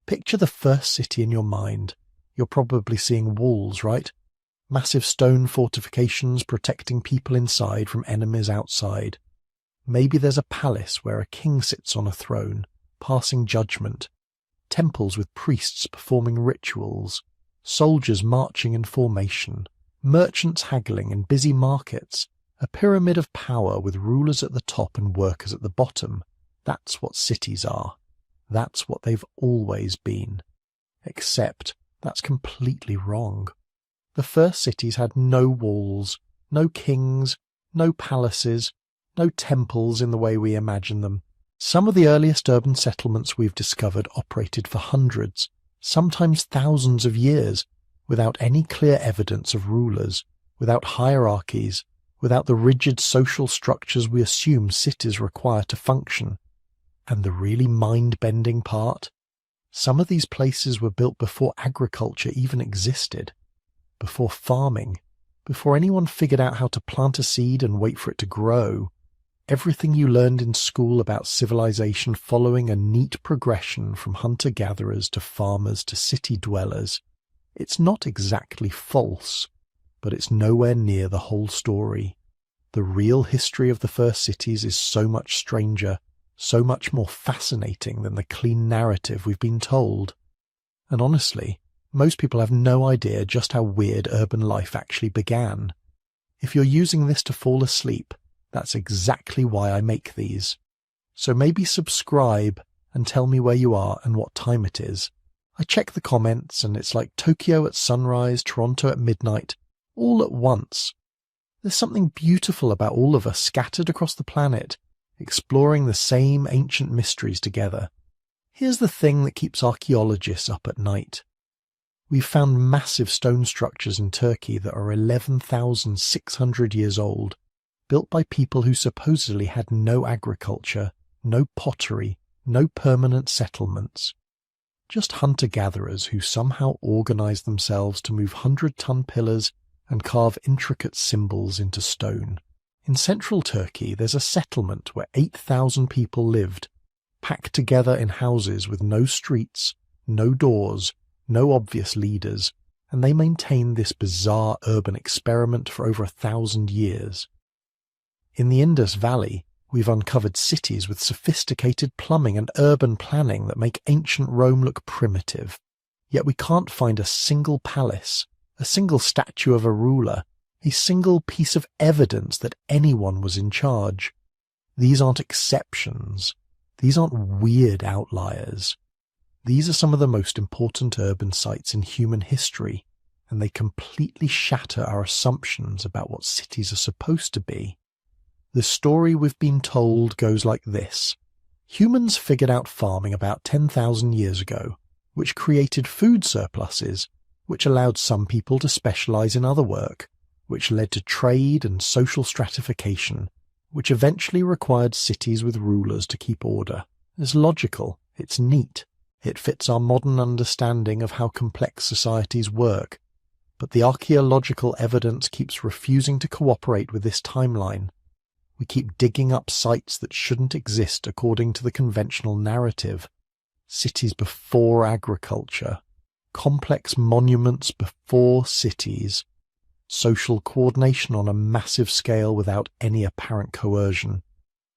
Picture the first city in your mind. You're probably seeing walls, right? Massive stone fortifications protecting people inside from enemies outside. Maybe there's a palace where a king sits on a throne, passing judgment. Temples with priests performing rituals. Soldiers marching in formation. Merchants haggling in busy markets. A pyramid of power with rulers at the top and workers at the bottom. That's what cities are. That's what they've always been. Except that's completely wrong. The first cities had no walls, no kings, no palaces, no temples in the way we imagine them. Some of the earliest urban settlements we've discovered operated for hundreds, sometimes thousands of years, without any clear evidence of rulers, without hierarchies, without the rigid social structures we assume cities require to function. And the really mind-bending part? Some of these places were built before agriculture even existed, before farming, before anyone figured out how to plant a seed and wait for it to grow. Everything you learned in school about civilization following a neat progression from hunter-gatherers to farmers to city dwellers. It's not exactly false, but it's nowhere near the whole story. The real history of the first cities is so much stranger, so much more fascinating than the clean narrative we've been told. And honestly, most people have no idea just how weird urban life actually began. If you're using this to fall asleep, that's exactly why I make these. So maybe subscribe and tell me where you are and what time it is. I check the comments and it's like Tokyo at sunrise, Toronto at midnight, all at once. There's something beautiful about all of us scattered across the planet, exploring the same ancient mysteries together. Here's the thing that keeps archaeologists up at night. We've found massive stone structures in Turkey that are 11,600 years old, built by people who supposedly had no agriculture, no pottery, no permanent settlements. Just hunter-gatherers who somehow organized themselves to move 100-ton pillars and carve intricate symbols into stone. In central Turkey, there's a settlement where 8,000 people lived, packed together in houses with no streets, no doors, no obvious leaders, and they maintained this bizarre urban experiment for over 1,000 years. In the Indus Valley, we've uncovered cities with sophisticated plumbing and urban planning that make ancient Rome look primitive. Yet we can't find a single palace, a single statue of a ruler, a single piece of evidence that anyone was in charge. These aren't exceptions. These aren't weird outliers. These are some of the most important urban sites in human history, and they completely shatter our assumptions about what cities are supposed to be. The story we've been told goes like this. Humans figured out farming about 10,000 years ago, which created food surpluses, which allowed some people to specialize in other work, which led to trade and social stratification, which eventually required cities with rulers to keep order. It's logical, it's neat, it fits our modern understanding of how complex societies work, but the archaeological evidence keeps refusing to cooperate with this timeline. We keep digging up sites that shouldn't exist according to the conventional narrative. Cities before agriculture, complex monuments before cities, social coordination on a massive scale without any apparent coercion.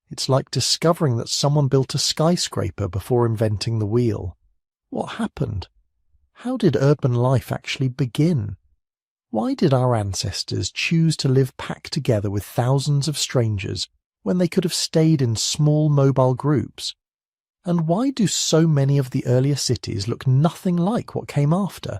It's like discovering that someone built a skyscraper before inventing the wheel. What happened? How did urban life actually begin? Why did our ancestors choose to live packed together with thousands of strangers when they could have stayed in small mobile groups? And why do so many of the earlier cities look nothing like what came after?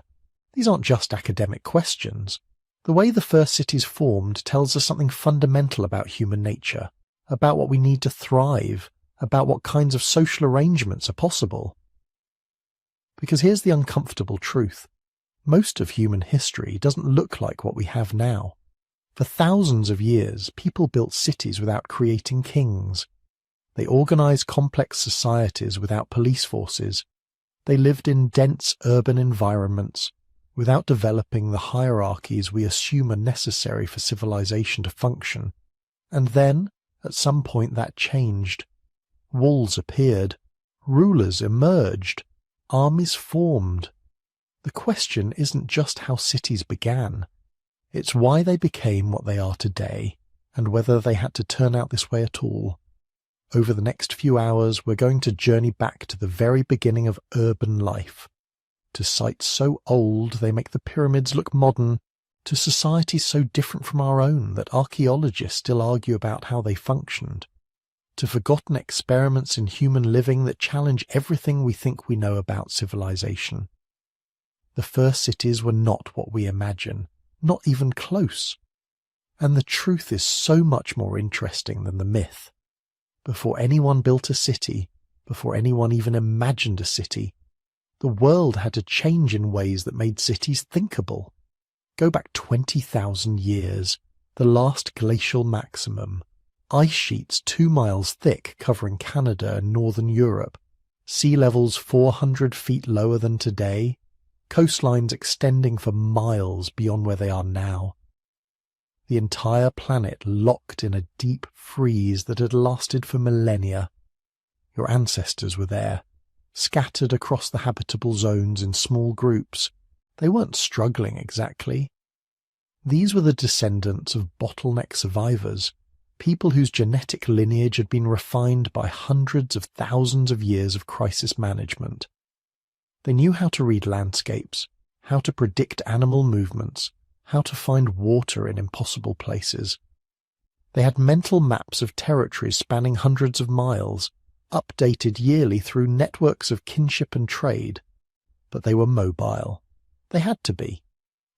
These aren't just academic questions. The way the first cities formed tells us something fundamental about human nature, about what we need to thrive, about what kinds of social arrangements are possible. Because here's the uncomfortable truth. Most of human history doesn't look like what we have now. For thousands of years, people built cities without creating kings. They organized complex societies without police forces. They lived in dense urban environments without developing the hierarchies we assume are necessary for civilization to function. And then, at some point, that changed. Walls appeared. Rulers emerged. Armies formed. The question isn't just how cities began. It's why they became what they are today, and whether they had to turn out this way at all. Over the next few hours, we're going to journey back to the very beginning of urban life, to sites so old they make the pyramids look modern, to societies so different from our own that archaeologists still argue about how they functioned, to forgotten experiments in human living that challenge everything we think we know about civilization. The first cities were not what we imagine, not even close. And the truth is so much more interesting than the myth. Before anyone built a city, before anyone even imagined a city, the world had to change in ways that made cities thinkable. Go back 20,000 years, the last glacial maximum, ice sheets 2 miles thick covering Canada and northern Europe, sea levels 400 feet lower than today, coastlines extending for miles beyond where they are now. The entire planet locked in a deep freeze that had lasted for millennia. Your ancestors were there, scattered across the habitable zones in small groups. They weren't struggling exactly. These were the descendants of bottleneck survivors, people whose genetic lineage had been refined by hundreds of thousands of years of crisis management. They knew how to read landscapes, how to predict animal movements, how to find water in impossible places. They had mental maps of territories spanning hundreds of miles, updated yearly through networks of kinship and trade. But they were mobile. They had to be.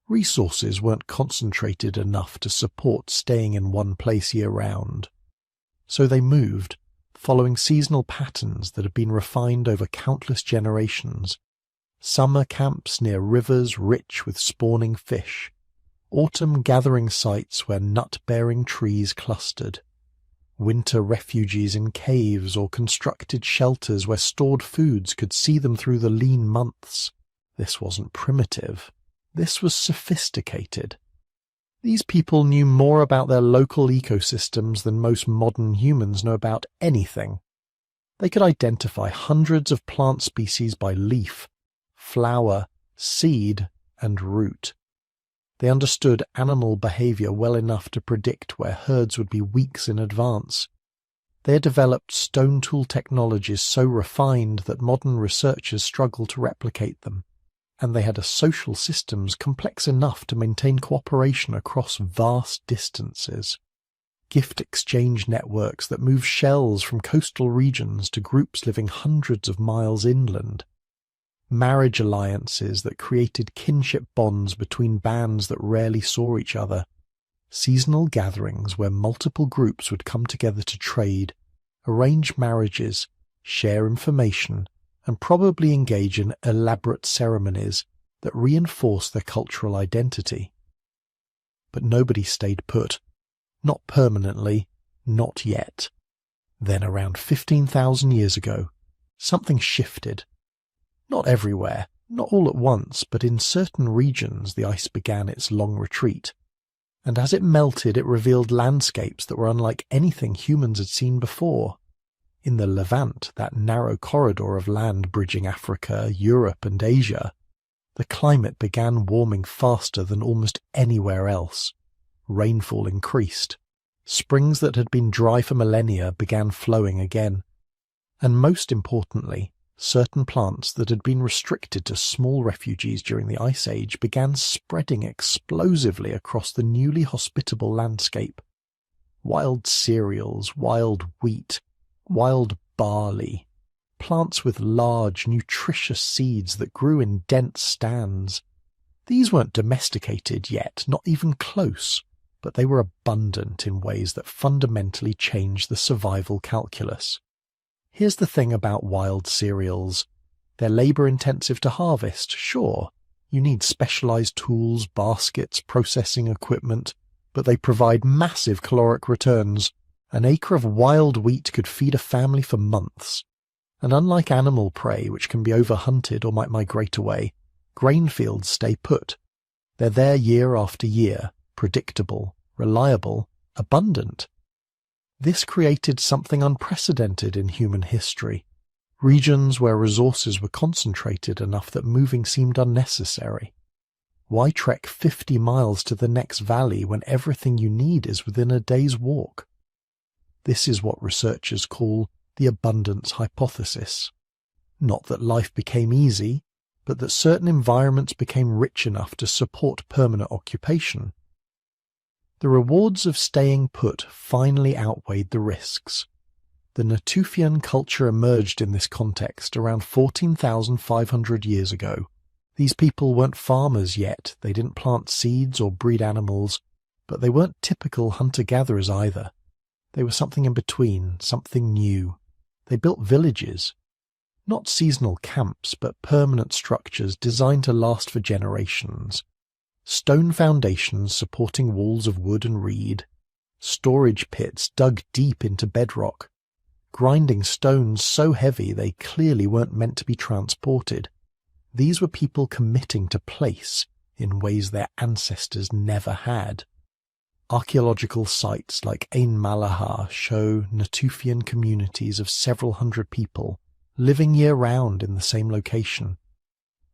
Resources weren't concentrated enough to support staying in one place year-round. So they moved, following seasonal patterns that had been refined over countless generations. Summer camps near rivers rich with spawning fish. Autumn gathering sites where nut-bearing trees clustered. Winter refuges in caves or constructed shelters where stored foods could see them through the lean months. This wasn't primitive. This was sophisticated. These people knew more about their local ecosystems than most modern humans know about anything. They could identify hundreds of plant species by leaf, flower, seed, and root. They understood animal behavior well enough to predict where herds would be weeks in advance. They had developed stone tool technologies so refined that modern researchers struggle to replicate them. And they had a social systems complex enough to maintain cooperation across vast distances. Gift exchange networks that move shells from coastal regions to groups living hundreds of miles inland. Marriage alliances that created kinship bonds between bands that rarely saw each other. Seasonal gatherings where multiple groups would come together to trade, arrange marriages, share information, and probably engage in elaborate ceremonies that reinforce their cultural identity. But nobody stayed put. Not permanently, not yet. Then around 15,000 years ago, something shifted. Not everywhere, not all at once, but in certain regions the ice began its long retreat. And as it melted, it revealed landscapes that were unlike anything humans had seen before. In the Levant, that narrow corridor of land bridging Africa, Europe, and Asia, the climate began warming faster than almost anywhere else. Rainfall increased. Springs that had been dry for millennia began flowing again. And most importantly, certain plants that had been restricted to small refuges during the Ice Age began spreading explosively across the newly hospitable landscape. Wild cereals, wild wheat, wild barley, plants with large, nutritious seeds that grew in dense stands. These weren't domesticated yet, not even close, but they were abundant in ways that fundamentally changed the survival calculus. Here's the thing about wild cereals. They're labour-intensive to harvest, sure. You need specialised tools, baskets, processing equipment, but they provide massive caloric returns. An acre of wild wheat could feed a family for months. And unlike animal prey, which can be overhunted or might migrate away, grain fields stay put. They're there year after year, predictable, reliable, abundant. This created something unprecedented in human history, regions where resources were concentrated enough that moving seemed unnecessary. Why trek 50 miles to the next valley when everything you need is within a day's walk? This is what researchers call the abundance hypothesis. Not that life became easy, but that certain environments became rich enough to support permanent occupation. The rewards of staying put finally outweighed the risks. The Natufian culture emerged in this context around 14,500 years ago. These people weren't farmers yet, they didn't plant seeds or breed animals, but they weren't typical hunter-gatherers either. They were something in between, something new. They built villages. Not seasonal camps, but permanent structures designed to last for generations. Stone foundations supporting walls of wood and reed. Storage pits dug deep into bedrock. Grinding stones so heavy they clearly weren't meant to be transported. These were people committing to place in ways their ancestors never had. Archaeological sites like Ain Malahar show Natufian communities of several hundred people living year-round in the same location.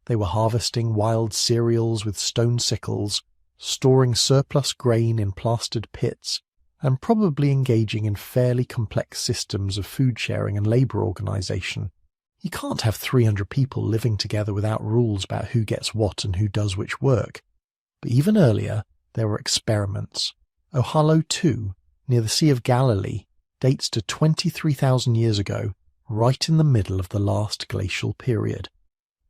They were harvesting wild cereals with stone sickles, storing surplus grain in plastered pits, and probably engaging in fairly complex systems of food sharing and labour organisation. You can't have 300 people living together without rules about who gets what and who does which work. But even earlier, there were experiments. Ohalo II, near the Sea of Galilee, dates to 23,000 years ago, right in the middle of the last glacial period.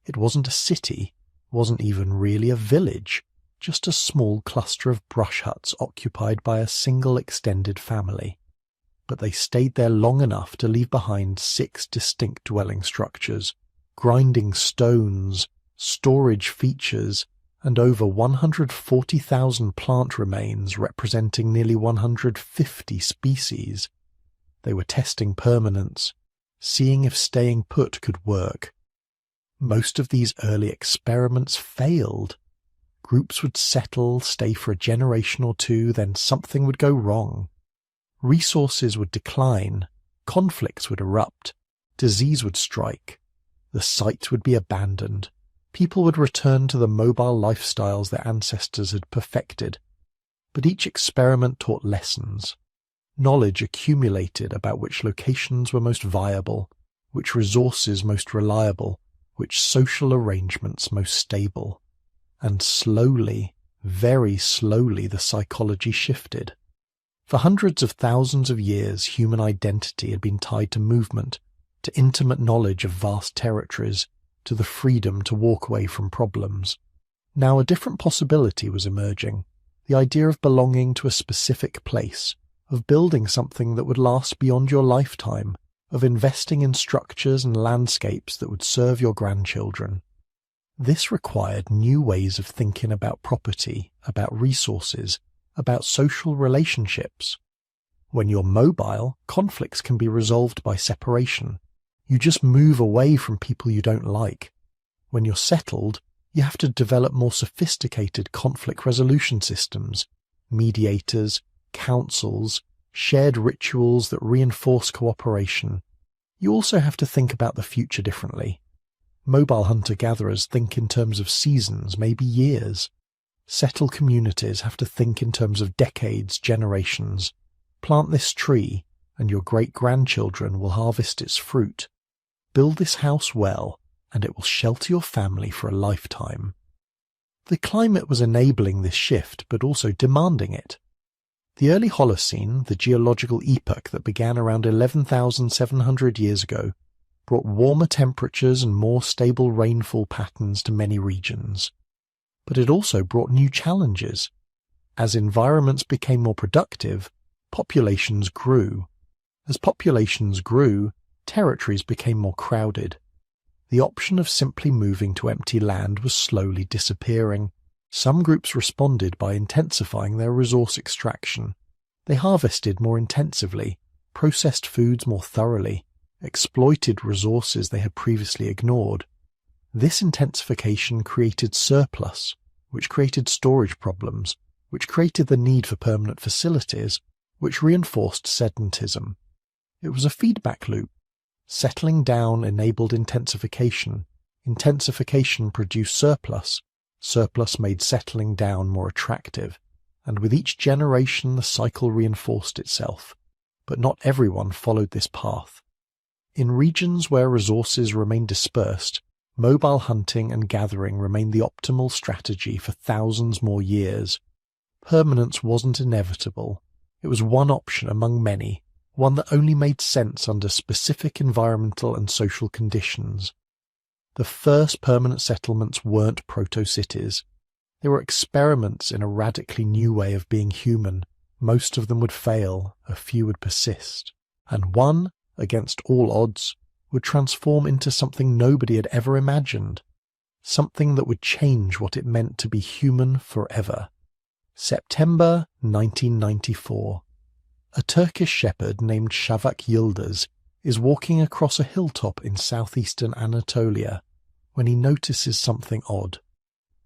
It wasn't a city, wasn't even really a village, just a small cluster of brush huts occupied by a single extended family. But they stayed there long enough to leave behind 6 distinct dwelling structures, grinding stones, storage features, and over 140,000 plant remains representing nearly 150 species. They were testing permanence, seeing if staying put could work. Most of these early experiments failed. Groups would settle, stay for a generation or two, then something would go wrong. Resources would decline, conflicts would erupt, disease would strike, the site would be abandoned. People would return to the mobile lifestyles their ancestors had perfected. But each experiment taught lessons. Knowledge accumulated about which locations were most viable, which resources most reliable, which social arrangements most stable. And slowly, very slowly, the psychology shifted. For hundreds of thousands of years, human identity had been tied to movement, to intimate knowledge of vast territories, to the freedom to walk away from problems. Now a different possibility was emerging, the idea of belonging to a specific place, of building something that would last beyond your lifetime, of investing in structures and landscapes that would serve your grandchildren. This required new ways of thinking about property, about resources, about social relationships. When you're mobile, conflicts can be resolved by separation. You just move away from people you don't like. When you're settled, you have to develop more sophisticated conflict resolution systems, mediators, councils, shared rituals that reinforce cooperation. You also have to think about the future differently. Mobile hunter-gatherers think in terms of seasons, maybe years. Settled communities have to think in terms of decades, generations. Plant this tree, and your great-grandchildren will harvest its fruit. Build this house well, and it will shelter your family for a lifetime. The climate was enabling this shift, but also demanding it. The early Holocene, the geological epoch that began around 11,700 years ago, brought warmer temperatures and more stable rainfall patterns to many regions. But it also brought new challenges. As environments became more productive, populations grew. As populations grew, territories became more crowded. The option of simply moving to empty land was slowly disappearing. Some groups responded by intensifying their resource extraction. They harvested more intensively, processed foods more thoroughly, exploited resources they had previously ignored. This intensification created surplus, which created storage problems, which created the need for permanent facilities, which reinforced sedentism. It was a feedback loop. Settling down enabled intensification. Intensification produced surplus. Surplus made settling down more attractive. And with each generation the cycle reinforced itself. But not everyone followed this path. In regions where resources remained dispersed, mobile hunting and gathering remained the optimal strategy for thousands more years. Permanence wasn't inevitable. It was one option among many, one that only made sense under specific environmental and social conditions. The first permanent settlements weren't proto-cities. They were experiments in a radically new way of being human. Most of them would fail, a few would persist. And one, against all odds, would transform into something nobody had ever imagined. Something that would change what it meant to be human forever. September 1994. A Turkish shepherd named Şafak Yıldız is walking across a hilltop in southeastern Anatolia when he notices something odd.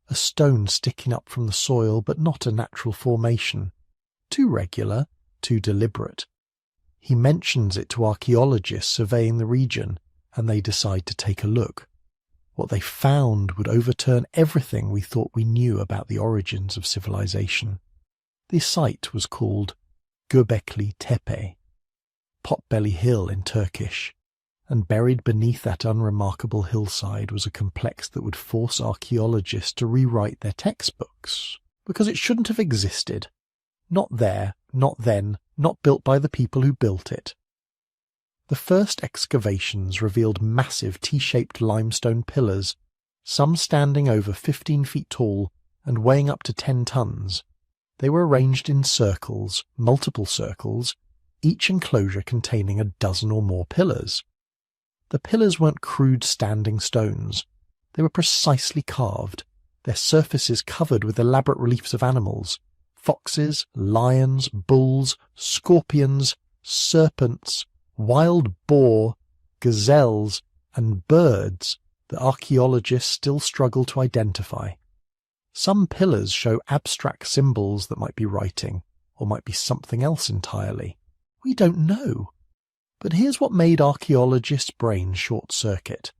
A stone sticking up from the soil, but not a natural formation. Too regular, too deliberate. He mentions it to archaeologists surveying the region, and they decide to take a look. What they found would overturn everything we thought we knew about the origins of civilization. The site was called Gobekli Tepe, Potbelly Hill in Turkish, and buried beneath that unremarkable hillside was a complex that would force archaeologists to rewrite their textbooks, because it shouldn't have existed. Not there, not then, not built by the people who built it. The first excavations revealed massive T-shaped limestone pillars, some standing over 15 feet tall and weighing up to 10 tons. They were arranged in circles, multiple circles, each enclosure containing a dozen or more pillars. The pillars weren't crude standing stones. They were precisely carved, their surfaces covered with elaborate reliefs of animals. Foxes, lions, bulls, scorpions, serpents, wild boar, gazelles, and birds that archaeologists still struggle to identify. Some pillars show abstract symbols that might be writing, or might be something else entirely. We don't know. But here's what made archaeologists' brains short-circuit.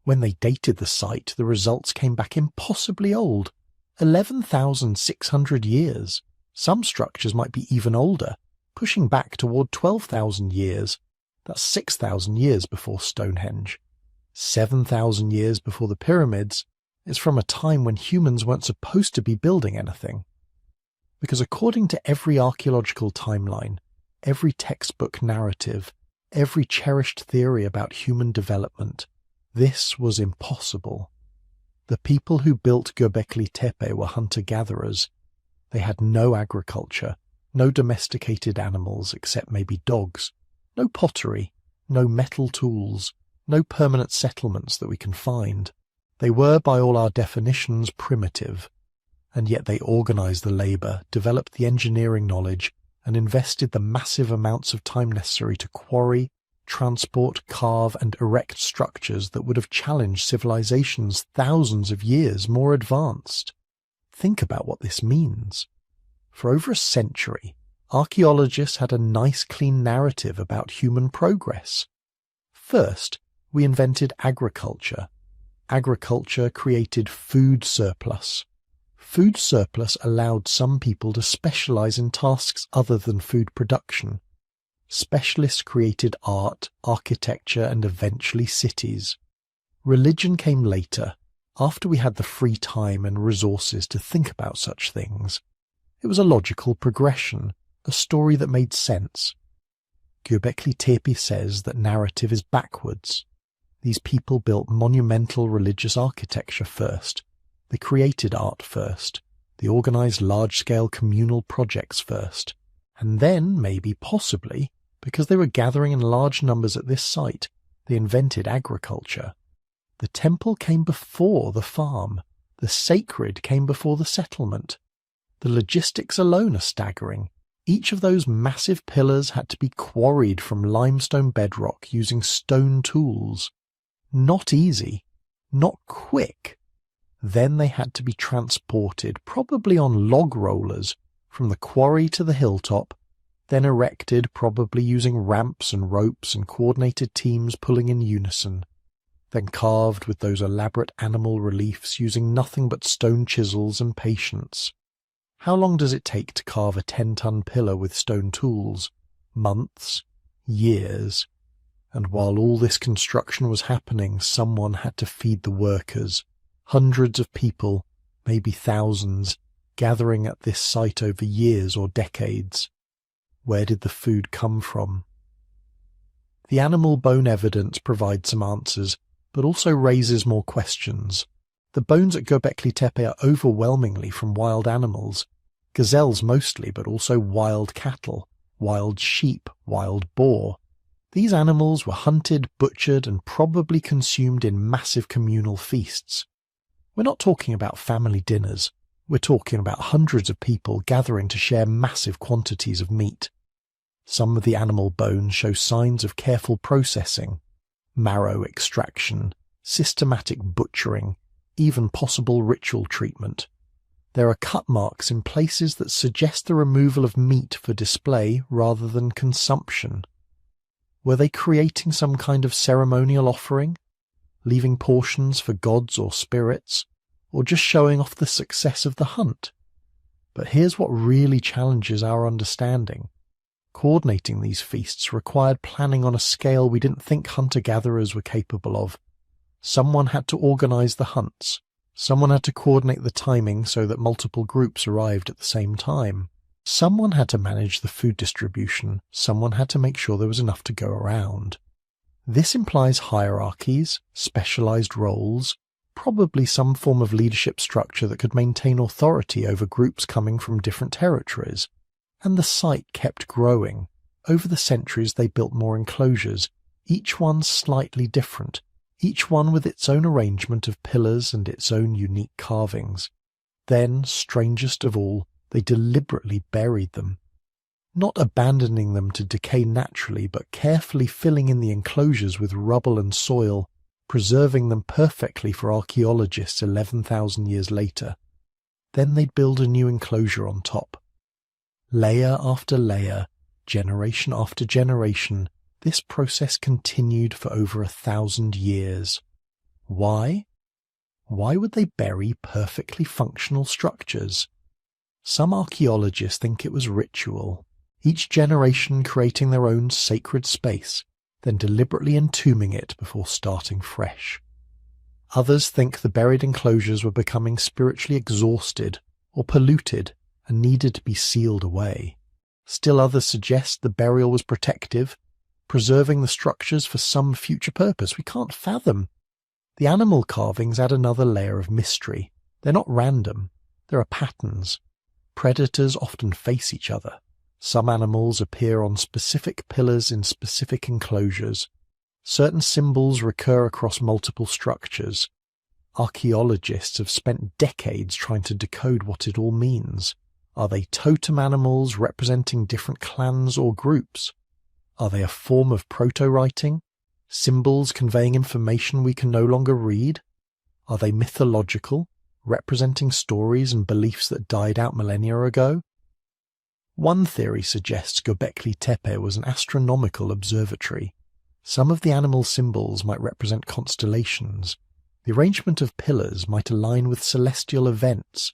When they dated the site, the results came back impossibly old. 11,600 years. Some structures might be even older, pushing back toward 12,000 years. That's 6,000 years before Stonehenge. 7,000 years before the pyramids is from a time when humans weren't supposed to be building anything. Because according to every archaeological timeline, every textbook narrative, every cherished theory about human development, this was impossible. The people who built Gobekli Tepe were hunter-gatherers. They had no agriculture, no domesticated animals except maybe dogs, no pottery, no metal tools, no permanent settlements that we can find. They were, by all our definitions, primitive, and yet they organized the labor, developed the engineering knowledge, and invested the massive amounts of time necessary to quarry, transport, carve, and erect structures that would have challenged civilizations thousands of years more advanced. Think about what this means. For over a century, archaeologists had a nice clean narrative about human progress. First, we invented agriculture. Agriculture created food surplus. Food surplus allowed some people to specialize in tasks other than food production. Specialists created art, architecture, and eventually cities. Religion came later, after we had the free time and resources to think about such things. It was a logical progression, a story that made sense. Gobekli Tepe says that narrative is backwards. These people built monumental religious architecture first. They created art first. They organized large-scale communal projects first. And then, maybe, possibly, because they were gathering in large numbers at this site, they invented agriculture. The temple came before the farm. The sacred came before the settlement. The logistics alone are staggering. Each of those massive pillars had to be quarried from limestone bedrock using stone tools. Not easy. Not quick. Then they had to be transported, probably on log rollers, from the quarry to the hilltop, then erected probably using ramps and ropes and coordinated teams pulling in unison, then carved with those elaborate animal reliefs using nothing but stone chisels and patience. How long does it take to carve a 10-ton pillar with stone tools? Months? Years? And while all this construction was happening, someone had to feed the workers. Hundreds of people, maybe thousands, gathering at this site over years or decades. Where did the food come from? The animal bone evidence provides some answers, but also raises more questions. The bones at Gobekli Tepe are overwhelmingly from wild animals, gazelles mostly, but also wild cattle, wild sheep, wild boar. These animals were hunted, butchered, and probably consumed in massive communal feasts. We're not talking about family dinners. We're talking about hundreds of people gathering to share massive quantities of meat. Some of the animal bones show signs of careful processing, marrow extraction, systematic butchering, even possible ritual treatment. There are cut marks in places that suggest the removal of meat for display rather than consumption. Were they creating some kind of ceremonial offering, leaving portions for gods or spirits, or just showing off the success of the hunt? But here's what really challenges our understanding. Coordinating these feasts required planning on a scale we didn't think hunter-gatherers were capable of. Someone had to organize the hunts. Someone had to coordinate the timing so that multiple groups arrived at the same time. Someone had to manage the food distribution. Someone had to make sure there was enough to go around. This implies hierarchies, specialized roles, probably some form of leadership structure that could maintain authority over groups coming from different territories. And the site kept growing. Over the centuries they built more enclosures, each one slightly different, each one with its own arrangement of pillars and its own unique carvings. Then, strangest of all, they deliberately buried them. Not abandoning them to decay naturally, but carefully filling in the enclosures with rubble and soil, preserving them perfectly for archaeologists 11,000 years later. Then they'd build a new enclosure on top. Layer after layer, generation after generation, this process continued for over 1,000 years. Why? Why would they bury perfectly functional structures? Some archaeologists think it was ritual, each generation creating their own sacred space, then deliberately entombing it before starting fresh. Others think the buried enclosures were becoming spiritually exhausted or polluted and needed to be sealed away. Still others suggest the burial was protective, preserving the structures for some future purpose we can't fathom. The animal carvings add another layer of mystery. They're not random. There are patterns. Predators often face each other. Some animals appear on specific pillars in specific enclosures. Certain symbols recur across multiple structures. Archaeologists have spent decades trying to decode what it all means. Are they totem animals representing different clans or groups? Are they a form of proto-writing? Symbols conveying information we can no longer read? Are they mythological, representing stories and beliefs that died out millennia ago? One theory suggests Gobekli Tepe was an astronomical observatory. Some of the animal symbols might represent constellations. The arrangement of pillars might align with celestial events.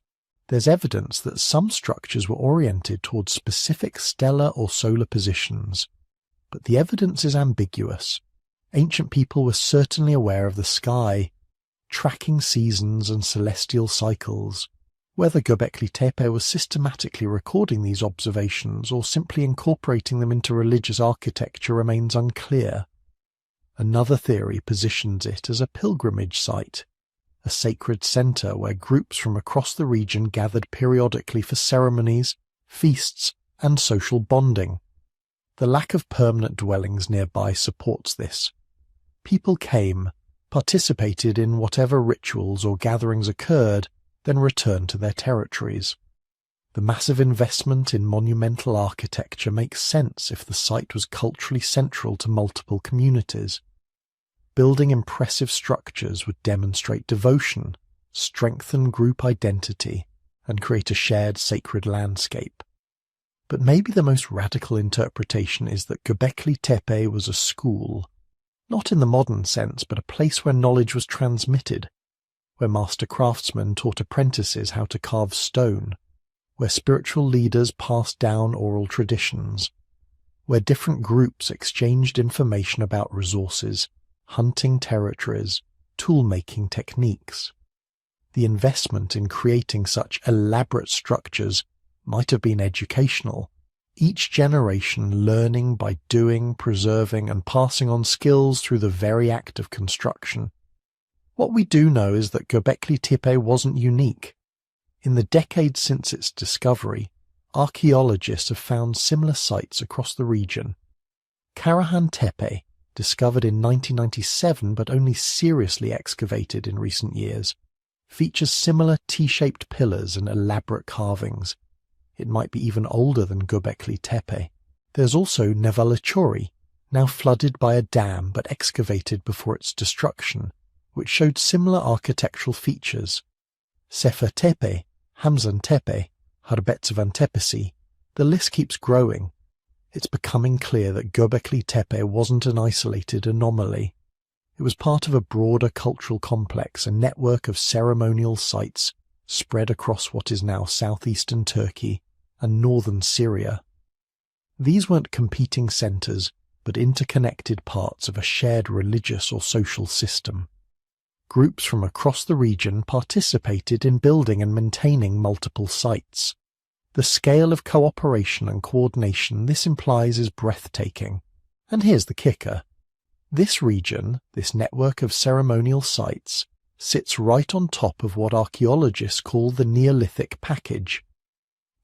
There's evidence that some structures were oriented towards specific stellar or solar positions. But the evidence is ambiguous. Ancient people were certainly aware of the sky, tracking seasons and celestial cycles. Whether Gobekli Tepe was systematically recording these observations or simply incorporating them into religious architecture remains unclear. Another theory positions it as a pilgrimage site, a sacred centre where groups from across the region gathered periodically for ceremonies, feasts, and social bonding. The lack of permanent dwellings nearby supports this. People came, participated in whatever rituals or gatherings occurred, then returned to their territories. The massive investment in monumental architecture makes sense if the site was culturally central to multiple communities. Building impressive structures would demonstrate devotion, strengthen group identity, and create a shared sacred landscape. But maybe the most radical interpretation is that Gobekli Tepe was a school, not in the modern sense, but a place where knowledge was transmitted, where master craftsmen taught apprentices how to carve stone, where spiritual leaders passed down oral traditions, where different groups exchanged information about resources, hunting territories, tool-making techniques. The investment in creating such elaborate structures might have been educational, each generation learning by doing, preserving, and passing on skills through the very act of construction. What we do know is that Gobekli Tepe wasn't unique. In the decades since its discovery, archaeologists have found similar sites across the region. Karahan Tepe, discovered in 1997 but only seriously excavated in recent years, features similar T-shaped pillars and elaborate carvings. It might be even older than Gobekli Tepe. There's also Nevalachori, now flooded by a dam but excavated before its destruction, which showed similar architectural features. Sefer Tepe, Hamzan Tepe, Harbetsavan Tepesi, the list keeps growing. It's becoming clear that Gobekli Tepe wasn't an isolated anomaly. It was part of a broader cultural complex, a network of ceremonial sites spread across what is now southeastern Turkey and northern Syria. These weren't competing centres, but interconnected parts of a shared religious or social system. Groups from across the region participated in building and maintaining multiple sites. The scale of cooperation and coordination this implies is breathtaking. And here's the kicker. This region, this network of ceremonial sites, sits right on top of what archaeologists call the Neolithic package.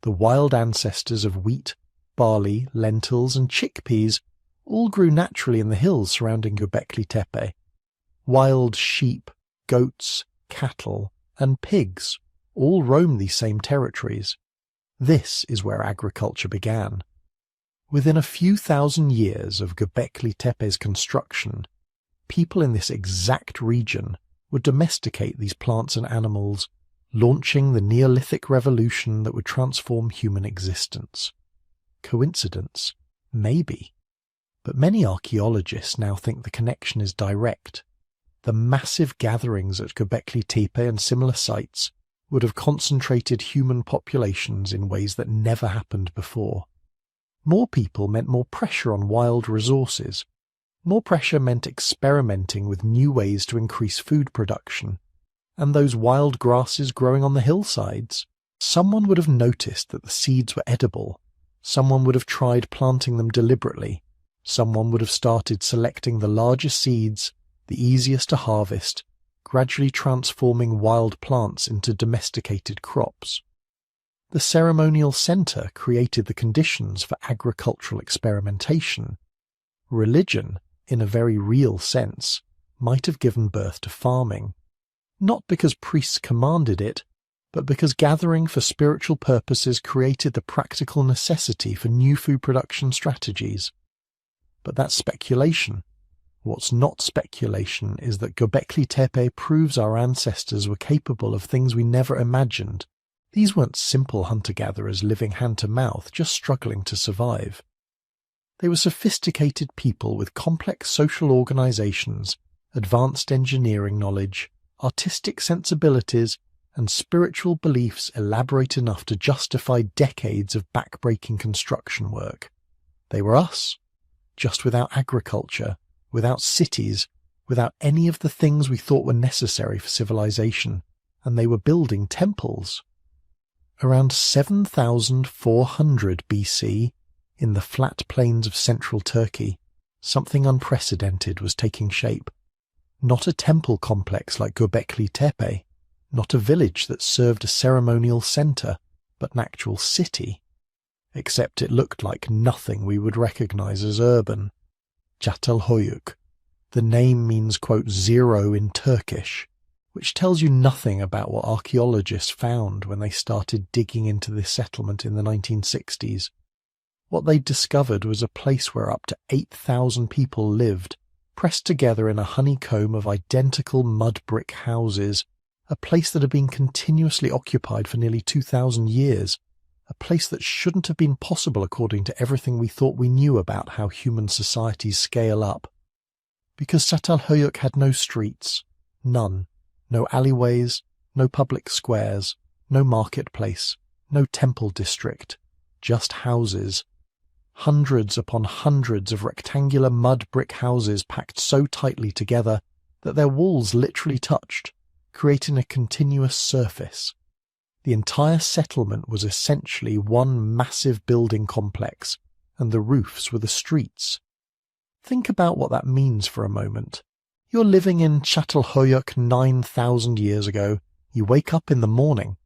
The wild ancestors of wheat, barley, lentils and chickpeas all grew naturally in the hills surrounding Gobekli Tepe. Wild sheep, goats, cattle and pigs all roam these same territories. This is where agriculture began. Within a few thousand years of Gobekli Tepe's construction, people in this exact region would domesticate these plants and animals, launching the Neolithic revolution that would transform human existence. Coincidence? Maybe. But many archaeologists now think the connection is direct. The massive gatherings at Gobekli Tepe and similar sites would have concentrated human populations in ways that never happened before. More people meant more pressure on wild resources. More pressure meant experimenting with new ways to increase food production. And those wild grasses growing on the hillsides, someone would have noticed that the seeds were edible. Someone would have tried planting them deliberately. Someone would have started selecting the largest seeds, the easiest to harvest, gradually transforming wild plants into domesticated crops. The ceremonial centre created the conditions for agricultural experimentation. Religion, in a very real sense, might have given birth to farming. Not because priests commanded it, but because gathering for spiritual purposes created the practical necessity for new food production strategies. But that's speculation. What's not speculation is that Gobekli Tepe proves our ancestors were capable of things we never imagined. These weren't simple hunter-gatherers living hand-to-mouth, just struggling to survive. They were sophisticated people with complex social organizations, advanced engineering knowledge, artistic sensibilities, and spiritual beliefs elaborate enough to justify decades of back-breaking construction work. They were us, just without agriculture, without cities, without any of the things we thought were necessary for civilization, and they were building temples. Around 7,400 BC, in the flat plains of central Turkey, something unprecedented was taking shape. Not a temple complex like Gobekli Tepe, not a village that served a ceremonial centre, but an actual city. Except it looked like nothing we would recognize as urban. Chatal Hoyuk. The name means, quote, zero in Turkish, which tells you nothing about what archaeologists found when they started digging into this settlement in the 1960s. What they discovered was a place where up to 8,000 people lived, pressed together in a honeycomb of identical mud brick houses, a place that had been continuously occupied for nearly 2,000 years, a place that shouldn't have been possible according to everything we thought we knew about how human societies scale up. Because Chatal Hoyuk had no streets, none, no alleyways, no public squares, no marketplace, no temple district, just houses. Hundreds upon hundreds of rectangular mud brick houses packed so tightly together that their walls literally touched, creating a continuous surface. The entire settlement was essentially one massive building complex, and the roofs were the streets. Think about what that means for a moment. You're living in Chatal Hoyuk 9,000 years ago. You wake up in the morning.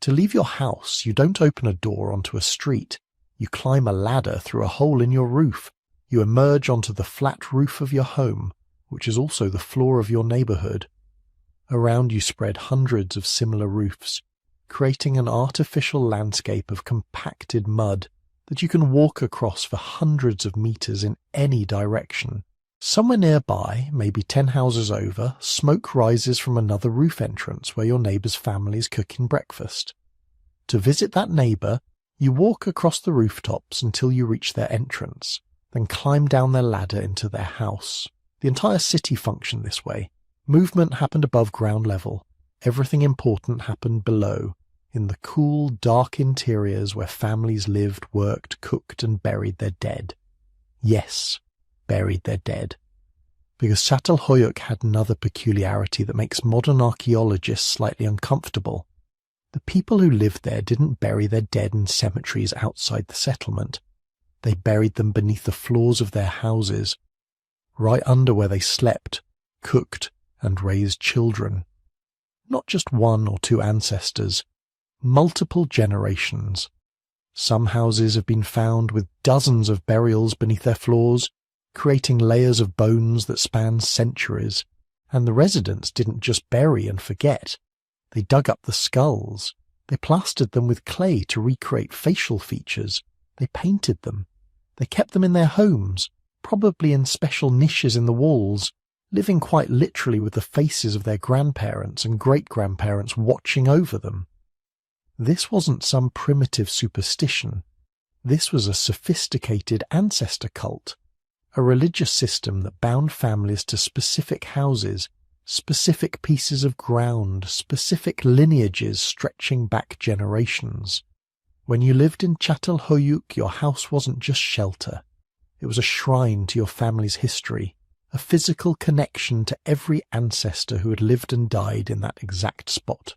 To leave your house, you don't open a door onto a street. You climb a ladder through a hole in your roof. You emerge onto the flat roof of your home, which is also the floor of your neighborhood. Around you spread hundreds of similar roofs, creating an artificial landscape of compacted mud that you can walk across for hundreds of meters in any direction. Somewhere nearby, maybe 10 houses over, smoke rises from another roof entrance where your neighbor's family is cooking breakfast. To visit that neighbor, you walk across the rooftops until you reach their entrance, then climb down their ladder into their house. The entire city functioned this way. Movement happened above ground level. Everything important happened below, in the cool, dark interiors where families lived, worked, cooked, and buried their dead. Yes, buried their dead. Because Chatal Hoyuk had another peculiarity that makes modern archaeologists slightly uncomfortable. The people who lived there didn't bury their dead in cemeteries outside the settlement. They buried them beneath the floors of their houses, right under where they slept, cooked, and raised children. Not just one or two ancestors, multiple generations. Some houses have been found with dozens of burials beneath their floors, creating layers of bones that span centuries, and the residents didn't just bury and forget. They dug up the skulls. They plastered them with clay to recreate facial features. They painted them. They kept them in their homes, probably in special niches in the walls, living quite literally with the faces of their grandparents and great-grandparents watching over them. This wasn't some primitive superstition. This was a sophisticated ancestor cult, a religious system that bound families to specific houses, specific pieces of ground, specific lineages stretching back generations. When you lived in Chatal Hoyuk, your house wasn't just shelter. It was a shrine to your family's history, a physical connection to every ancestor who had lived and died in that exact spot.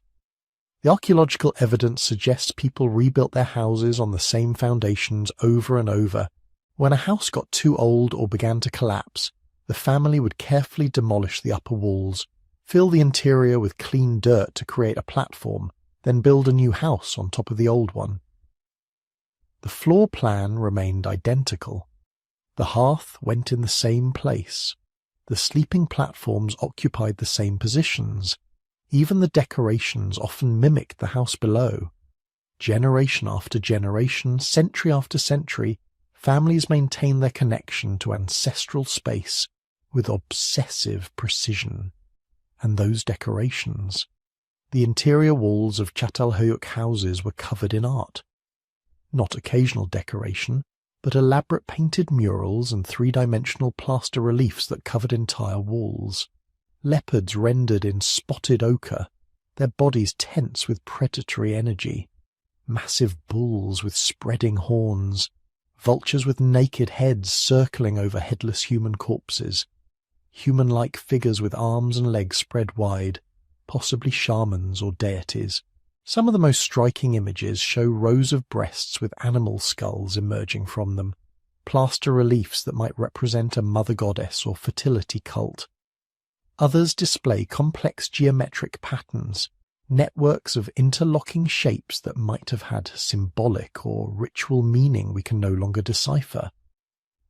The archaeological evidence suggests people rebuilt their houses on the same foundations over and over. When a house got too old or began to collapse, the family would carefully demolish the upper walls, fill the interior with clean dirt to create a platform, then build a new house on top of the old one. The floor plan remained identical. The hearth went in the same place. The sleeping platforms occupied the same positions. Even the decorations often mimicked the house below. Generation after generation, century after century, families maintained their connection to ancestral space with obsessive precision. And those decorations. The interior walls of Chatal Hoyuk houses were covered in art. Not occasional decoration, but elaborate painted murals and three-dimensional plaster reliefs that covered entire walls. Leopards rendered in spotted ochre, their bodies tense with predatory energy. Massive bulls with spreading horns. Vultures with naked heads circling over headless human corpses. Human-like figures with arms and legs spread wide, possibly shamans or deities. Some of the most striking images show rows of breasts with animal skulls emerging from them, plaster reliefs that might represent a mother goddess or fertility cult. Others display complex geometric patterns, networks of interlocking shapes that might have had symbolic or ritual meaning we can no longer decipher.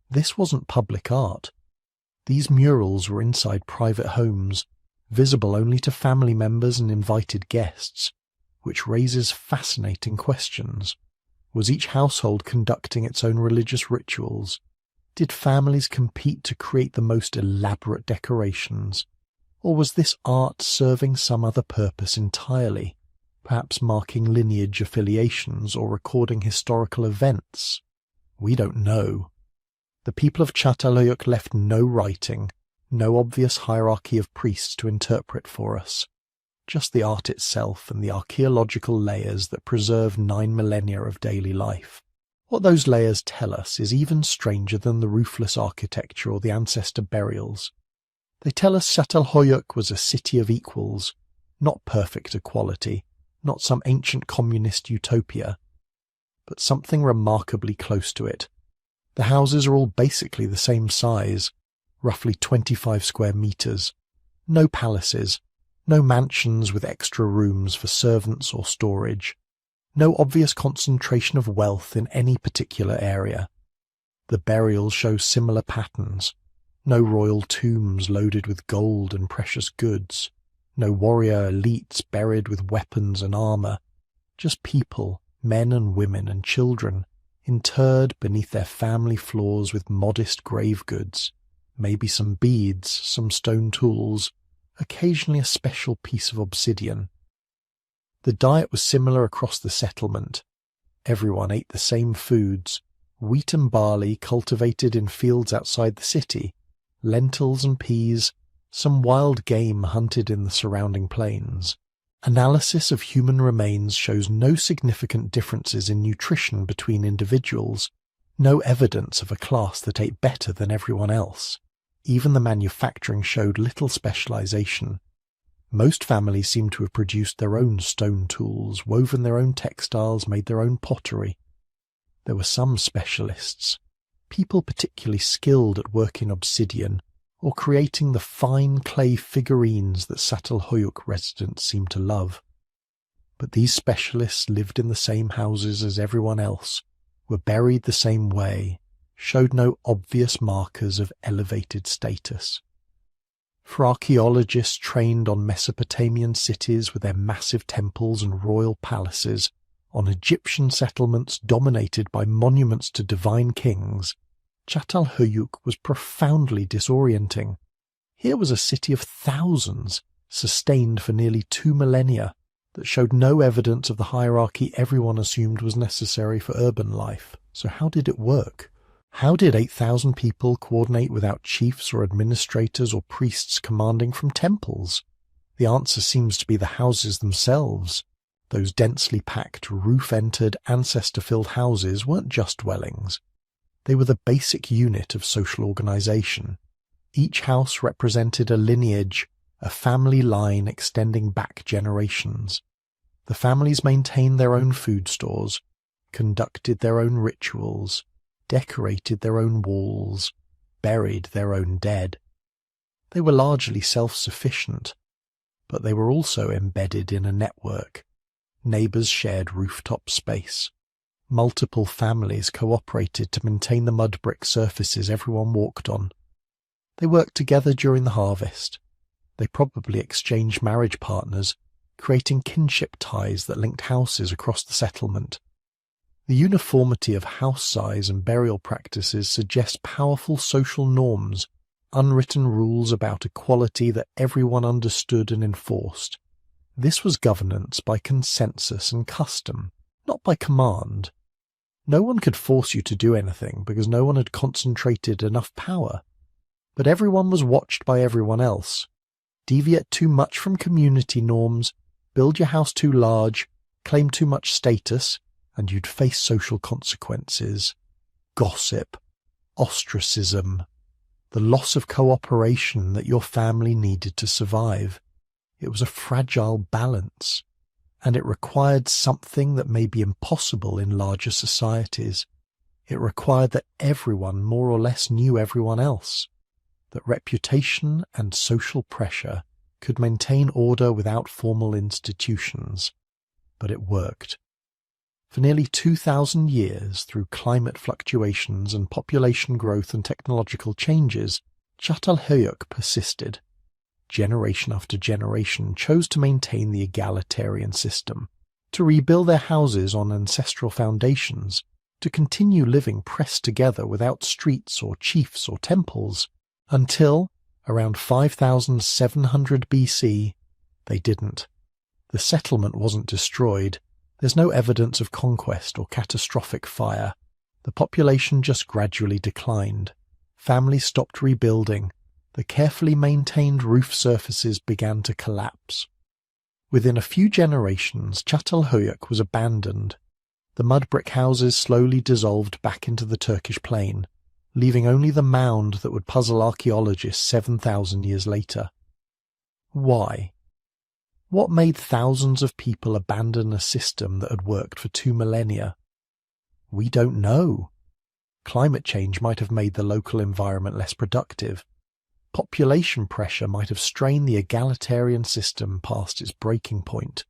This wasn't public art. These murals were inside private homes, visible only to family members and invited guests, which raises fascinating questions. Was each household conducting its own religious rituals? Did families compete to create the most elaborate decorations? Or was this art serving some other purpose entirely? perhaps marking lineage affiliations or recording historical events. We don't know. The people of Chatal Hoyuk left no writing, no obvious hierarchy of priests to interpret for us, just the art itself and the archaeological layers that preserve 9 millennia of daily life. What those layers tell us is even stranger than the roofless architecture or the ancestor burials. They tell us Chatal Hoyuk was a city of equals, not perfect equality, not some ancient communist utopia, but something remarkably close to it. The houses are all basically the same size, roughly 25 square meters. No palaces, no mansions with extra rooms for servants or storage. No obvious concentration of wealth in any particular area. The burials show similar patterns. No royal tombs loaded with gold and precious goods. No warrior elites buried with weapons and armor. Just people, men and women and children, interred beneath their family floors with modest grave goods. Maybe some beads, some stone tools, occasionally a special piece of obsidian. The diet was similar across the settlement. Everyone ate the same foods, wheat and barley cultivated in fields outside the city, lentils and peas, some wild game hunted in the surrounding plains. Analysis of human remains shows no significant differences in nutrition between individuals, no evidence of a class that ate better than everyone else. Even the manufacturing showed little specialization. Most families seem to have produced their own stone tools, woven their own textiles, made their own pottery. There were some specialists, people particularly skilled at working obsidian or creating the fine clay figurines that Chatal Hoyuk residents seemed to love. But these specialists lived in the same houses as everyone else, were buried the same way, showed no obvious markers of elevated status. For archaeologists trained on Mesopotamian cities with their massive temples and royal palaces, on Egyptian settlements dominated by monuments to divine kings, Chatal Hoyuk was profoundly disorienting. Here was a city of thousands, sustained for nearly 2 millennia, that showed no evidence of the hierarchy everyone assumed was necessary for urban life. So how did it work? How did 8,000 people coordinate without chiefs or administrators or priests commanding from temples? The answer seems to be the houses themselves. Those densely packed, roof-entered, ancestor-filled houses weren't just dwellings. They were the basic unit of social organization. Each house represented a lineage, a family line extending back generations. The families maintained their own food stores, conducted their own rituals, decorated their own walls, buried their own dead. They were largely self-sufficient, but they were also embedded in a network. Neighbors shared rooftop space. Multiple families cooperated to maintain the mud brick surfaces everyone walked on. They worked together during the harvest. They probably exchanged marriage partners, creating kinship ties that linked houses across the settlement. The uniformity of house size and burial practices suggests powerful social norms, unwritten rules about equality that everyone understood and enforced. This was governance by consensus and custom, not by command. No one could force you to do anything because no one had concentrated enough power. But everyone was watched by everyone else. Deviate too much from community norms, build your house too large, claim too much status, and you'd face social consequences. Gossip, ostracism, the loss of cooperation that your family needed to survive. It was a fragile balance, and it required something that may be impossible in larger societies. It required that everyone more or less knew everyone else, that reputation and social pressure could maintain order without formal institutions. But it worked. For nearly 2,000 years, through climate fluctuations and population growth and technological changes, Chatal Hoyuk persisted. Generation after generation chose to maintain the egalitarian system, to rebuild their houses on ancestral foundations, to continue living pressed together without streets or chiefs or temples, until, around 5,700 BC, they didn't. The settlement wasn't destroyed. There's no evidence of conquest or catastrophic fire. The population just gradually declined. Families stopped rebuilding. The carefully maintained roof surfaces began to collapse. Within a few generations, Chatal Hoyuk was abandoned. The mud brick houses slowly dissolved back into the Turkish plain, leaving only the mound that would puzzle archaeologists 7,000 years later. Why? What made thousands of people abandon a system that had worked for 2 millennia? We don't know. Climate change might have made the local environment less productive. Population pressure might have strained the egalitarian system past its breaking point.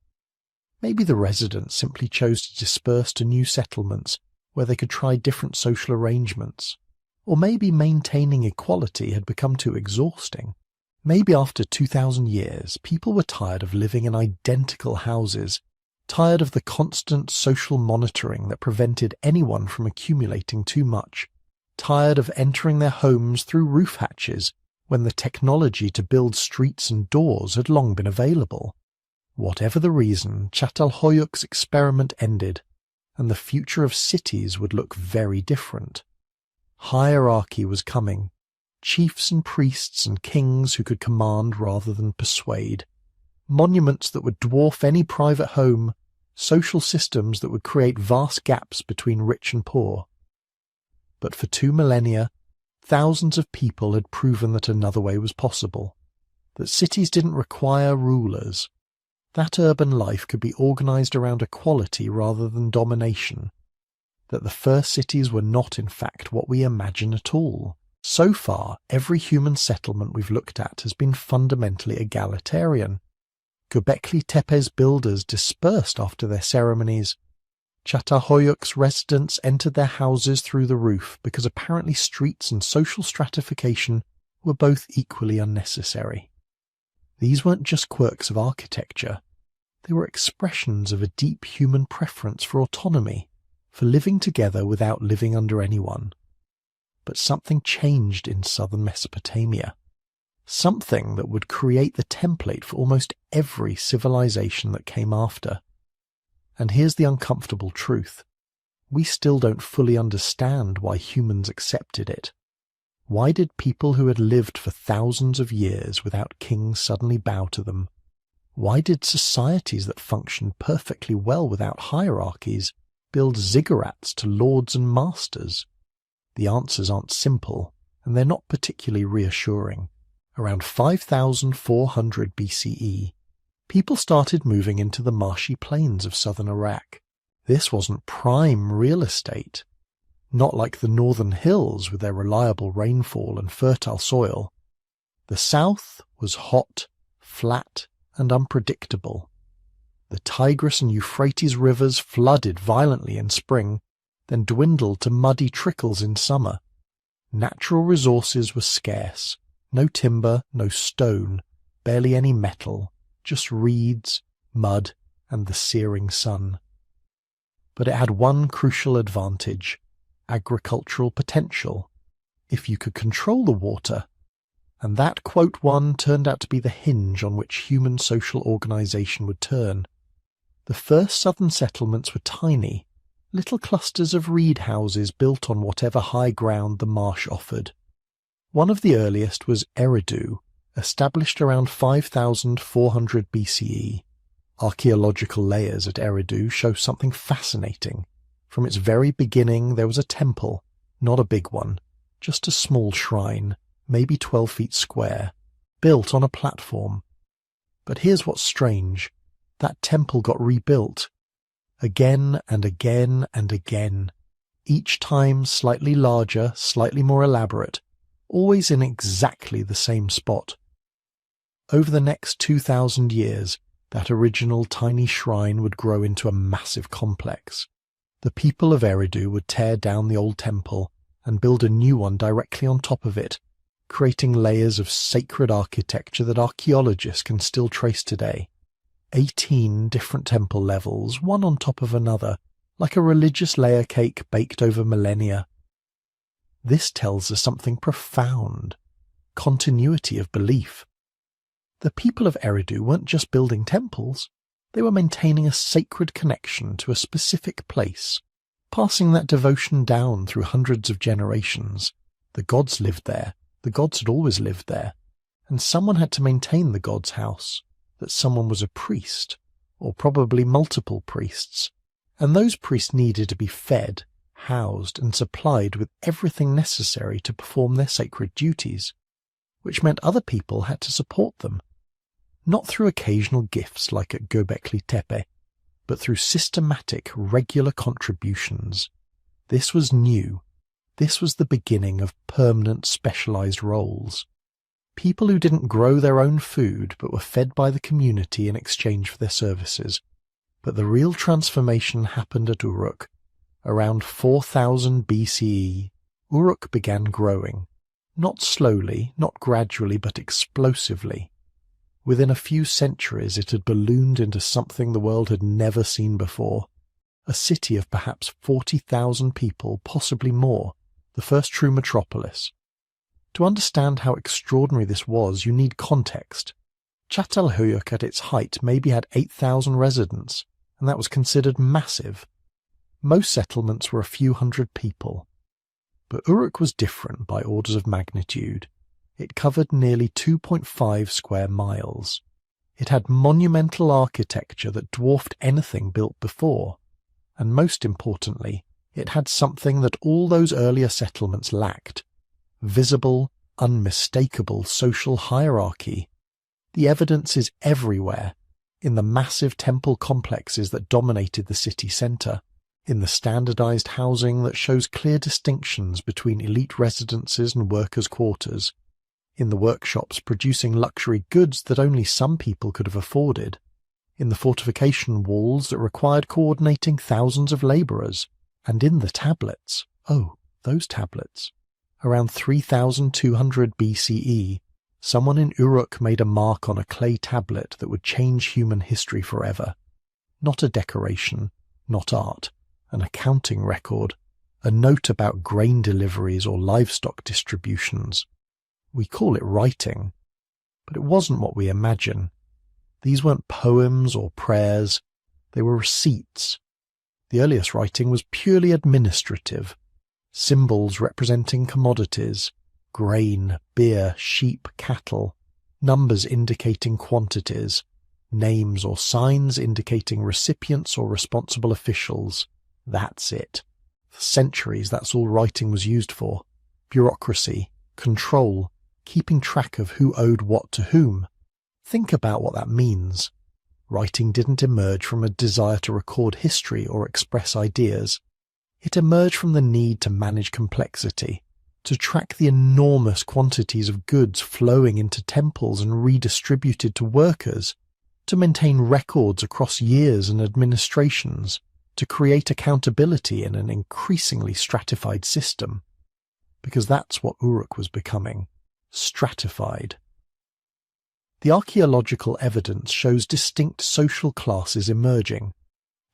Maybe the residents simply chose to disperse to new settlements where they could try different social arrangements. Or maybe maintaining equality had become too exhausting. Maybe after 2,000 years, people were tired of living in identical houses, tired of the constant social monitoring that prevented anyone from accumulating too much, tired of entering their homes through roof hatches when the technology to build streets and doors had long been available. Whatever the reason, Chatal Hoyuk's experiment ended, and the future of cities would look very different. Hierarchy was coming. Chiefs and priests and kings who could command rather than persuade. Monuments that would dwarf any private home. Social systems that would create vast gaps between rich and poor. But for 2 millennia, thousands of people had proven that another way was possible. That cities didn't require rulers. That urban life could be organized around equality rather than domination. That the first cities were not in fact what we imagine at all. So far, every human settlement we've looked at has been fundamentally egalitarian. Gobekli Tepe's builders dispersed after their ceremonies. Chatal Hoyuk's residents entered their houses through the roof because apparently streets and social stratification were both equally unnecessary. These weren't just quirks of architecture. They were expressions of a deep human preference for autonomy, for living together without living under anyone. But something changed in southern Mesopotamia. Something that would create the template for almost every civilization that came after. And here's the uncomfortable truth. We still don't fully understand why humans accepted it. Why did people who had lived for thousands of years without kings suddenly bow to them? Why did societies that functioned perfectly well without hierarchies build ziggurats to lords and masters? The answers aren't simple, and they're not particularly reassuring. Around 5,400 BCE, people started moving into the marshy plains of southern Iraq. This wasn't prime real estate. Not like the northern hills with their reliable rainfall and fertile soil. The south was hot, flat, and unpredictable. The Tigris and Euphrates rivers flooded violently in spring, then dwindled to muddy trickles in summer. Natural resources were scarce. No timber, no stone, barely any metal, just reeds, mud, and the searing sun. But it had one crucial advantage: agricultural potential, if you could control the water. And that, quote one, turned out to be the hinge on which human social organization would turn. The first southern settlements were tiny, little clusters of reed houses built on whatever high ground the marsh offered. One of the earliest was Eridu, established around 5,400 BCE. Archaeological layers at Eridu show something fascinating. From its very beginning there was a temple, not a big one, just a small shrine, maybe 12 feet square, built on a platform. But here's what's strange. That temple got rebuilt. Again and again and again. Each time slightly larger, slightly more elaborate, always in exactly the same spot. Over the next 2,000 years, that original tiny shrine would grow into a massive complex. The people of Eridu would tear down the old temple and build a new one directly on top of it, creating layers of sacred architecture that archaeologists can still trace today. 18 different temple levels, one on top of another, like a religious layer cake baked over millennia. This tells us something profound: continuity of belief. The people of Eridu weren't just building temples, They were maintaining a sacred connection to a specific place, passing that devotion down through hundreds of generations. The gods lived there. The gods had always lived there. And someone had to maintain the god's house. That someone was a priest, or probably multiple priests. And those priests needed to be fed, housed, and supplied with everything necessary to perform their sacred duties, which meant other people had to support them. Not through occasional gifts like at Gobekli Tepe, but through systematic, regular contributions. This was new. This was the beginning of permanent specialized roles. People who didn't grow their own food but were fed by the community in exchange for their services. But the real transformation happened at Uruk. Around 4000 BCE, Uruk began growing. Not slowly, not gradually, but explosively. Within a few centuries it had ballooned into something the world had never seen before. A city of perhaps 40,000 people, possibly more, the first true metropolis. To understand how extraordinary this was, you need context. Chatal Hoyuk at its height maybe had 8,000 residents, and that was considered massive. Most settlements were a few hundred people. But Uruk was different by orders of magnitude. It covered nearly 2.5 square miles. It had monumental architecture that dwarfed anything built before. And most importantly, it had something that all those earlier settlements lacked: visible, unmistakable social hierarchy. The evidence is everywhere, in the massive temple complexes that dominated the city centre, in the standardized housing that shows clear distinctions between elite residences and workers' quarters, in the workshops producing luxury goods that only some people could have afforded, in the fortification walls that required coordinating thousands of labourers, and in the tablets. Oh, those tablets. Around 3200 BCE, someone in Uruk made a mark on a clay tablet that would change human history forever. Not a decoration, not art, an accounting record, a note about grain deliveries or livestock distributions. We call it writing, but it wasn't what we imagine. These weren't poems or prayers, they were receipts. The earliest writing was purely administrative. Symbols representing commodities, grain, beer, sheep, cattle, numbers indicating quantities, names or signs indicating recipients or responsible officials. That's it. For centuries, that's all writing was used for. Bureaucracy, control, keeping track of who owed what to whom. Think about what that means. Writing didn't emerge from a desire to record history or express ideas. It emerged from the need to manage complexity, to track the enormous quantities of goods flowing into temples and redistributed to workers, to maintain records across years and administrations, to create accountability in an increasingly stratified system. Because that's what Uruk was becoming. Stratified. The archaeological evidence shows distinct social classes emerging.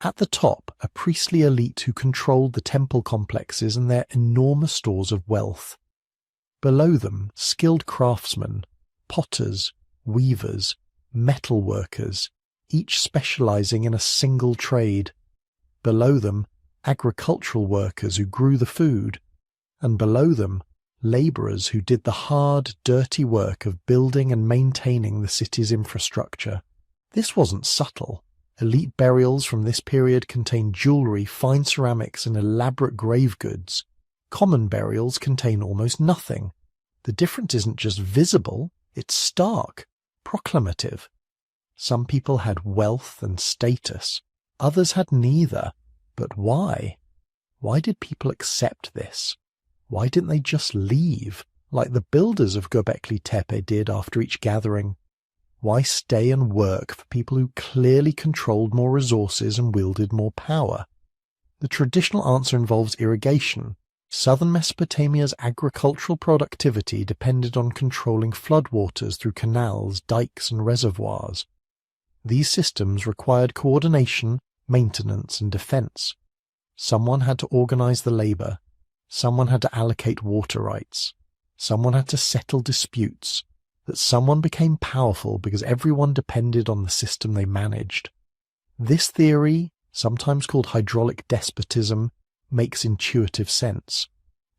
At the top, a priestly elite who controlled the temple complexes and their enormous stores of wealth. Below them, skilled craftsmen, potters, weavers, metal workers, each specializing in a single trade. Below them, agricultural workers who grew the food. And below them, labourers who did the hard, dirty work of building and maintaining the city's infrastructure. This wasn't subtle. Elite burials from this period contain jewellery, fine ceramics and elaborate grave goods. Common burials contain almost nothing. The difference isn't just visible, it's stark, proclamative. Some people had wealth and status. Others had neither. But why? Why did people accept this? Why didn't they just leave, like the builders of Gobekli Tepe did after each gathering? Why stay and work for people who clearly controlled more resources and wielded more power? The traditional answer involves irrigation. Southern Mesopotamia's agricultural productivity depended on controlling floodwaters through canals, dikes, and reservoirs. These systems required coordination, maintenance, and defense. Someone had to organize the labor. Someone had to allocate water rights. Someone had to settle disputes. That someone became powerful because everyone depended on the system they managed. This theory, sometimes called hydraulic despotism, makes intuitive sense.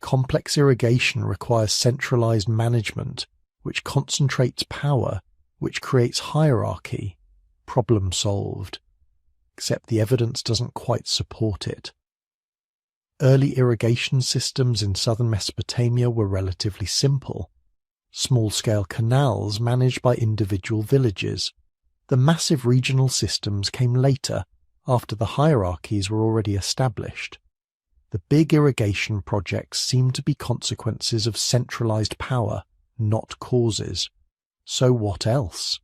Complex irrigation requires centralized management, which concentrates power, which creates hierarchy. Problem solved. Except the evidence doesn't quite support it. Early irrigation systems in southern Mesopotamia were relatively simple. Small-scale canals managed by individual villages. The massive regional systems came later, after the hierarchies were already established. The big irrigation projects seem to be consequences of centralized power, not causes. So what else?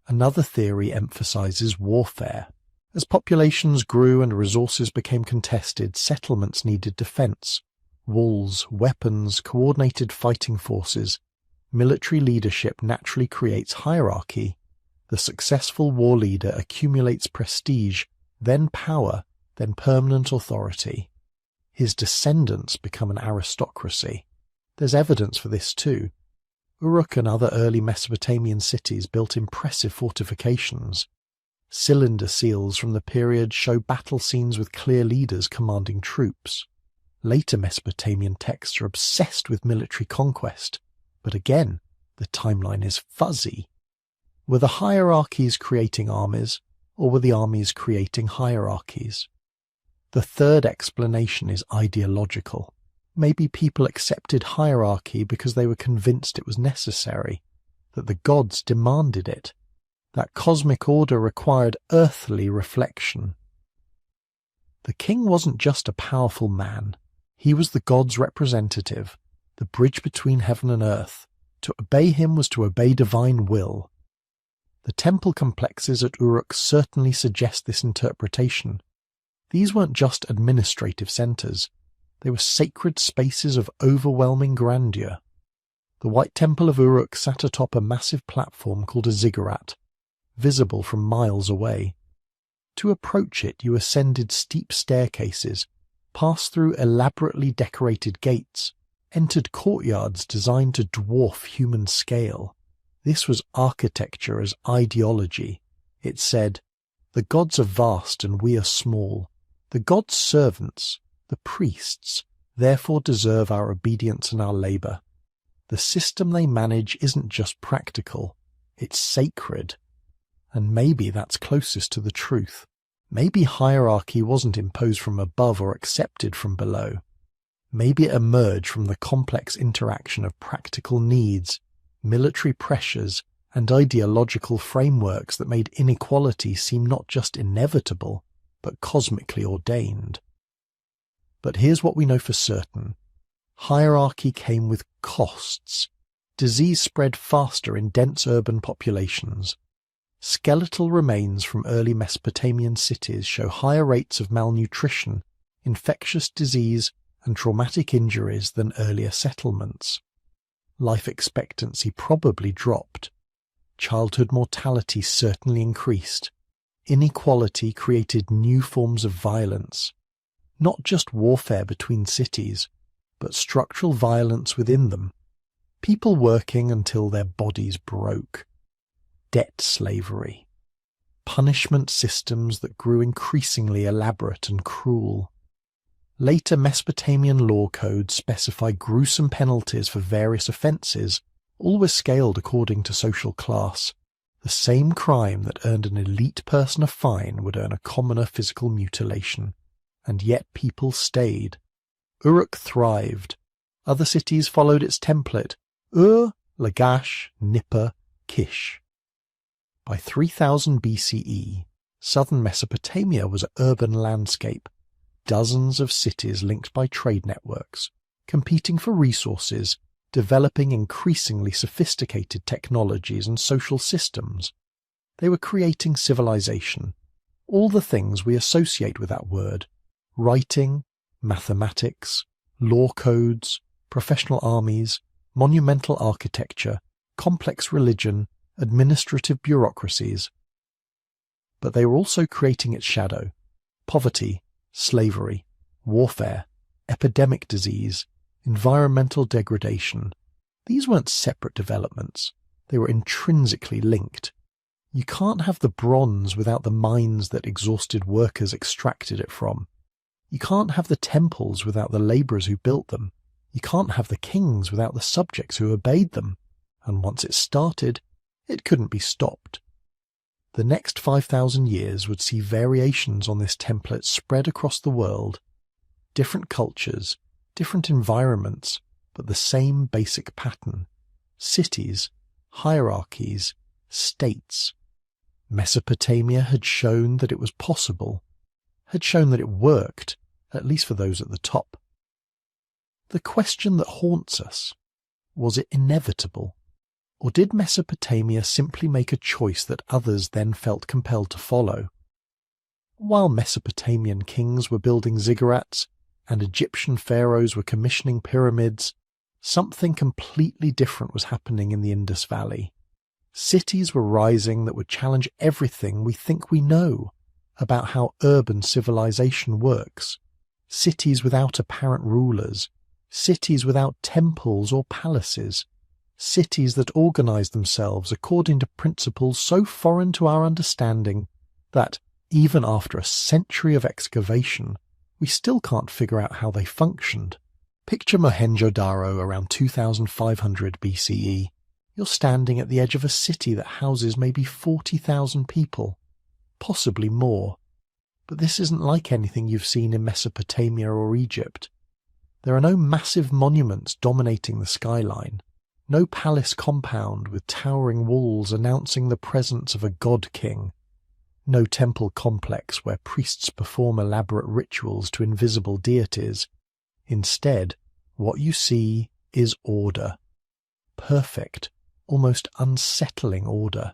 Another theory emphasizes warfare. As populations grew and resources became contested, settlements needed defense. Walls, weapons, coordinated fighting forces. Military leadership naturally creates hierarchy. The successful war leader accumulates prestige, then power, then permanent authority. His descendants become an aristocracy. There's evidence for this too. Uruk and other early Mesopotamian cities built impressive fortifications. Cylinder seals from the period show battle scenes with clear leaders commanding troops. Later Mesopotamian texts are obsessed with military conquest, but again, the timeline is fuzzy. Were the hierarchies creating armies, or were the armies creating hierarchies? The third explanation is ideological. Maybe people accepted hierarchy because they were convinced it was necessary, that the gods demanded it. That cosmic order required earthly reflection. The king wasn't just a powerful man. He was the god's representative, the bridge between heaven and earth. To obey him was to obey divine will. The temple complexes at Uruk certainly suggest this interpretation. These weren't just administrative centers. They were sacred spaces of overwhelming grandeur. The White Temple of Uruk sat atop a massive platform called a ziggurat, visible from miles away. To approach it, you ascended steep staircases, passed through elaborately decorated gates, entered courtyards designed to dwarf human scale. This was architecture as ideology. It said, "The gods are vast and we are small. The gods' servants, the priests, therefore deserve our obedience and our labor. The system they manage isn't just practical, it's sacred." And maybe that's closest to the truth. Maybe hierarchy wasn't imposed from above or accepted from below. Maybe it emerged from the complex interaction of practical needs, military pressures, and ideological frameworks that made inequality seem not just inevitable, but cosmically ordained. But here's what we know for certain. Hierarchy came with costs. Disease spread faster in dense urban populations. Skeletal remains from early Mesopotamian cities show higher rates of malnutrition, infectious disease, and traumatic injuries than earlier settlements. Life expectancy probably dropped. Childhood mortality certainly increased. Inequality created new forms of violence. Not just warfare between cities, but structural violence within them. People working until their bodies broke. Debt slavery. Punishment systems that grew increasingly elaborate and cruel. Later Mesopotamian law codes specify gruesome penalties for various offences, always scaled according to social class. The same crime that earned an elite person a fine would earn a commoner physical mutilation. And yet people stayed. Uruk thrived. Other cities followed its template: Ur, Lagash, Nippur, Kish. By 3000 BCE, southern Mesopotamia was an urban landscape. Dozens of cities linked by trade networks, competing for resources, developing increasingly sophisticated technologies and social systems. They were creating civilization, all the things we associate with that word: writing, mathematics, law codes, professional armies, monumental architecture, complex religion, administrative bureaucracies. But they were also creating its shadow: poverty, slavery, warfare, epidemic disease, environmental degradation. These weren't separate developments. They were intrinsically linked. You can't have the bronze without the mines that exhausted workers extracted it from. You can't have the temples without the labourers who built them. You can't have the kings without the subjects who obeyed them. And once it started, it couldn't be stopped. The next 5,000 years would see variations on this template spread across the world. Different cultures, different environments, but the same basic pattern. Cities, hierarchies, states. Mesopotamia had shown that it was possible, had shown that it worked, at least for those at the top. The question that haunts us, was it inevitable? Or did Mesopotamia simply make a choice that others then felt compelled to follow? While Mesopotamian kings were building ziggurats and Egyptian pharaohs were commissioning pyramids, something completely different was happening in the Indus Valley. Cities were rising that would challenge everything we think we know about how urban civilization works. Cities without apparent rulers, cities without temples or palaces, cities that organize themselves according to principles so foreign to our understanding that, even after a century of excavation, we still can't figure out how they functioned. Picture Mohenjo-Daro around 2500 BCE. You're standing at the edge of a city that houses maybe 40,000 people, possibly more. But this isn't like anything you've seen in Mesopotamia or Egypt. There are no massive monuments dominating the skyline, no palace compound with towering walls announcing the presence of a god-king, no temple complex where priests perform elaborate rituals to invisible deities. Instead, what you see is order. Perfect, almost unsettling order.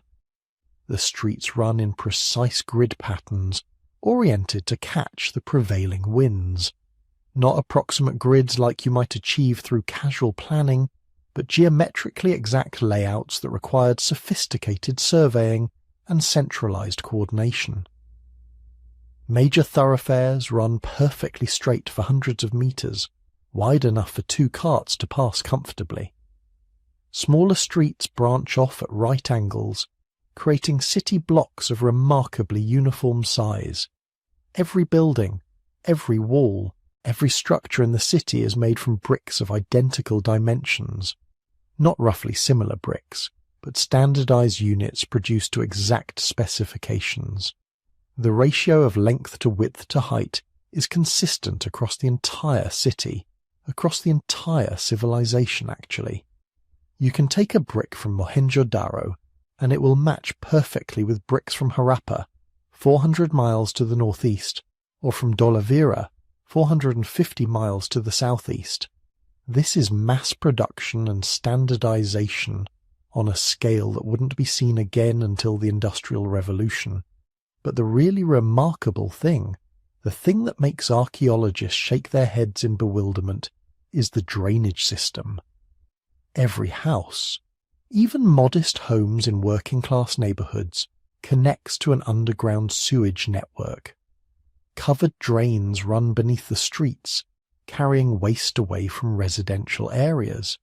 The streets run in precise grid patterns, oriented to catch the prevailing winds. Not approximate grids like you might achieve through casual planning, but geometrically exact layouts that required sophisticated surveying and centralized coordination. Major thoroughfares run perfectly straight for hundreds of meters, wide enough for 2 carts to pass comfortably. Smaller streets branch off at right angles, creating city blocks of remarkably uniform size. Every building, every wall, every structure in the city is made from bricks of identical dimensions. Not roughly similar bricks, but standardized units produced to exact specifications. The ratio of length to width to height is consistent across the entire city, across the entire civilization actually. You can take a brick from Mohenjo-Daro and it will match perfectly with bricks from Harappa, 400 miles to the northeast, or from Dolavira, 450 miles to the southeast. This is mass production and standardization on a scale that wouldn't be seen again until the Industrial Revolution. But the really remarkable thing, the thing that makes archaeologists shake their heads in bewilderment, is the drainage system. Every house, even modest homes in working-class neighborhoods, connects to an underground sewage network. Covered drains run beneath the streets, carrying waste away from residential areas.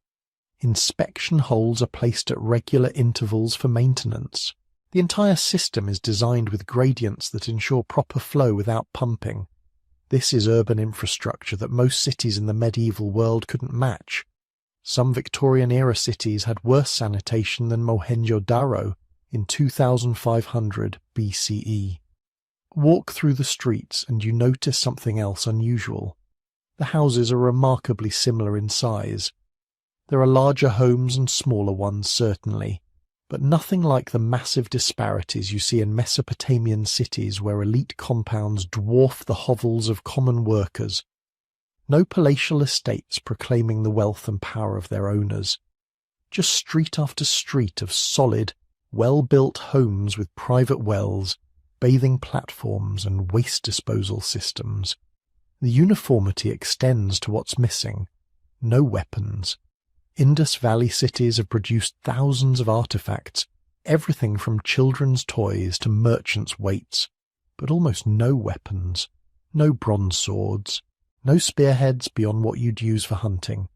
Inspection holes are placed at regular intervals for maintenance. The entire system is designed with gradients that ensure proper flow without pumping. This is urban infrastructure that most cities in the medieval world couldn't match. Some Victorian-era cities had worse sanitation than Mohenjo-Daro in 2500 BCE. Walk through the streets and you notice something else unusual. The houses are remarkably similar in size. There are larger homes and smaller ones, certainly, but nothing like the massive disparities you see in Mesopotamian cities where elite compounds dwarf the hovels of common workers. No palatial estates proclaiming the wealth and power of their owners. Just street after street of solid, well-built homes with private wells, bathing platforms and waste disposal systems. The uniformity extends to what's missing. No weapons. Indus Valley cities have produced thousands of artifacts, everything from children's toys to merchants' weights, but almost no weapons, no bronze swords, no spearheads beyond what you'd use for hunting,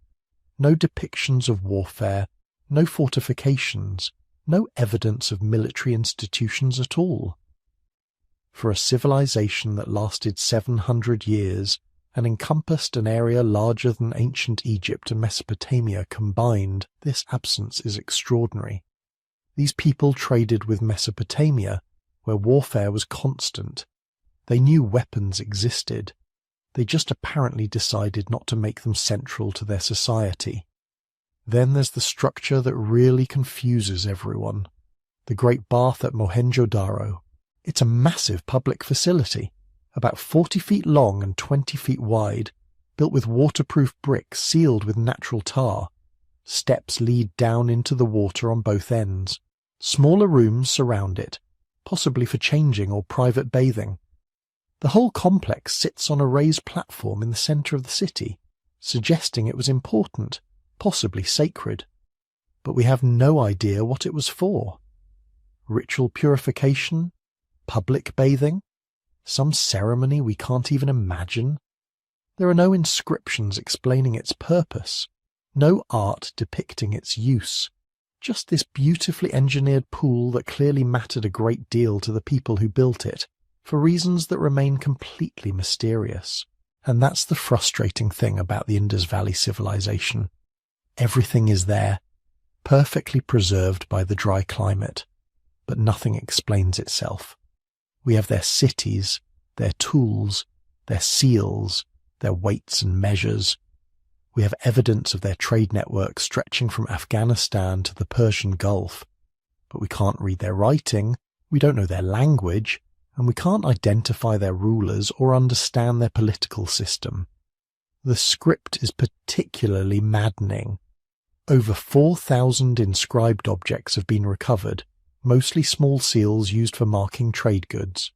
no depictions of warfare, no fortifications, no evidence of military institutions at all. For a civilization that lasted 700 years and encompassed an area larger than ancient Egypt and Mesopotamia combined, this absence is extraordinary. These people traded with Mesopotamia, where warfare was constant. They knew weapons existed. They just apparently decided not to make them central to their society. Then there's the structure that really confuses everyone. The Great Bath at Mohenjo-Daro. It's a massive public facility, about 40 feet long and 20 feet wide, built with waterproof bricks sealed with natural tar. Steps lead down into the water on both ends. Smaller rooms surround it, possibly for changing or private bathing. The whole complex sits on a raised platform in the centre of the city, suggesting it was important, possibly sacred. But we have no idea what it was for. Ritual purification? Public bathing? Some ceremony we can't even imagine? There are no inscriptions explaining its purpose, no art depicting its use, just this beautifully engineered pool that clearly mattered a great deal to the people who built it, for reasons that remain completely mysterious. And that's the frustrating thing about the Indus Valley civilization. Everything is there, perfectly preserved by the dry climate, but nothing explains itself. We have their cities, their tools, their seals, their weights and measures. We have evidence of their trade network stretching from Afghanistan to the Persian Gulf, but we can't read their writing, we don't know their language, and we can't identify their rulers or understand their political system. The script is particularly maddening. Over 4,000 inscribed objects have been recovered, mostly small seals used for marking trade goods.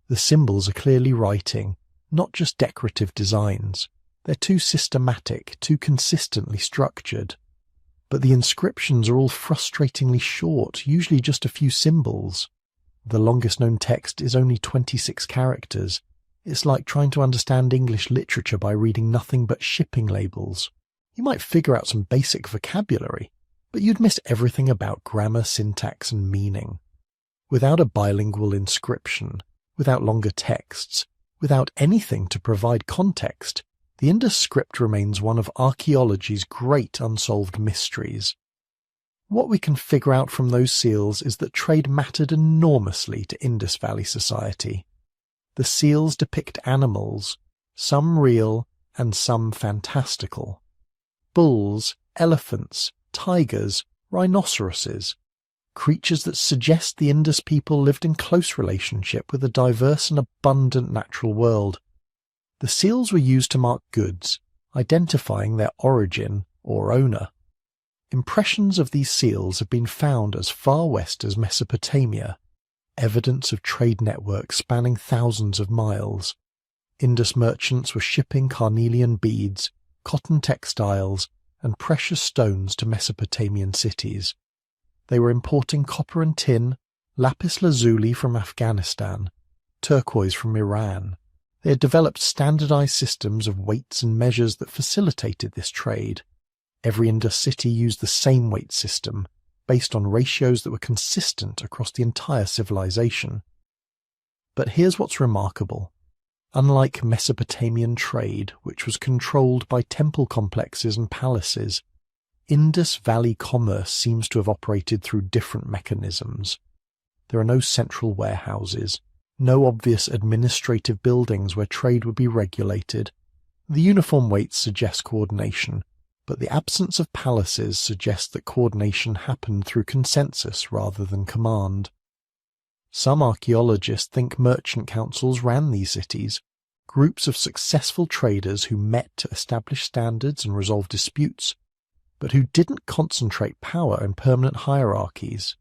The symbols are clearly writing, not just decorative designs. They're too systematic, too consistently structured. But the inscriptions are all frustratingly short, usually just a few symbols. The longest known text is only 26 characters. It's like trying to understand English literature by reading nothing but shipping labels. You might figure out some basic vocabulary, but you'd miss everything about grammar, syntax, and meaning. Without a bilingual inscription, without longer texts, without anything to provide context, the Indus script remains one of archaeology's great unsolved mysteries. What we can figure out from those seals is that trade mattered enormously to Indus Valley society. The seals depict animals, some real and some fantastical. Bulls, elephants, tigers, rhinoceroses, creatures that suggest the Indus people lived in close relationship with a diverse and abundant natural world. The seals were used to mark goods, identifying their origin or owner. Impressions of these seals have been found as far west as Mesopotamia, evidence of trade networks spanning thousands of miles. Indus merchants were shipping carnelian beads, cotton textiles, and precious stones to Mesopotamian cities. They were importing copper and tin, lapis lazuli from Afghanistan, turquoise from Iran. They had developed standardized systems of weights and measures that facilitated this trade. Every Indus city used the same weight system, based on ratios that were consistent across the entire civilization. But here's what's remarkable. Unlike Mesopotamian trade, which was controlled by temple complexes and palaces, Indus Valley commerce seems to have operated through different mechanisms. There are no central warehouses, no obvious administrative buildings where trade would be regulated. The uniform weights suggest coordination, but the absence of palaces suggests that coordination happened through consensus rather than command. Some archaeologists think merchant councils ran these cities, groups of successful traders who met to establish standards and resolve disputes, but who didn't concentrate power in permanent hierarchies.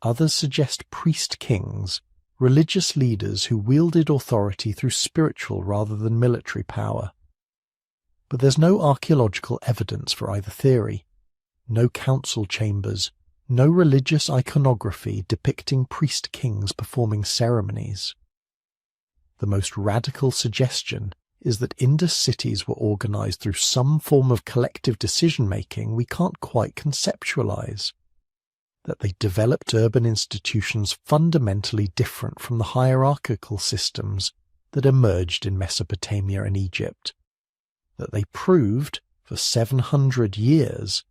Others suggest priest-kings, religious leaders who wielded authority through spiritual rather than military power. But there's no archaeological evidence for either theory. No council chambers, no religious iconography depicting priest-kings performing ceremonies. The most radical suggestion is that Indus cities were organized through some form of collective decision-making we can't quite conceptualize. that they developed urban institutions fundamentally different from the hierarchical systems that emerged in Mesopotamia and Egypt, that they proved, for 700 years,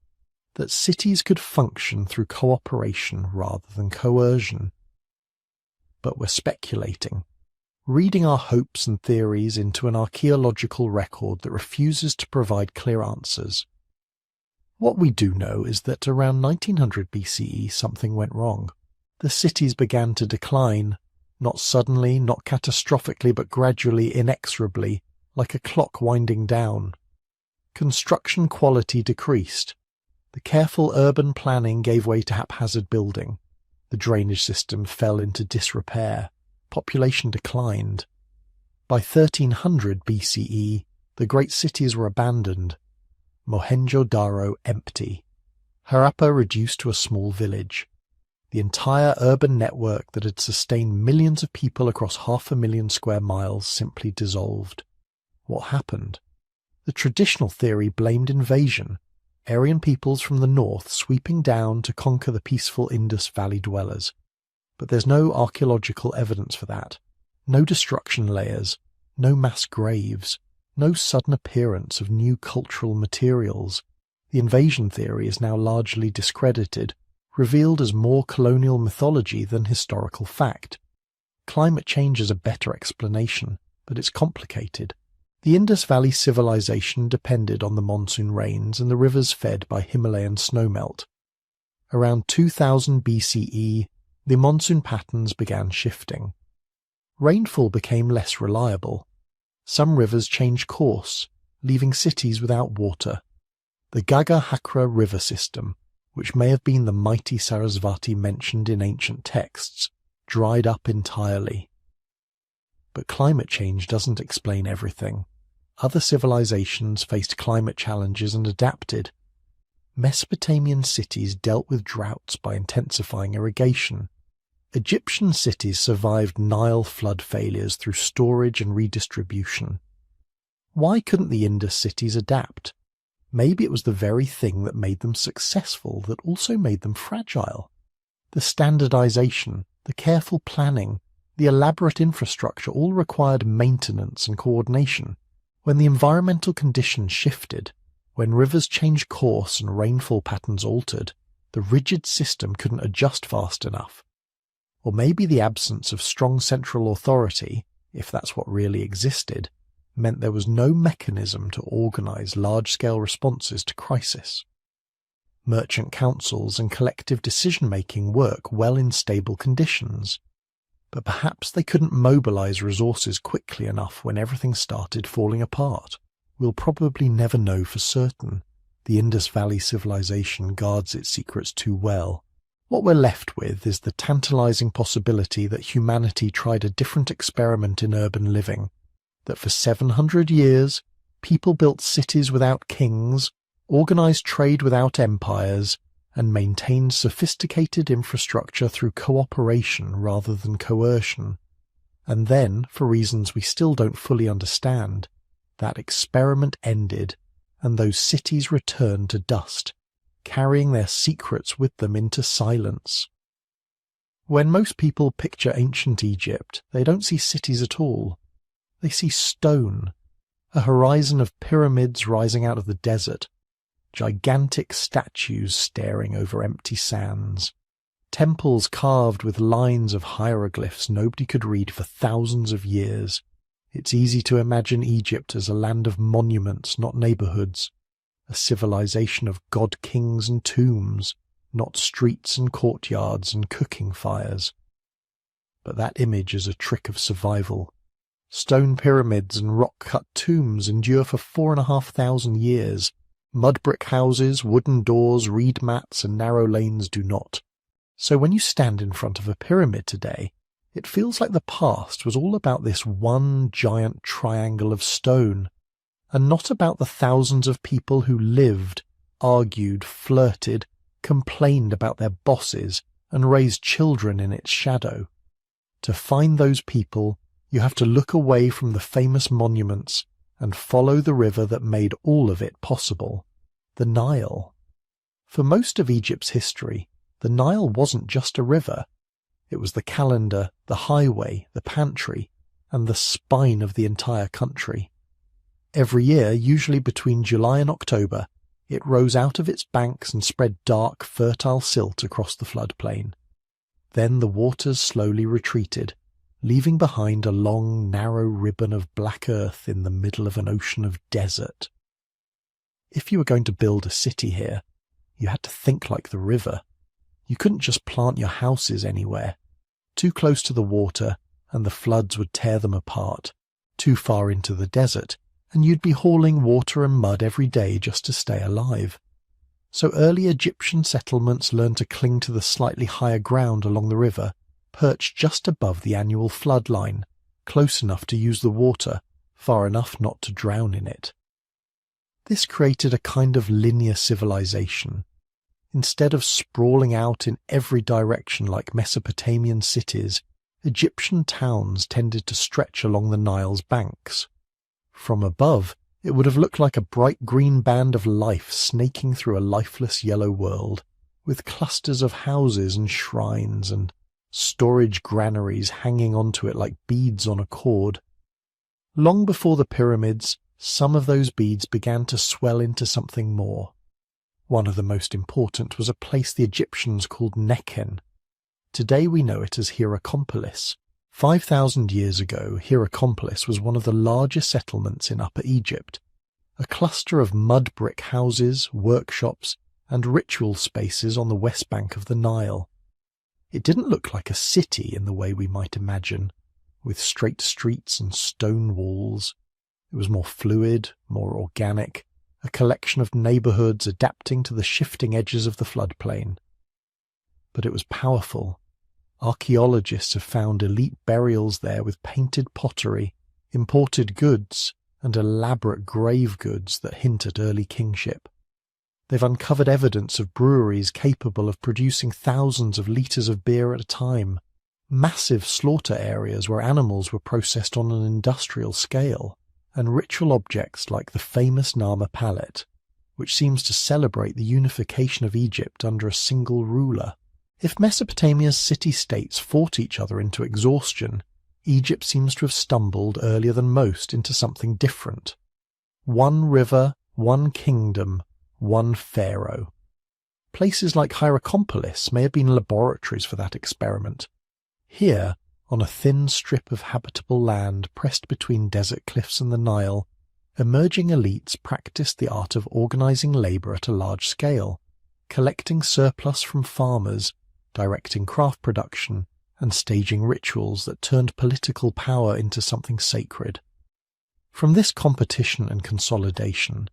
that cities could function through cooperation rather than coercion. But we're speculating, reading our hopes and theories into an archaeological record that refuses to provide clear answers. What we do know is that around 1900 BCE something went wrong. The cities began to decline, not suddenly, not catastrophically, but gradually, inexorably, like a clock winding down. Construction quality decreased. The careful urban planning gave way to haphazard building. The drainage system fell into disrepair. Population declined. By 1300 BCE, the great cities were abandoned. Mohenjo-Daro empty. Harappa reduced to a small village. The entire urban network that had sustained millions of people across 500,000 square miles simply dissolved. What happened? The traditional theory blamed invasion, Aryan peoples from the north sweeping down to conquer the peaceful Indus Valley dwellers. But there's no archaeological evidence for that. No destruction layers, no mass graves, no sudden appearance of new cultural materials. The invasion theory is now largely discredited, revealed as more colonial mythology than historical fact. Climate change is a better explanation, but it's complicated. The Indus Valley civilization depended on the monsoon rains and the rivers fed by Himalayan snowmelt. Around 2000 BCE, the monsoon patterns began shifting. Rainfall became less reliable. Some rivers changed course, leaving cities without water. The Gagga-Hakra river system, which may have been the mighty Sarasvati mentioned in ancient texts, dried up entirely. But climate change doesn't explain everything. Other civilizations faced climate challenges and adapted. Mesopotamian cities dealt with droughts by intensifying irrigation. Egyptian cities survived Nile flood failures through storage and redistribution. Why couldn't the Indus cities adapt? Maybe it was the very thing that made them successful that also made them fragile. The standardization, the careful planning, the elaborate infrastructure all required maintenance and coordination. When the environmental conditions shifted, when rivers changed course and rainfall patterns altered, the rigid system couldn't adjust fast enough. Or maybe the absence of strong central authority, if that's what really existed, meant there was no mechanism to organize large-scale responses to crisis. Merchant councils and collective decision-making work well in stable conditions, but perhaps they couldn't mobilize resources quickly enough when everything started falling apart. We'll probably never know for certain. The Indus Valley civilization guards its secrets too well. What we're left with is the tantalizing possibility that humanity tried a different experiment in urban living, that for 700 years people built cities without kings, organized trade without empires, and maintained sophisticated infrastructure through cooperation rather than coercion. And then, for reasons we still don't fully understand, that experiment ended and those cities returned to dust, carrying their secrets with them into silence. When most people picture ancient Egypt, they don't see cities at all. They see stone, a horizon of pyramids rising out of the desert, gigantic statues staring over empty sands, temples carved with lines of hieroglyphs nobody could read for thousands of years. It's easy to imagine Egypt as a land of monuments, not neighborhoods, a civilization of god-kings and tombs, not streets and courtyards and cooking fires. But that image is a trick of survival. Stone pyramids and rock-cut tombs endure for 4,500 years. Mud brick houses, wooden doors, reed mats, and narrow lanes do not. So when you stand in front of a pyramid today, it feels like the past was all about this one giant triangle of stone, and not about the thousands of people who lived, argued, flirted, complained about their bosses, and raised children in its shadow. To find those people, you have to look away from the famous monuments and follow the river that made all of it possible, the Nile. For most of Egypt's history, The Nile wasn't just a river. It was the calendar, the highway, the pantry, and the spine of the entire country. Every year, usually between July and October, it rose out of its banks and spread dark, fertile silt across the floodplain. Then the waters slowly retreated, leaving behind a long, narrow ribbon of black earth in the middle of an ocean of desert. If you were going to build a city here, you had to think like the river. You couldn't just plant your houses anywhere. Too close to the water, and the floods would tear them apart. Too far into the desert, and you'd be hauling water and mud every day just to stay alive. So early Egyptian settlements learned to cling to the slightly higher ground along the river, perched just above the annual flood line, close enough to use the water, far enough not to drown in it. This created a kind of linear civilization. Instead of sprawling out in every direction like Mesopotamian cities, Egyptian towns tended to stretch along the Nile's banks. From above, it would have looked like a bright green band of life snaking through a lifeless yellow world, with clusters of houses and shrines and storage granaries hanging onto it like beads on a cord. Long before the pyramids, some of those beads began to swell into something more. One of the most important was a place the Egyptians called Nekhen. Today we know it as Hierakonpolis. 5,000 years ago, Hierakonpolis was one of the largest settlements in Upper Egypt, a cluster of mud brick houses, workshops, and ritual spaces on the west bank of the Nile. It didn't look like a city in the way we might imagine, with straight streets and stone walls. It was more fluid, more organic, a collection of neighborhoods adapting to the shifting edges of the floodplain. But it was powerful. Archaeologists have found elite burials there with painted pottery, imported goods, and elaborate grave goods that hint at early kingship. They've uncovered evidence of breweries capable of producing thousands of litres of beer at a time, massive slaughter areas where animals were processed on an industrial scale, and ritual objects like the famous Nama palette, which seems to celebrate the unification of Egypt under a single ruler. If Mesopotamia's city-states fought each other into exhaustion, Egypt seems to have stumbled earlier than most into something different. One river, one kingdom, one pharaoh. Places like Hierakonpolis may have been laboratories for that experiment. Here, on a thin strip of habitable land pressed between desert cliffs and the Nile, emerging elites practiced the art of organizing labor at a large scale, collecting surplus from farmers, directing craft production, and staging rituals that turned political power into something sacred. From this competition and consolidation,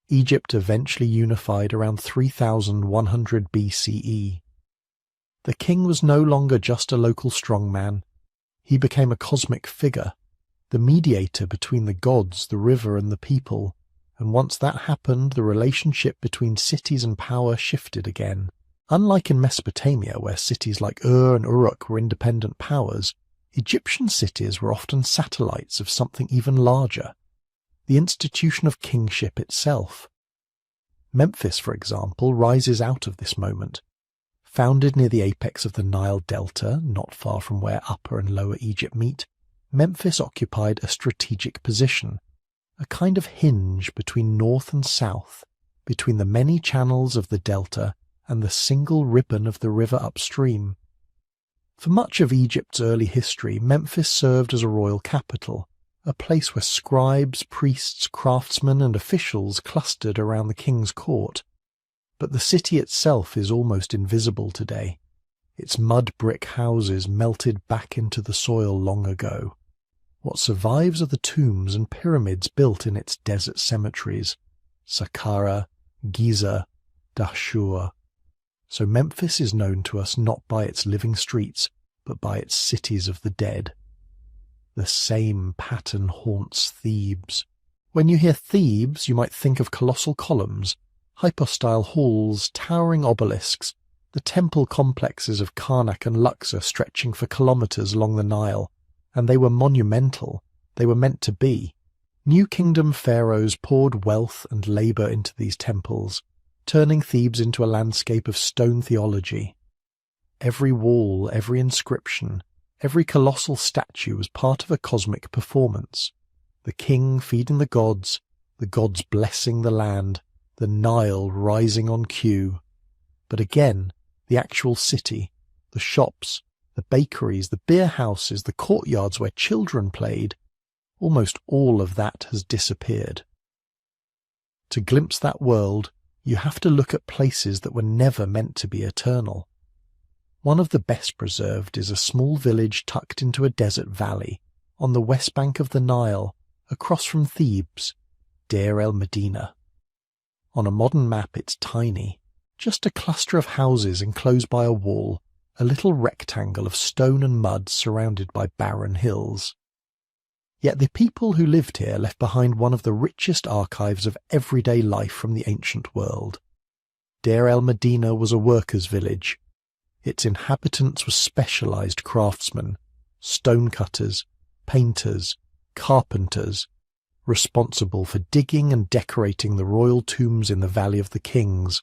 Egypt eventually unified around 3100 BCE. The king was no longer just a local strongman. He became a cosmic figure, the mediator between the gods, the river, and the people, and once that happened, the relationship between cities and power shifted again. Unlike in Mesopotamia, where cities like Ur and Uruk were independent powers, Egyptian cities were often satellites of something even larger, the institution of kingship itself. Memphis, for example, rises out of this moment. Founded near the apex of the Nile Delta, not far from where Upper and Lower Egypt meet, Memphis occupied a strategic position, a kind of hinge between north and south, between the many channels of the delta and the single ribbon of the river upstream. For much of Egypt's early history, Memphis served as a royal capital, a place where scribes, priests, craftsmen, and officials clustered around the king's court. But the city itself is almost invisible today, its mud brick houses melted back into the soil long ago. What survives are the tombs and pyramids built in its desert cemeteries, Saqqara, Giza, Dahshur. So Memphis is known to us not by its living streets, but by its cities of the dead. The same pattern haunts Thebes. When you hear Thebes, you might think of colossal columns, hypostyle halls, towering obelisks, the temple complexes of Karnak and Luxor stretching for kilometers along the Nile, and they were monumental. They were meant to be. New Kingdom pharaohs poured wealth and labor into these temples, turning Thebes into a landscape of stone theology. every wall, every inscription, every colossal statue was part of a cosmic performance. The king feeding the gods blessing the land, the Nile rising on cue. But again, the actual city, the shops, the bakeries, the beer houses, the courtyards where children played, almost all of that has disappeared. To glimpse that world, you have to look at places that were never meant to be eternal. One of the best preserved is a small village tucked into a desert valley on the west bank of the Nile, across from Thebes, Deir el-Medina. On a modern map it's tiny, just a cluster of houses enclosed by a wall, a little rectangle of stone and mud surrounded by barren hills. Yet the people who lived here left behind one of the richest archives of everyday life from the ancient world. Deir el-Medina was a workers' village. Its inhabitants were specialized craftsmen, stonecutters, painters, carpenters, responsible for digging and decorating the royal tombs in the Valley of the Kings.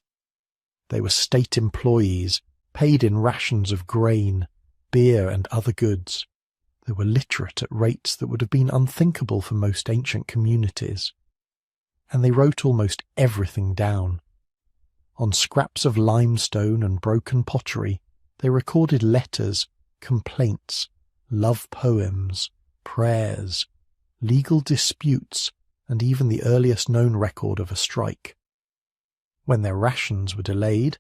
They were state employees, paid in rations of grain, beer and other goods. They were literate at rates that would have been unthinkable for most ancient communities. And they wrote almost everything down. On scraps of limestone and broken pottery, they recorded letters, complaints, love poems, prayers, legal disputes, and even the earliest known record of a strike. When their rations were delayed,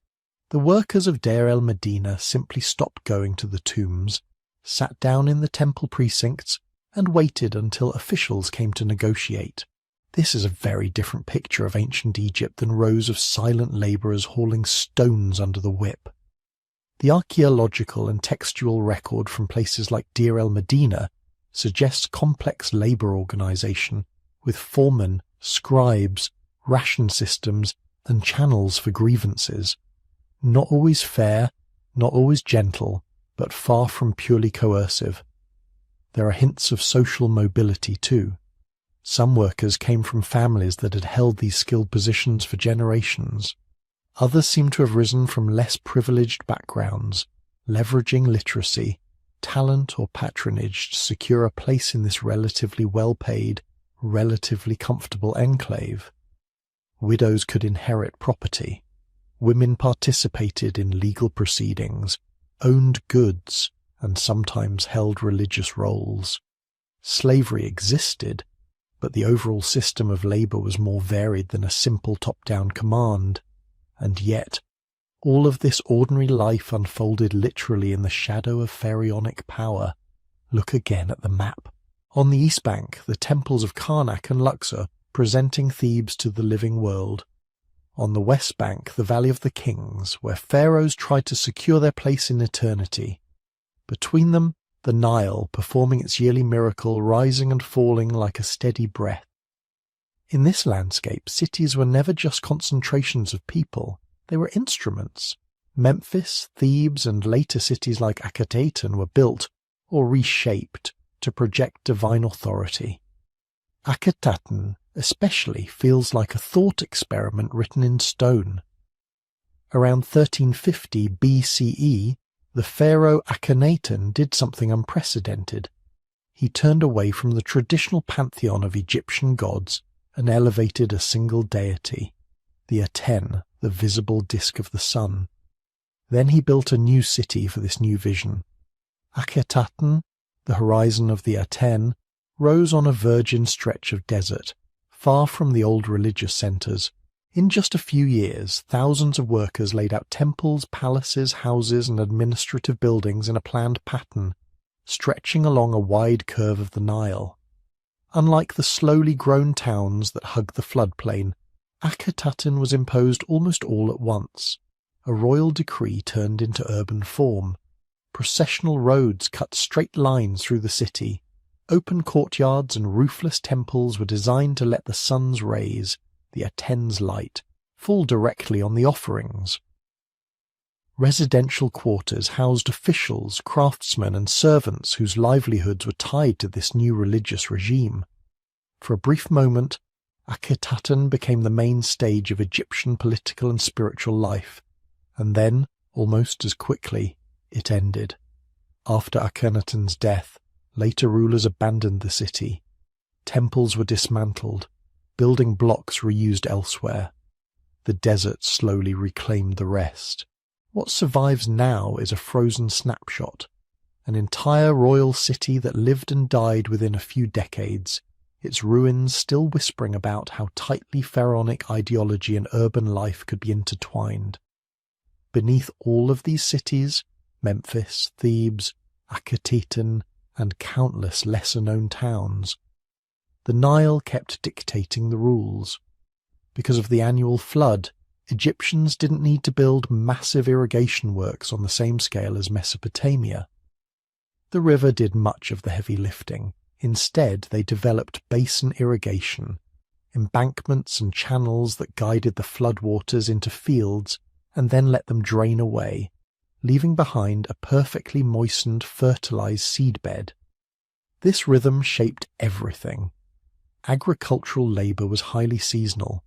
the workers of Deir el-Medina simply stopped going to the tombs, sat down in the temple precincts, and waited until officials came to negotiate. This is a very different picture of ancient Egypt than rows of silent labourers hauling stones under the whip. The archaeological and textual record from places like Deir el-Medina suggests complex labour organisation, with foremen, scribes, ration systems, and channels for grievances. Not always fair, not always gentle, but far from purely coercive. There are hints of social mobility too. Some workers came from families that had held these skilled positions for generations. Others seem to have risen from less privileged backgrounds, leveraging literacy, talent or patronage to secure a place in this relatively well-paid, relatively comfortable enclave. Widows could inherit property. Women participated in legal proceedings, owned goods, and sometimes held religious roles. Slavery existed, but the overall system of labour was more varied than a simple top-down command. And yet, all of this ordinary life unfolded literally in the shadow of pharaonic power. Look again at the map. On the east bank, the temples of Karnak and Luxor, presenting Thebes to the living world. On the west bank, the Valley of the Kings, where pharaohs tried to secure their place in eternity. Between them, the Nile, performing its yearly miracle, rising and falling like a steady breath. In this landscape, cities were never just concentrations of people, they were instruments. Memphis, Thebes, and later cities like Akhetaten were built, or reshaped, to project divine authority. Akhetaten especially feels like a thought experiment written in stone. Around 1350 BCE, the pharaoh Akhenaten did something unprecedented. He turned away from the traditional pantheon of Egyptian gods and elevated a single deity, the Aten, the visible disk of the sun. Then he built a new city for this new vision. Akhetaten, the horizon of the Aten, rose on a virgin stretch of desert, far from the old religious centres. In just a few years, thousands of workers laid out temples, palaces, houses, and administrative buildings in a planned pattern, stretching along a wide curve of the Nile. Unlike the slowly grown towns that hug the floodplain, Akhetaten was imposed almost all at once. A royal decree turned into urban form. Processional roads cut straight lines through the city. Open courtyards and roofless temples were designed to let the sun's rays, the Aten's light, fall directly on the offerings. Residential quarters housed officials, craftsmen, and servants whose livelihoods were tied to this new religious regime. For a brief moment, Akhetaten became the main stage of Egyptian political and spiritual life, and then, almost as quickly, it ended. After Akhenaten's death, later rulers abandoned the city. Temples were dismantled, building blocks reused elsewhere. The desert slowly reclaimed the rest. What survives now is a frozen snapshot, an entire royal city that lived and died within a few decades, its ruins still whispering about how tightly pharaonic ideology and urban life could be intertwined. Beneath all of these cities, Memphis, Thebes, Akhetaten, and countless lesser-known towns, the Nile kept dictating the rules. Because of the annual flood, Egyptians didn't need to build massive irrigation works on the same scale as Mesopotamia. The river did much of the heavy lifting. Instead, they developed basin irrigation, embankments and channels that guided the floodwaters into fields and then let them drain away, leaving behind a perfectly moistened, fertilized seedbed. This rhythm shaped everything. Agricultural labor was highly seasonal.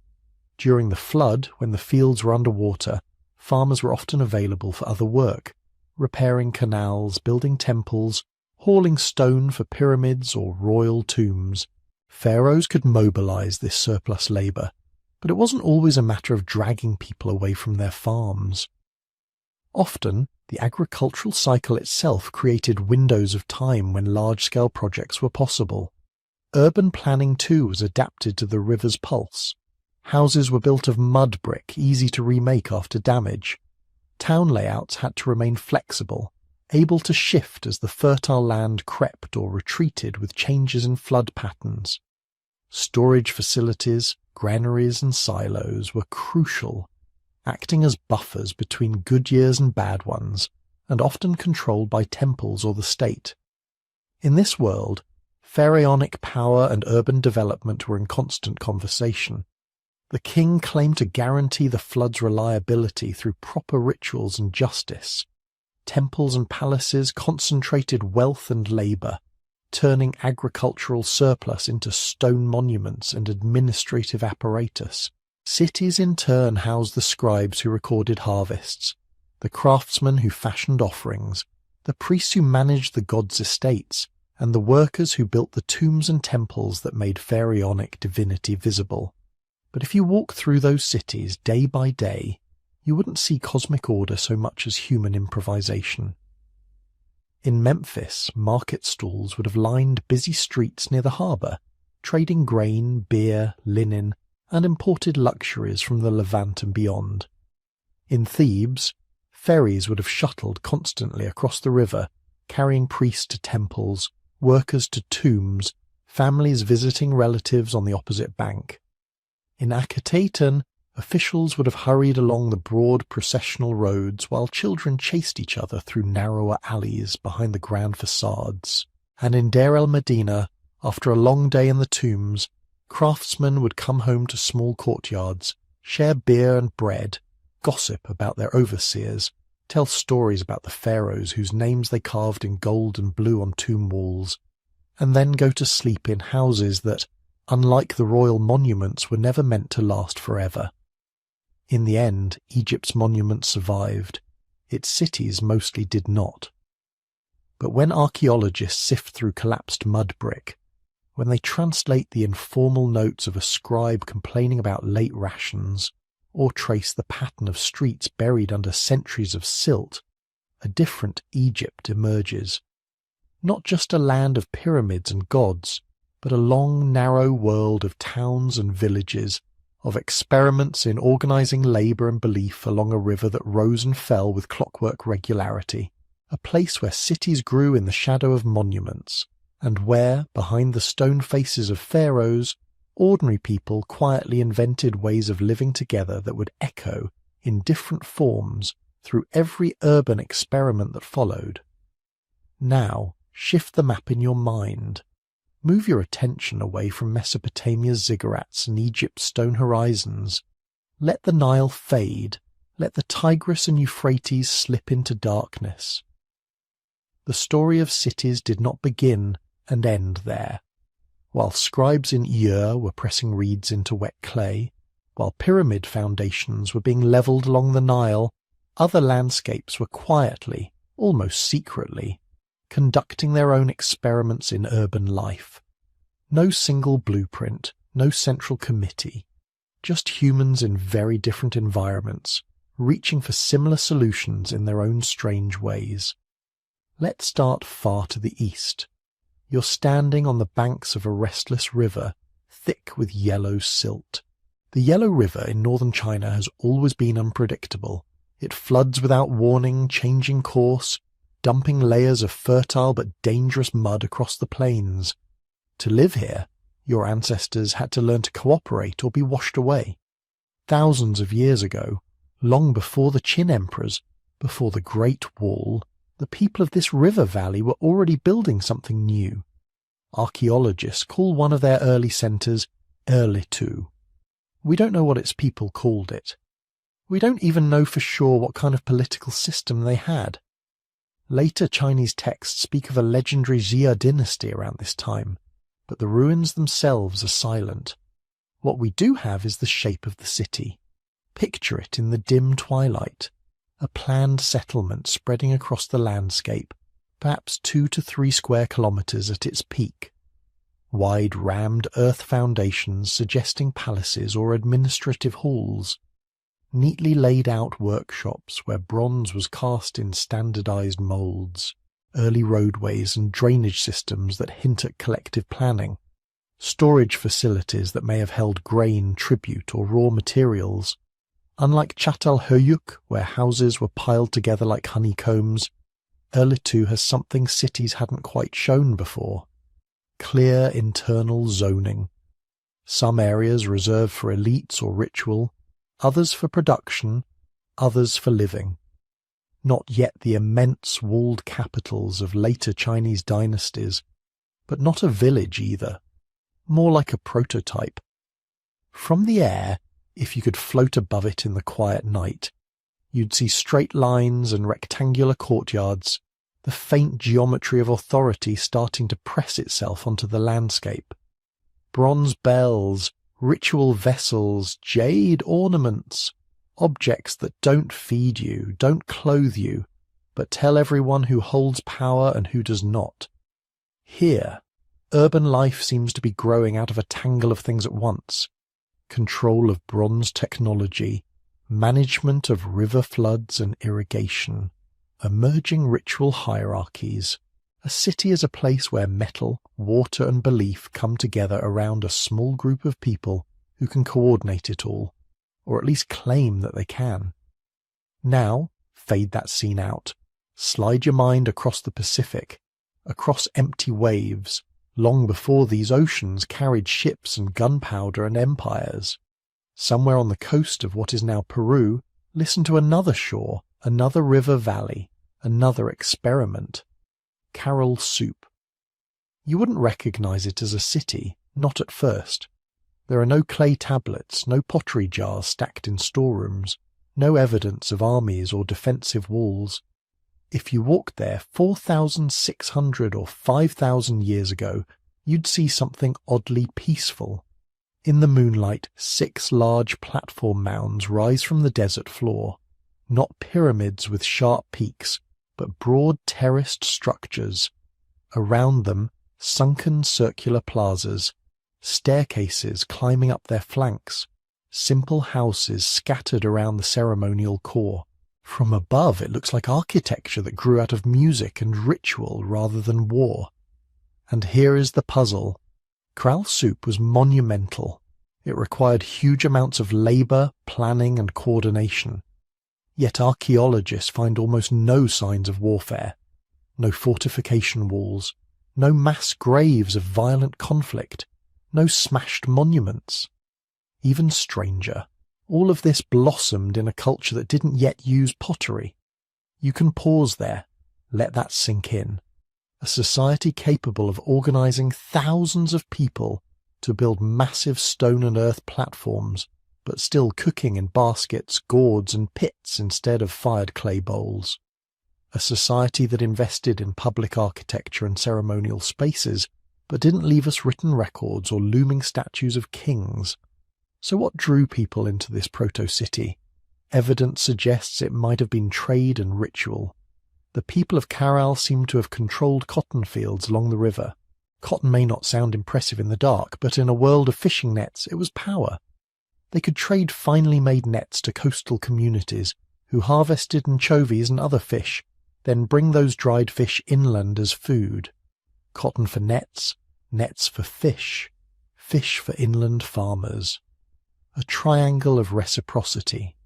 During the flood, when the fields were underwater, farmers were often available for other work, repairing canals, building temples, hauling stone for pyramids or royal tombs. Pharaohs could mobilize this surplus labor, but it wasn't always a matter of dragging people away from their farms. Often, the agricultural cycle itself created windows of time when large-scale projects were possible. Urban planning too was adapted to the river's pulse. Houses were built of mud brick, easy to remake after damage. Town layouts had to remain flexible, able to shift as the fertile land crept or retreated with changes in flood patterns. Storage facilities, granaries and silos were crucial, acting as buffers between good years and bad ones, and often controlled by temples or the state. In this world, pharaonic power and urban development were in constant conversation. The king claimed to guarantee the flood's reliability through proper rituals and justice. Temples and palaces concentrated wealth and labor, turning agricultural surplus into stone monuments and administrative apparatus. Cities in turn housed the scribes who recorded harvests, the craftsmen who fashioned offerings, the priests who managed the gods' estates, and the workers who built the tombs and temples that made pharaonic divinity visible. But if you walk through those cities day by day, you wouldn't see cosmic order so much as human improvisation. In Memphis, market stalls would have lined busy streets near the harbour, trading grain, beer, linen, and imported luxuries from the Levant and beyond. In Thebes, ferries would have shuttled constantly across the river, carrying priests to temples, workers to tombs, families visiting relatives on the opposite bank. In Akhetaten, officials would have hurried along the broad processional roads while children chased each other through narrower alleys behind the grand facades. And in Deir el-Medina, after a long day in the tombs, craftsmen would come home to small courtyards, share beer and bread, gossip about their overseers, tell stories about the pharaohs whose names they carved in gold and blue on tomb walls, and then go to sleep in houses that, unlike the royal monuments, were never meant to last forever. In the end, Egypt's monuments survived. Its cities mostly did not. But when archaeologists sift through collapsed mud brick, when they translate the informal notes of a scribe complaining about late rations, or trace the pattern of streets buried under centuries of silt, a different Egypt emerges. Not just a land of pyramids and gods, but a long, narrow world of towns and villages, of experiments in organizing labor and belief along a river that rose and fell with clockwork regularity, a place where cities grew in the shadow of monuments, and where, behind the stone faces of pharaohs, ordinary people quietly invented ways of living together that would echo, in different forms, through every urban experiment that followed. Now, shift the map in your mind. Move your attention away from Mesopotamia's ziggurats and Egypt's stone horizons. Let the Nile fade. Let the Tigris and Euphrates slip into darkness. The story of cities did not begin and end there. While scribes in Ur were pressing reeds into wet clay, while pyramid foundations were being levelled along the Nile, other landscapes were quietly, almost secretly, conducting their own experiments in urban life. No single blueprint, no central committee, just humans in very different environments, reaching for similar solutions in their own strange ways. Let's start far to the east. You're standing on the banks of a restless river, thick with yellow silt. The Yellow River in northern China has always been unpredictable. It floods without warning, changing course, dumping layers of fertile but dangerous mud across the plains. To live here, your ancestors had to learn to cooperate or be washed away. Thousands of years ago, long before the Qin emperors, before the Great Wall, the people of this river valley were already building something new. Archaeologists call one of their early centres Erlitou. We don't know what its people called it. We don't even know for sure what kind of political system they had. Later Chinese texts speak of a legendary Xia dynasty around this time, but the ruins themselves are silent. What we do have is the shape of the city. Picture it in the dim twilight, a planned settlement spreading across the landscape, perhaps 2 to 3 square kilometres at its peak. Wide rammed earth foundations suggesting palaces or administrative halls. Neatly laid out workshops where bronze was cast in standardized moulds. Early roadways and drainage systems that hint at collective planning. Storage facilities that may have held grain, tribute or raw materials. Unlike Chatal Hoyuk, where houses were piled together like honeycombs, Erlitou has something cities hadn't quite shown before. Clear internal zoning. Some areas reserved for elites or ritual, others for production, others for living. Not yet the immense walled capitals of later Chinese dynasties, but not a village either, more like a prototype. From the air, if you could float above it in the quiet night, you'd see straight lines and rectangular courtyards, the faint geometry of authority starting to press itself onto the landscape. Bronze bells, ritual vessels, jade ornaments, objects that don't feed you, don't clothe you, but tell everyone who holds power and who does not. Here, urban life seems to be growing out of a tangle of things at once. Control of bronze technology, management of river floods and irrigation, emerging ritual hierarchies. A city is a place where metal, water and belief come together around a small group of people who can coordinate it all, or at least claim that they can. Now, fade that scene out. Slide your mind across the Pacific, across empty waves, long before these oceans carried ships and gunpowder and empires. Somewhere on the coast of what is now Peru, listen to another shore, another river valley, another experiment. Caral Soup. You wouldn't recognize it as a city, not at first. There are no clay tablets, no pottery jars stacked in storerooms, no evidence of armies or defensive walls. If you walked there 4,600 or 5,000 years ago, you'd see something oddly peaceful. In the moonlight, 6 large platform mounds rise from the desert floor, not pyramids with sharp peaks, but broad terraced structures. Around them, sunken circular plazas, staircases climbing up their flanks, simple houses scattered around the ceremonial core. From above, it looks like architecture that grew out of music and ritual rather than war. And here is the puzzle. Caral Soup was monumental. It required huge amounts of labour, planning and coordination. Yet archaeologists find almost no signs of warfare, no fortification walls, no mass graves of violent conflict, no smashed monuments. Even stranger, all of this blossomed in a culture that didn't yet use pottery. You can pause there, let that sink in. A society capable of organising thousands of people to build massive stone and earth platforms, but still cooking in baskets, gourds and pits instead of fired clay bowls. A society that invested in public architecture and ceremonial spaces, but didn't leave us written records or looming statues of kings. So what drew people into this proto-city? Evidence suggests it might have been trade and ritual. The people of Caral seem to have controlled cotton fields along the river. Cotton may not sound impressive in the dark, but in a world of fishing nets, it was power. They could trade finely made nets to coastal communities, who harvested anchovies and other fish, then bring those dried fish inland as food. Cotton for nets, nets for fish, fish for inland farmers. A triangle of reciprocity.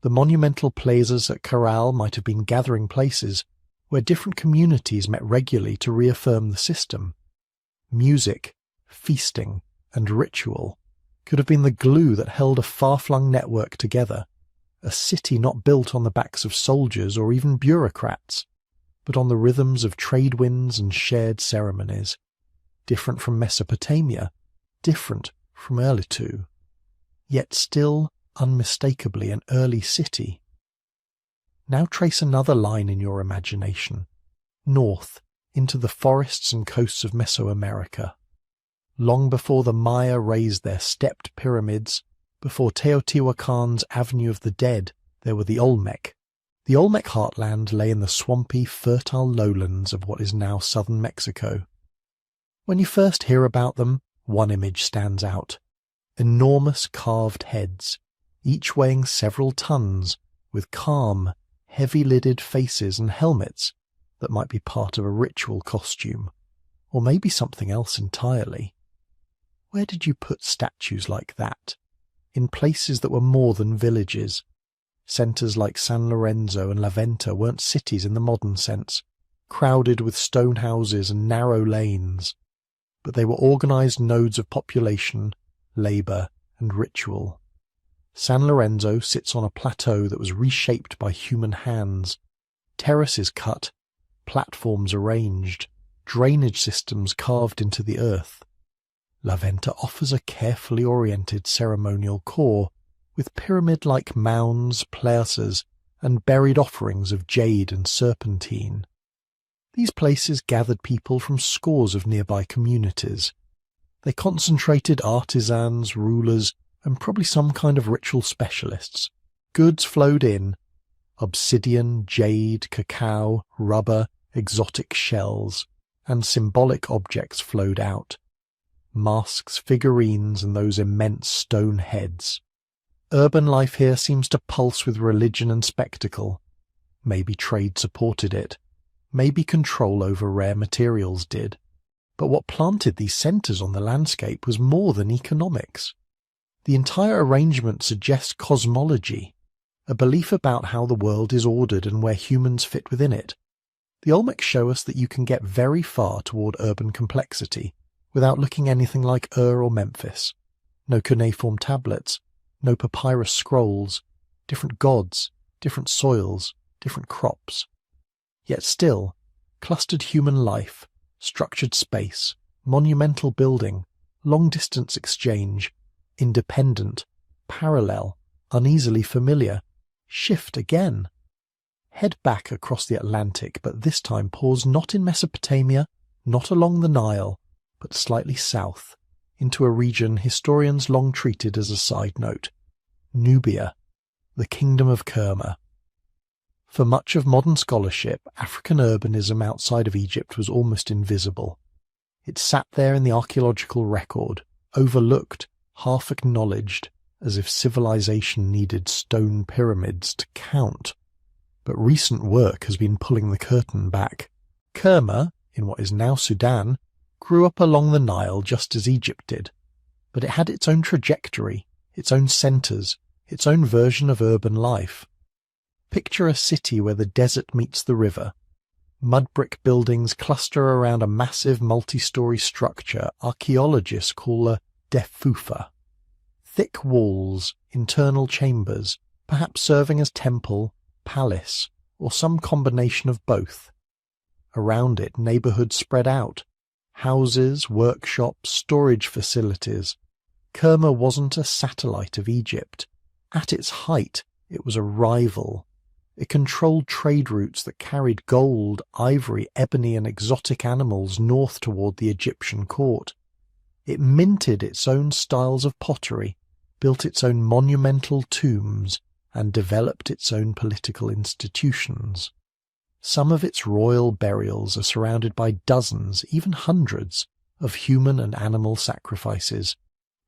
The monumental plazas at Caral might have been gathering places where different communities met regularly to reaffirm the system. Music, feasting, and ritual could have been the glue that held a far-flung network together, a city not built on the backs of soldiers or even bureaucrats, but on the rhythms of trade winds and shared ceremonies, different from Mesopotamia, different from Erlitou, yet still unmistakably an early city. Now trace another line in your imagination, north into the forests and coasts of Mesoamerica. Long before the Maya raised their stepped pyramids, before Teotihuacan's Avenue of the Dead, there were the Olmec. The Olmec heartland lay in the swampy, fertile lowlands of what is now southern Mexico. When you first hear about them, one image stands out. Enormous carved heads, each weighing several tons, with calm, heavy-lidded faces and helmets that might be part of a ritual costume, or maybe something else entirely. Where did you put statues like that? In places that were more than villages. Centres like San Lorenzo and La Venta weren't cities in the modern sense, crowded with stone houses and narrow lanes, but they were organised nodes of population, labour, and ritual. San Lorenzo sits on a plateau that was reshaped by human hands, terraces cut, platforms arranged, drainage systems carved into the earth. La Venta offers a carefully oriented ceremonial core, with pyramid-like mounds, plazas, and buried offerings of jade and serpentine. These places gathered people from scores of nearby communities. They concentrated artisans, rulers, and probably some kind of ritual specialists. Goods flowed in: obsidian, jade, cacao, rubber, exotic shells, and symbolic objects flowed out. Masks, figurines, and those immense stone heads. Urban life here seems to pulse with religion and spectacle. Maybe trade supported it. Maybe control over rare materials did. But what planted these centres on the landscape was more than economics. The entire arrangement suggests cosmology, a belief about how the world is ordered and where humans fit within it. The Olmecs show us that you can get very far toward urban complexity without looking anything like Ur or Memphis. No cuneiform tablets, no papyrus scrolls, different gods, different soils, different crops. Yet still, clustered human life, structured space, monumental building, long-distance exchange, independent, parallel, uneasily familiar, shift again. Head back across the Atlantic, but this time pause not in Mesopotamia, not along the Nile, but slightly south, into a region historians long treated as a side note: Nubia, the Kingdom of Kerma. For much of modern scholarship, African urbanism outside of Egypt was almost invisible. It sat there in the archaeological record, overlooked, half acknowledged, as if civilization needed stone pyramids to count. But recent work has been pulling the curtain back. Kerma, in what is now Sudan, grew up along the Nile just as Egypt did, but it had its own trajectory, its own centres, its own version of urban life. Picture a city where the desert meets the river. Mud brick buildings cluster around a massive multi-storey structure archaeologists call a defufa. Thick walls, internal chambers, perhaps serving as temple, palace, or some combination of both. Around it, neighbourhoods spread out. Houses, workshops, storage facilities. Kerma wasn't a satellite of Egypt. At its height, it was a rival. It controlled trade routes that carried gold, ivory, ebony, and exotic animals north toward the Egyptian court. It minted its own styles of pottery, built its own monumental tombs, and developed its own political institutions. Some of its royal burials are surrounded by dozens, even hundreds, of human and animal sacrifices,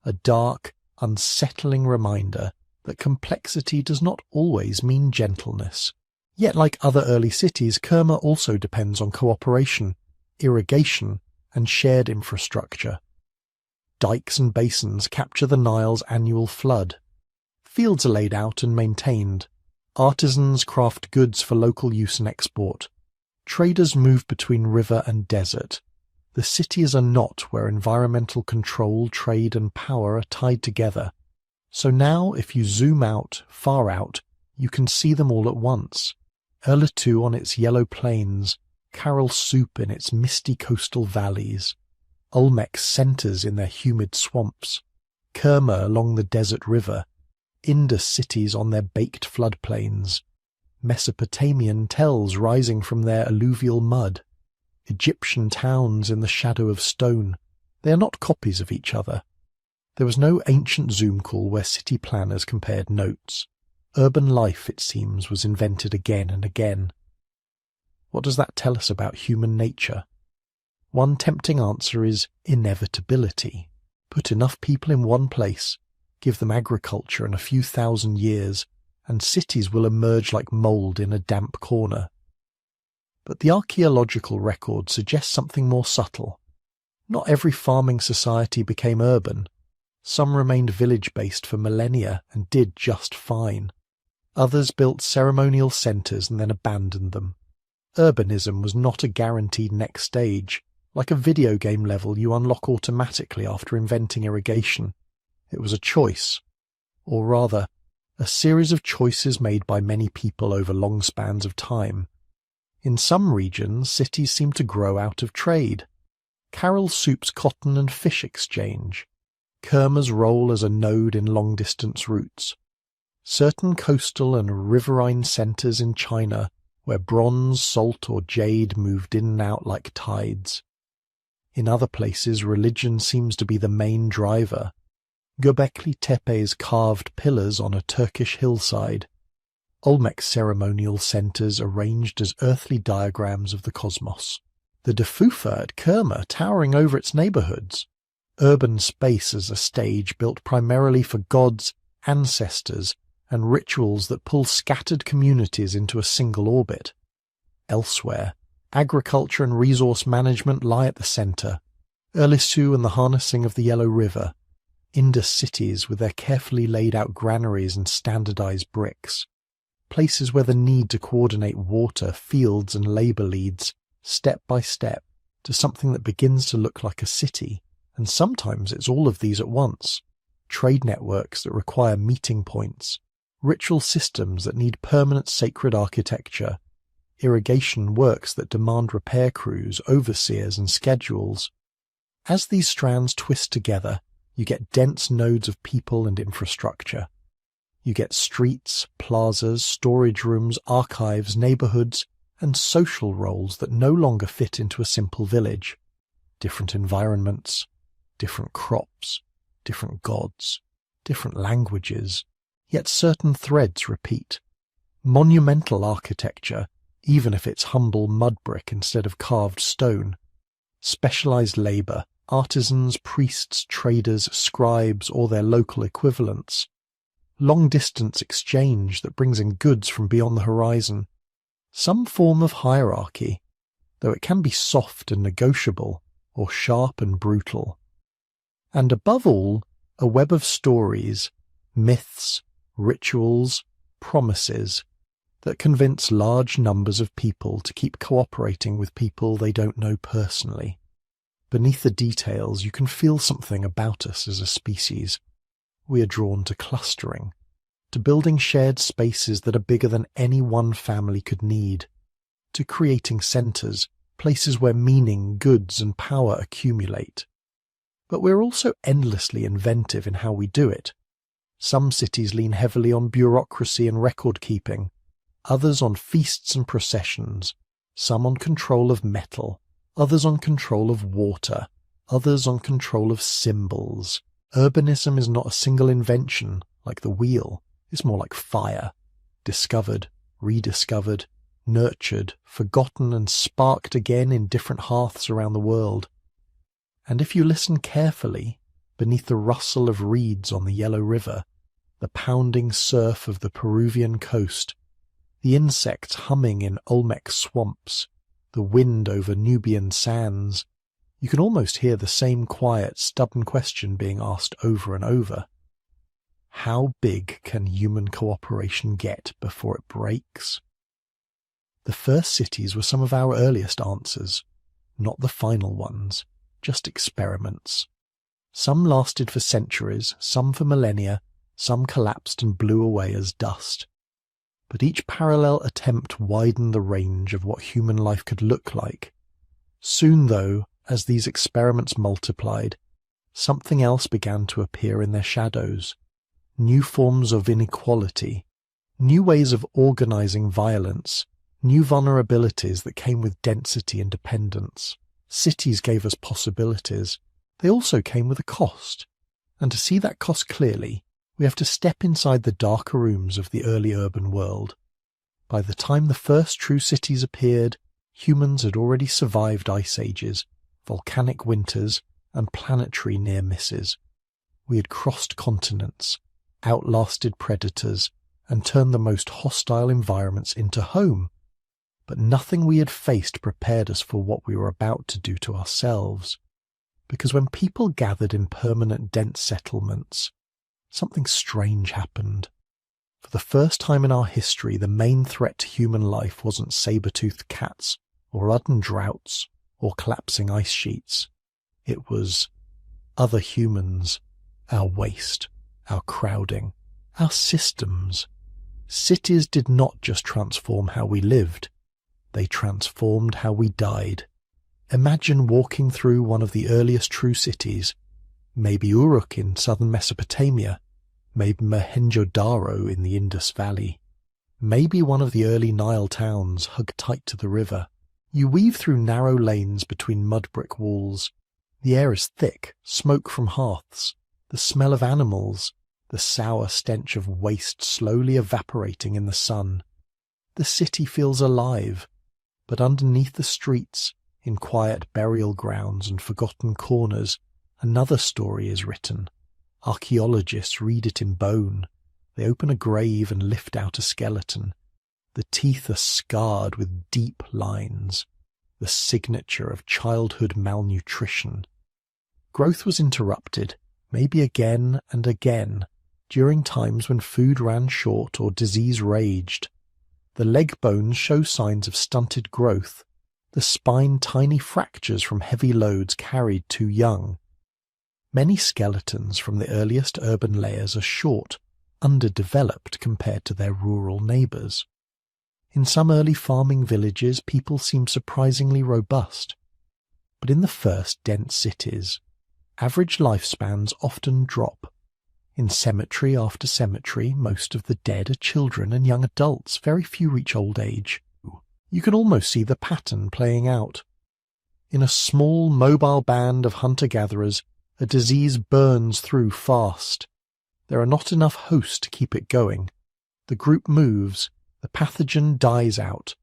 a dark, unsettling reminder that complexity does not always mean gentleness. Yet, like other early cities, Kerma also depends on cooperation, irrigation, and shared infrastructure. Dikes and basins capture the Nile's annual flood. Fields are laid out and maintained. Artisans craft goods for local use and export. Traders move between river and desert. The city is a knot where environmental control, trade, and power are tied together. So now, if you zoom out, far out, you can see them all at once. Erletu on its yellow plains, Chatal Hoyuk in its misty coastal valleys, Olmec's centres in their humid swamps, Kerma along the desert river, Indus cities on their baked floodplains, Mesopotamian tells rising from their alluvial mud, Egyptian towns in the shadow of stone. They are not copies of each other. There was no ancient Zoom call where city planners compared notes. Urban life, it seems, was invented again and again. What does that tell us about human nature? One tempting answer is inevitability. Put enough people in one place, give them agriculture and a few thousand years, and cities will emerge like mould in a damp corner. But the archaeological record suggests something more subtle. Not every farming society became urban. Some remained village-based for millennia and did just fine. Others built ceremonial centres and then abandoned them. Urbanism was not a guaranteed next stage. Like a video game level you unlock automatically after inventing irrigation. It was a choice. Or rather, a series of choices made by many people over long spans of time. In some regions, cities seem to grow out of trade. Chatal Hoyuk's cotton and fish exchange. Kerma's role as a node in long-distance routes. Certain coastal and riverine centres in China where bronze, salt or jade moved in and out like tides. In other places, religion seems to be the main driver. Gobekli Tepe's carved pillars on a Turkish hillside. Olmec's ceremonial centres arranged as earthly diagrams of the cosmos. The Defufa at Kerma towering over its neighbourhoods. Urban space as a stage built primarily for gods, ancestors, and rituals that pull scattered communities into a single orbit. Elsewhere, agriculture and resource management lie at the centre. Erletu and the harnessing of the Yellow River. Indus cities with their carefully laid out granaries and standardised bricks. Places where the need to coordinate water, fields and labour leads, step by step, to something that begins to look like a city. And sometimes it's all of these at once. Trade networks that require meeting points. Ritual systems that need permanent sacred architecture. Irrigation works that demand repair crews, overseers and schedules. As these strands twist together, you get dense nodes of people and infrastructure. You get streets, plazas, storage rooms, archives, neighbourhoods, and social roles that no longer fit into a simple village. Different environments, different crops, different gods, different languages, yet certain threads repeat. Monumental architecture, even if it's humble mud brick instead of carved stone. Specialised labour, artisans, priests, traders, scribes, or their local equivalents. Long-distance exchange that brings in goods from beyond the horizon. Some form of hierarchy, though it can be soft and negotiable, or sharp and brutal. And above all, a web of stories, myths, rituals, promises, that convince large numbers of people to keep cooperating with people they don't know personally. Beneath the details, you can feel something about us as a species. We are drawn to clustering, to building shared spaces that are bigger than any one family could need, to creating centres, places where meaning, goods and power accumulate. But we're also endlessly inventive in how we do it. Some cities lean heavily on bureaucracy and record-keeping, others on feasts and processions, some on control of metal, others on control of water, others on control of symbols. Urbanism is not a single invention, like the wheel. It's more like fire. Discovered, rediscovered, nurtured, forgotten and sparked again in different hearths around the world. And if you listen carefully, beneath the rustle of reeds on the Yellow River, the pounding surf of the Peruvian coast, the insects humming in Olmec swamps, the wind over Nubian sands, you can almost hear the same quiet, stubborn question being asked over and over. How big can human cooperation get before it breaks? The first cities were some of our earliest answers, not the final ones, just experiments. Some lasted for centuries, some for millennia, some collapsed and blew away as dust. But each parallel attempt widened the range of what human life could look like. Soon, though, as these experiments multiplied, something else began to appear in their shadows. New forms of inequality, new ways of organizing violence, new vulnerabilities that came with density and dependence. Cities gave us possibilities. They also came with a cost. And to see that cost clearly, we have to step inside the darker rooms of the early urban world. By the time the first true cities appeared, humans had already survived ice ages, volcanic winters, and planetary near misses. We had crossed continents, outlasted predators, and turned the most hostile environments into home. But nothing we had faced prepared us for what we were about to do to ourselves. Because when people gathered in permanent dense settlements, something strange happened. For the first time in our history, the main threat to human life wasn't saber-toothed cats, or sudden droughts, or collapsing ice sheets. It was other humans, our waste, our crowding, our systems. Cities did not just transform how we lived, they transformed how we died. Imagine walking through one of the earliest true cities, maybe Uruk in southern Mesopotamia, maybe Mohenjo-Daro in the Indus Valley, maybe one of the early Nile towns hugged tight to the river. You weave through narrow lanes between mud brick walls. The air is thick, smoke from hearths, the smell of animals, the sour stench of waste slowly evaporating in the sun. The city feels alive, but underneath the streets, in quiet burial grounds and forgotten corners, another story is written. Archaeologists read it in bone. They open a grave and lift out a skeleton. The teeth are scarred with deep lines, the signature of childhood malnutrition. Growth was interrupted, maybe again and again, during times when food ran short or disease raged. The leg bones show signs of stunted growth, the spine tiny fractures from heavy loads carried too young. Many skeletons from the earliest urban layers are short, underdeveloped compared to their rural neighbours. In some early farming villages, people seem surprisingly robust. But in the first dense cities, average lifespans often drop. In cemetery after cemetery, most of the dead are children and young adults. Very few reach old age. You can almost see the pattern playing out. In a small, mobile band of hunter-gatherers, a disease burns through fast. There are not enough hosts to keep it going. The group moves. The pathogen dies out.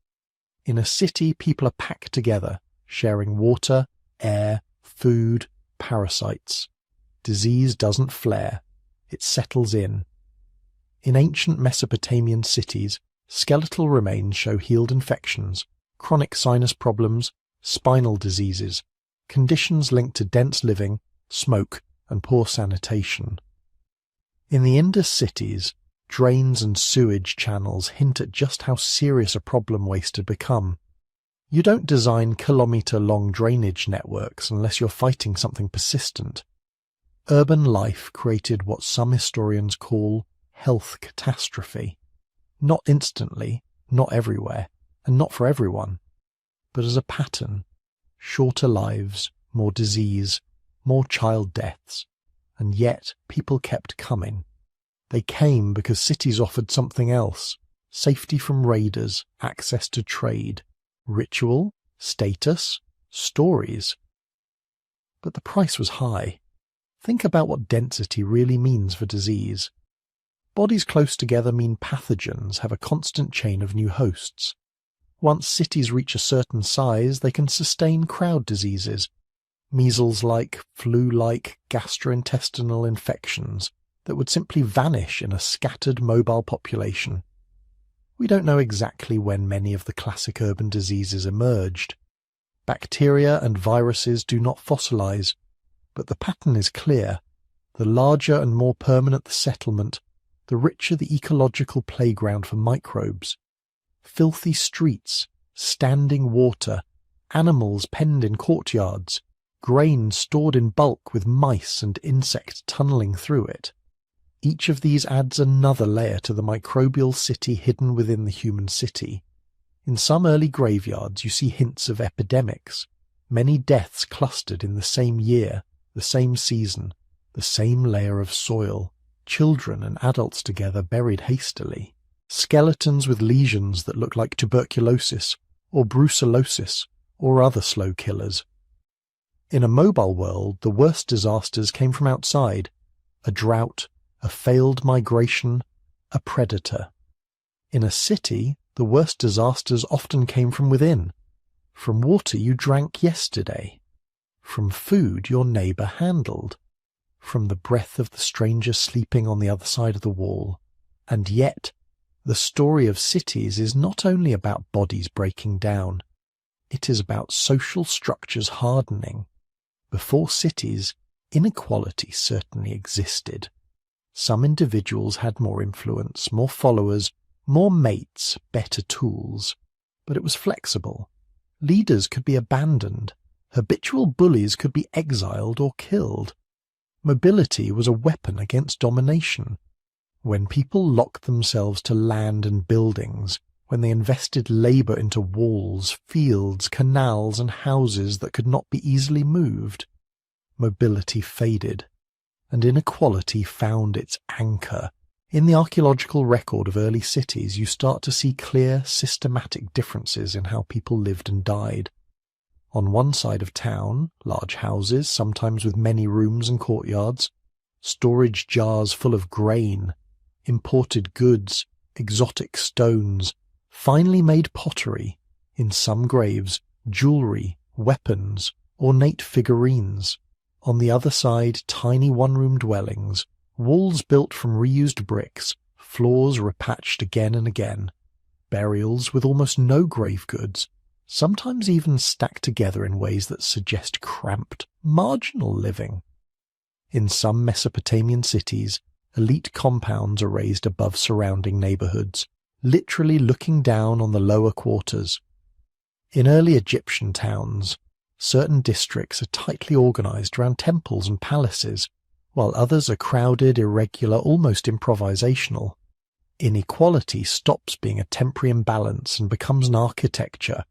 In a city, people are packed together, sharing water, air, food, parasites. Disease doesn't flare. It settles in. In ancient Mesopotamian cities, skeletal remains show healed infections, chronic sinus problems, spinal diseases, conditions linked to dense living, smoke, and poor sanitation. In the Indus cities, drains and sewage channels hint at just how serious a problem waste had become. You don't design kilometre-long drainage networks unless you're fighting something persistent. Urban life created what some historians call health catastrophe. Not instantly, not everywhere, and not for everyone, but as a pattern. Shorter lives, more disease, more child deaths, and yet people kept coming. They came because cities offered something else: safety from raiders, access to trade, ritual, status, stories. But the price was high. Think about what density really means for disease. Bodies close together mean pathogens have a constant chain of new hosts. Once cities reach a certain size, they can sustain crowd diseases, measles-like, flu-like gastrointestinal infections that would simply vanish in a scattered mobile population. We don't know exactly when many of the classic urban diseases emerged. Bacteria and viruses do not fossilize, but the pattern is clear. The larger and more permanent the settlement, the richer the ecological playground for microbes. Filthy streets, standing water, animals penned in courtyards, grain stored in bulk with mice and insects tunneling through it. Each of these adds another layer to the microbial city hidden within the human city. In some early graveyards you see hints of epidemics, many deaths clustered in the same year, the same season, the same layer of soil, children and adults together buried hastily, skeletons with lesions that look like tuberculosis or brucellosis or other slow killers. In a mobile world, the worst disasters came from outside, a drought, a failed migration, a predator. In a city, the worst disasters often came from within, from water you drank yesterday, from food your neighbour handled, from the breath of the stranger sleeping on the other side of the wall. And yet, the story of cities is not only about bodies breaking down, it is about social structures hardening. Before cities, inequality certainly existed. Some individuals had more influence, more followers, more mates, better tools. But it was flexible. Leaders could be abandoned. Habitual bullies could be exiled or killed. Mobility was a weapon against domination. When people locked themselves to land and buildings, when they invested labour into walls, fields, canals and houses that could not be easily moved, mobility faded, and inequality found its anchor. In the archaeological record of early cities, you start to see clear, systematic differences in how people lived and died. On one side of town, large houses, sometimes with many rooms and courtyards, storage jars full of grain, imported goods, exotic stones, finely made pottery, in some graves, jewellery, weapons, ornate figurines. On the other side, tiny one-room dwellings, walls built from reused bricks, floors repatched again and again, burials with almost no grave goods, sometimes even stacked together in ways that suggest cramped, marginal living. In some Mesopotamian cities, elite compounds are raised above surrounding neighbourhoods, literally looking down on the lower quarters. In early Egyptian towns, certain districts are tightly organised around temples and palaces, while others are crowded, irregular, almost improvisational. Inequality stops being a temporary imbalance and becomes an architecture.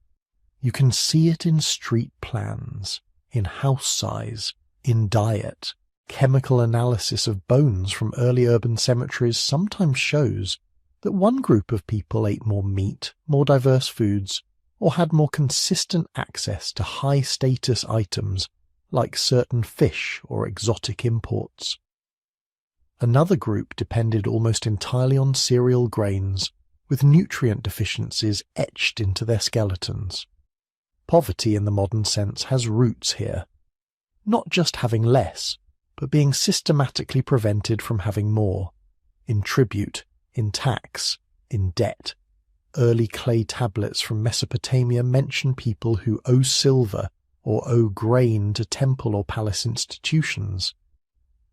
You can see it in street plans, in house size, in diet. Chemical analysis of bones from early urban cemeteries sometimes shows that one group of people ate more meat, more diverse foods, or had more consistent access to high-status items like certain fish or exotic imports. Another group depended almost entirely on cereal grains, with nutrient deficiencies etched into their skeletons. Poverty in the modern sense has roots here. Not just having less, but being systematically prevented from having more, in tribute, in tax, in debt. Early clay tablets from Mesopotamia mention people who owe silver or owe grain to temple or palace institutions.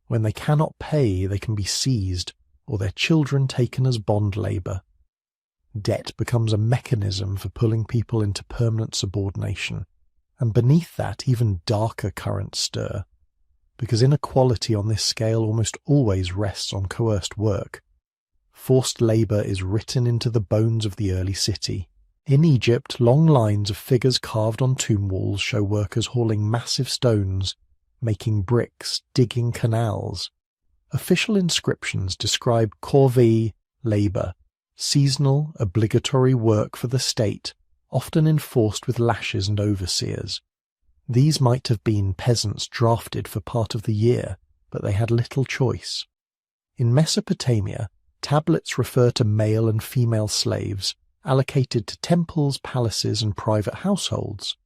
When they cannot pay, they can be seized or their children taken as bond labour. Debt becomes a mechanism for pulling people into permanent subordination, and beneath that even darker currents stir, because inequality on this scale almost always rests on coerced work. Forced labour is written into the bones of the early city. In Egypt, long lines of figures carved on tomb walls show workers hauling massive stones, making bricks, digging canals. Official inscriptions describe corvée, labour, seasonal, obligatory work for the state, often enforced with lashes and overseers. These might have been peasants drafted for part of the year, but they had little choice. In Mesopotamia, tablets refer to male and female slaves, allocated to temples, palaces, and private households.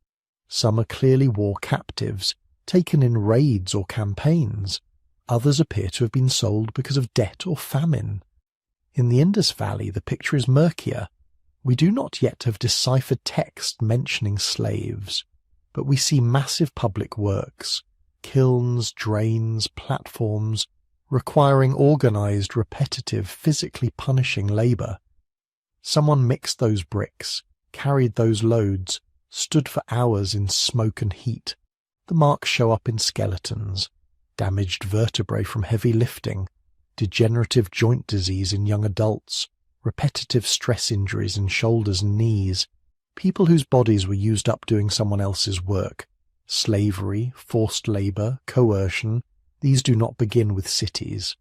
Some are clearly war captives, taken in raids or campaigns. Others appear to have been sold because of debt or famine. In the Indus Valley, the picture is murkier. We do not yet have deciphered text mentioning slaves, but we see massive public works, kilns, drains, platforms, requiring organized, repetitive, physically punishing labor. Someone mixed those bricks, carried those loads, stood for hours in smoke and heat. The marks show up in skeletons, damaged vertebrae from heavy lifting, degenerative joint disease in young adults, repetitive stress injuries in shoulders and knees, people whose bodies were used up doing someone else's work. Slavery, forced labor, coercion, these do not begin with cities,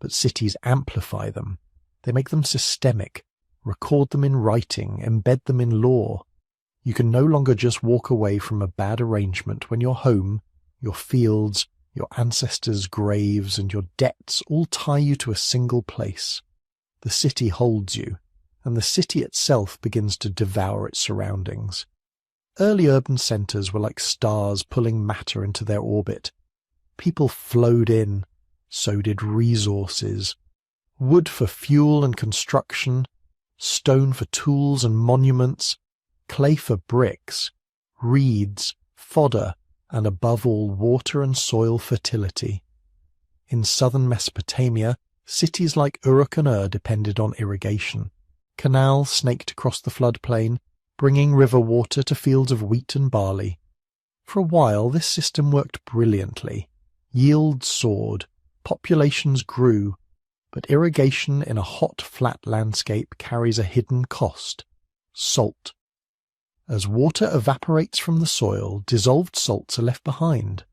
but cities amplify them. They make them systemic, record them in writing, embed them in law. You can no longer just walk away from a bad arrangement when your home, your fields, your ancestors' graves, and your debts all tie you to a single place. The city holds you, and the city itself begins to devour its surroundings. Early urban centres were like stars pulling matter into their orbit. People flowed in, so did resources. Wood for fuel and construction, stone for tools and monuments, clay for bricks, reeds, fodder, and above all water and soil fertility. In southern Mesopotamia, cities like Uruk and Ur depended on irrigation. Canals snaked across the floodplain, bringing river water to fields of wheat and barley. For a while this system worked brilliantly. Yields soared, populations grew, but irrigation in a hot, flat landscape carries a hidden cost: salt. As water evaporates from the soil, dissolved salts are left behind.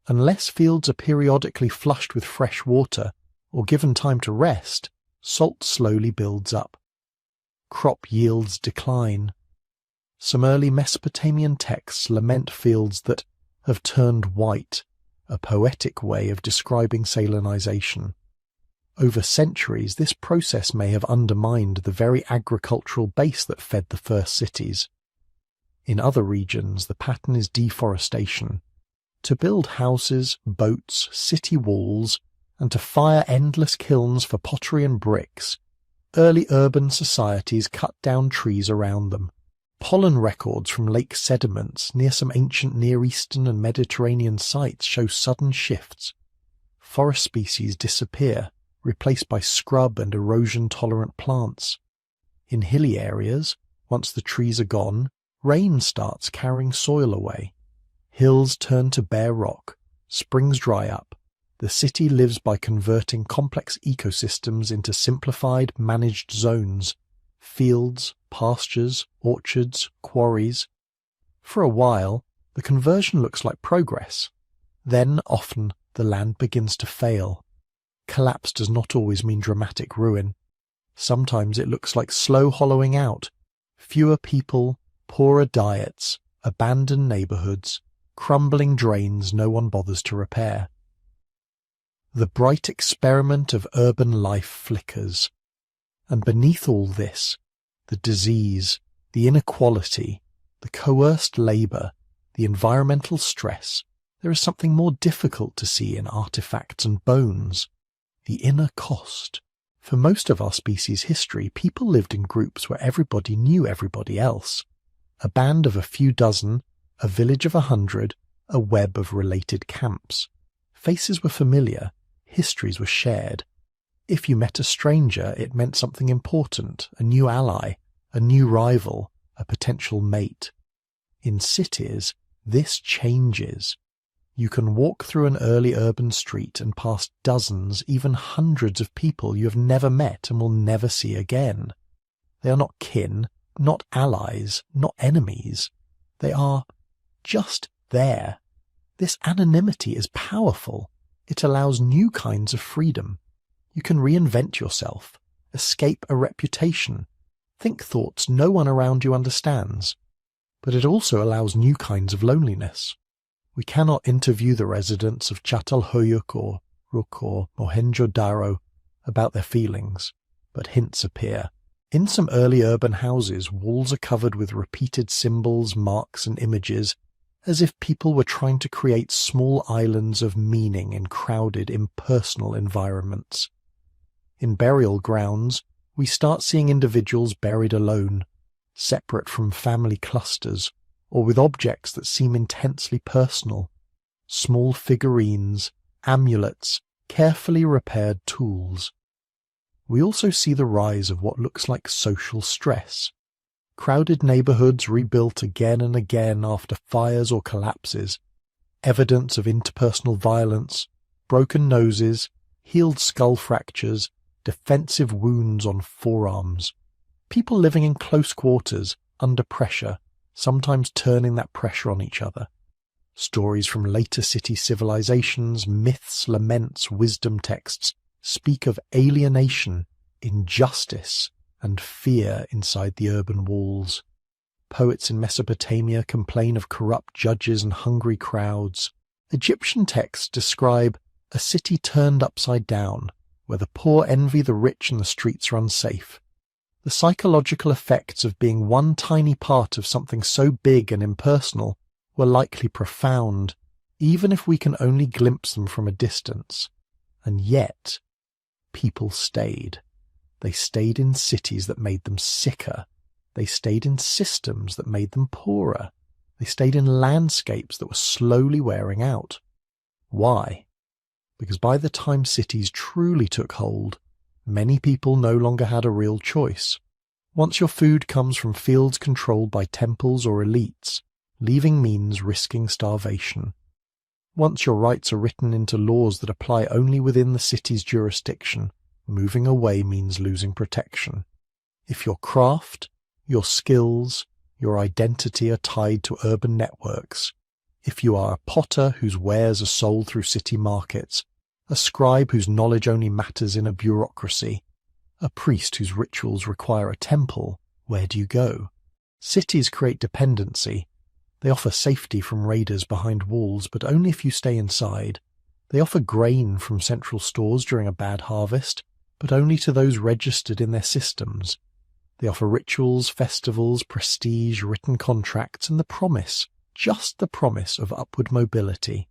Unless fields are periodically flushed with fresh water or given time to rest, salt slowly builds up. Crop yields decline. Some early Mesopotamian texts lament fields that have turned white, a poetic way of describing salinization. Over centuries, this process may have undermined the very agricultural base that fed the first cities. In other regions, the pattern is deforestation. To build houses, boats, city walls, and to fire endless kilns for pottery and bricks, early urban societies cut down trees around them. Pollen records from lake sediments near some ancient Near Eastern and Mediterranean sites show sudden shifts. Forest species disappear, replaced by scrub and erosion-tolerant plants. In hilly areas, once the trees are gone, rain starts carrying soil away. Hills turn to bare rock, springs dry up. The city lives by converting complex ecosystems into simplified, managed zones: fields, pastures, orchards, quarries. For a while, the conversion looks like progress. Then, often, the land begins to fail. Collapse does not always mean dramatic ruin. Sometimes it looks like slow hollowing out. Fewer people, poorer diets, abandoned neighborhoods, crumbling drains no one bothers to repair. The bright experiment of urban life flickers. And beneath all this, the disease, the inequality, the coerced labor, the environmental stress, there is something more difficult to see in artifacts and bones: the inner cost. For most of our species' history, people lived in groups where everybody knew everybody else. A band of a few dozen, a village of 100, a web of related camps. Faces were familiar, histories were shared. If you met a stranger, it meant something important: a new ally, a new rival, a potential mate. In cities, this changes. You can walk through an early urban street and pass dozens, even hundreds of people you have never met and will never see again. They are not kin, not allies, not enemies. They are just there. This anonymity is powerful. It allows new kinds of freedom. You can reinvent yourself, escape a reputation, think thoughts no one around you understands. But it also allows new kinds of loneliness. We cannot interview the residents of Chatal Hoyuk or Ruk or Mohenjo-Daro about their feelings, but hints appear. In some early urban houses, walls are covered with repeated symbols, marks, and images, as if people were trying to create small islands of meaning in crowded, impersonal environments. In burial grounds, we start seeing individuals buried alone, separate from family clusters, or with objects that seem intensely personal. Small figurines, amulets, carefully repaired tools. We also see the rise of what looks like social stress. Crowded neighborhoods rebuilt again and again after fires or collapses. Evidence of interpersonal violence, broken noses, healed skull fractures, defensive wounds on forearms. People living in close quarters, under pressure, sometimes turning that pressure on each other. Stories from later city civilizations, myths, laments, wisdom texts speak of alienation, injustice, and fear inside the urban walls. Poets in Mesopotamia complain of corrupt judges and hungry crowds. Egyptian texts describe a city turned upside down, where the poor envy the rich and the streets are unsafe. The psychological effects of being one tiny part of something so big and impersonal were likely profound, even if we can only glimpse them from a distance. And yet, people stayed. They stayed in cities that made them sicker. They stayed in systems that made them poorer. They stayed in landscapes that were slowly wearing out. Why? Because by the time cities truly took hold, many people no longer had a real choice. Once your food comes from fields controlled by temples or elites, leaving means risking starvation. Once your rights are written into laws that apply only within the city's jurisdiction, moving away means losing protection. If your craft, your skills, your identity are tied to urban networks, if you are a potter whose wares are sold through city markets, a scribe whose knowledge only matters in a bureaucracy, a priest whose rituals require a temple, where do you go? Cities create dependency. They offer safety from raiders behind walls, but only if you stay inside. They offer grain from central stores during a bad harvest, but only to those registered in their systems. They offer rituals, festivals, prestige, written contracts, and the promise, just the promise of upward mobility.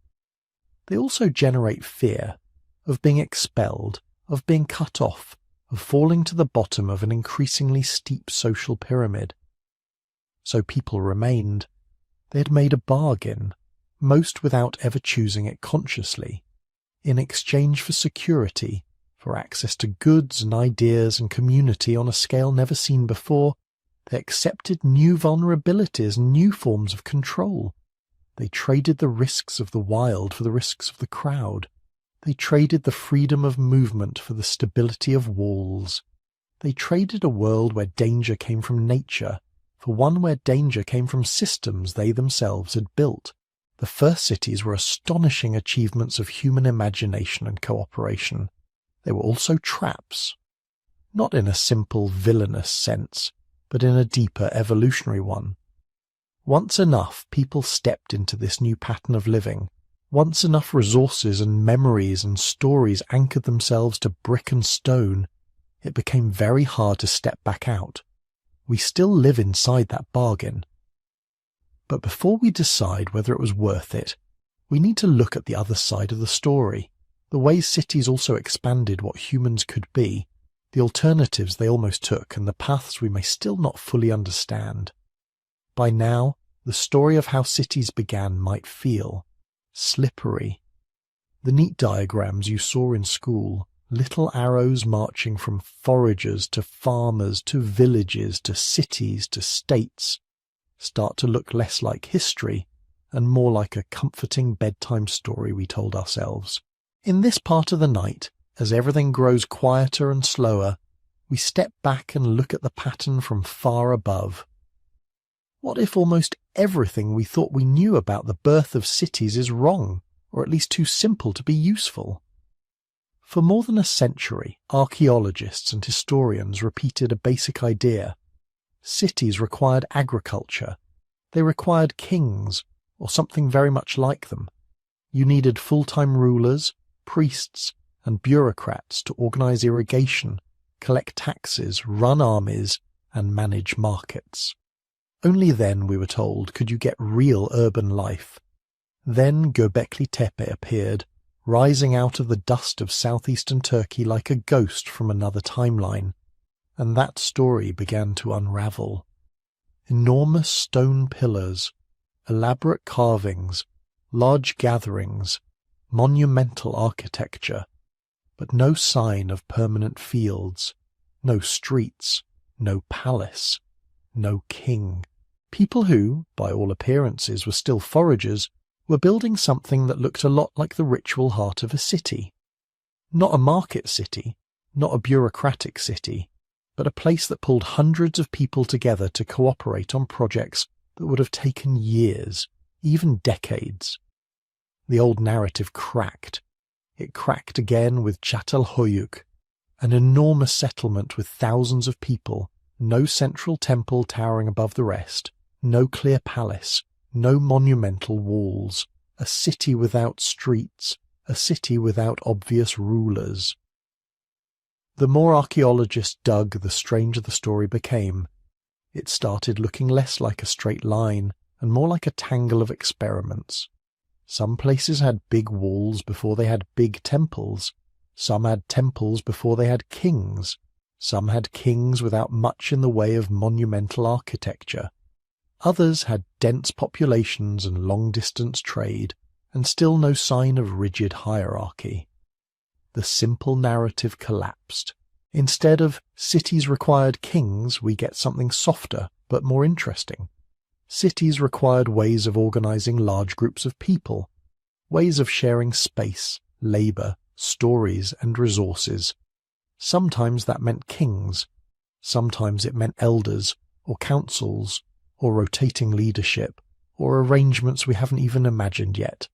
They also generate fear of being expelled, of being cut off, of falling to the bottom of an increasingly steep social pyramid. So people remained. They had made a bargain, most without ever choosing it consciously, in exchange for security, for access to goods and ideas and community on a scale never seen before. They accepted new vulnerabilities and new forms of control. They traded the risks of the wild for the risks of the crowd. They traded the freedom of movement for the stability of walls. They traded a world where danger came from nature for one where danger came from systems they themselves had built. The first cities were astonishing achievements of human imagination and cooperation. They were also traps, not in a simple villainous sense, but in a deeper evolutionary one. Once enough people stepped into this new pattern of living, once enough resources and memories and stories anchored themselves to brick and stone, it became very hard to step back out. We still live inside that bargain. But before we decide whether it was worth it, we need to look at the other side of the story, the ways cities also expanded what humans could be, the alternatives they almost took, and the paths we may still not fully understand. By now, the story of how cities began might feel slippery. The neat diagrams you saw in school, little arrows marching from foragers to farmers to villages to cities to states, start to look less like history and more like a comforting bedtime story we told ourselves. In this part of the night, as everything grows quieter and slower, we step back and look at the pattern from far above. What if almost everything we thought we knew about the birth of cities is wrong, or at least too simple to be useful? For more than a century, archaeologists and historians repeated a basic idea. Cities required agriculture. They required kings, or something very much like them. You needed full-time rulers, priests, and bureaucrats to organize irrigation, collect taxes, run armies, and manage markets. Only then, we were told, could you get real urban life. Then Gobekli Tepe appeared, rising out of the dust of southeastern Turkey like a ghost from another timeline, and that story began to unravel. Enormous stone pillars, elaborate carvings, large gatherings, monumental architecture, but no sign of permanent fields, no streets, no palace, no king. People who, by all appearances, were still foragers, were building something that looked a lot like the ritual heart of a city. Not a market city, not a bureaucratic city, but a place that pulled hundreds of people together to cooperate on projects that would have taken years, even decades. The old narrative cracked. It cracked again with Chatal Hoyuk, an enormous settlement with thousands of people, no central temple towering above the rest, no clear palace, no monumental walls, a city without streets, a city without obvious rulers. The more archaeologists dug, the stranger the story became. It started looking less like a straight line and more like a tangle of experiments. Some places had big walls before they had big temples. Some had temples before they had kings. Some had kings without much in the way of monumental architecture. Others had dense populations and long-distance trade, and still no sign of rigid hierarchy. The simple narrative collapsed. Instead of cities required kings, we get something softer but more interesting. Cities required ways of organizing large groups of people, ways of sharing space, labor, stories, and resources. Sometimes that meant kings. Sometimes it meant elders, or councils, or rotating leadership, or arrangements we haven't even imagined yet.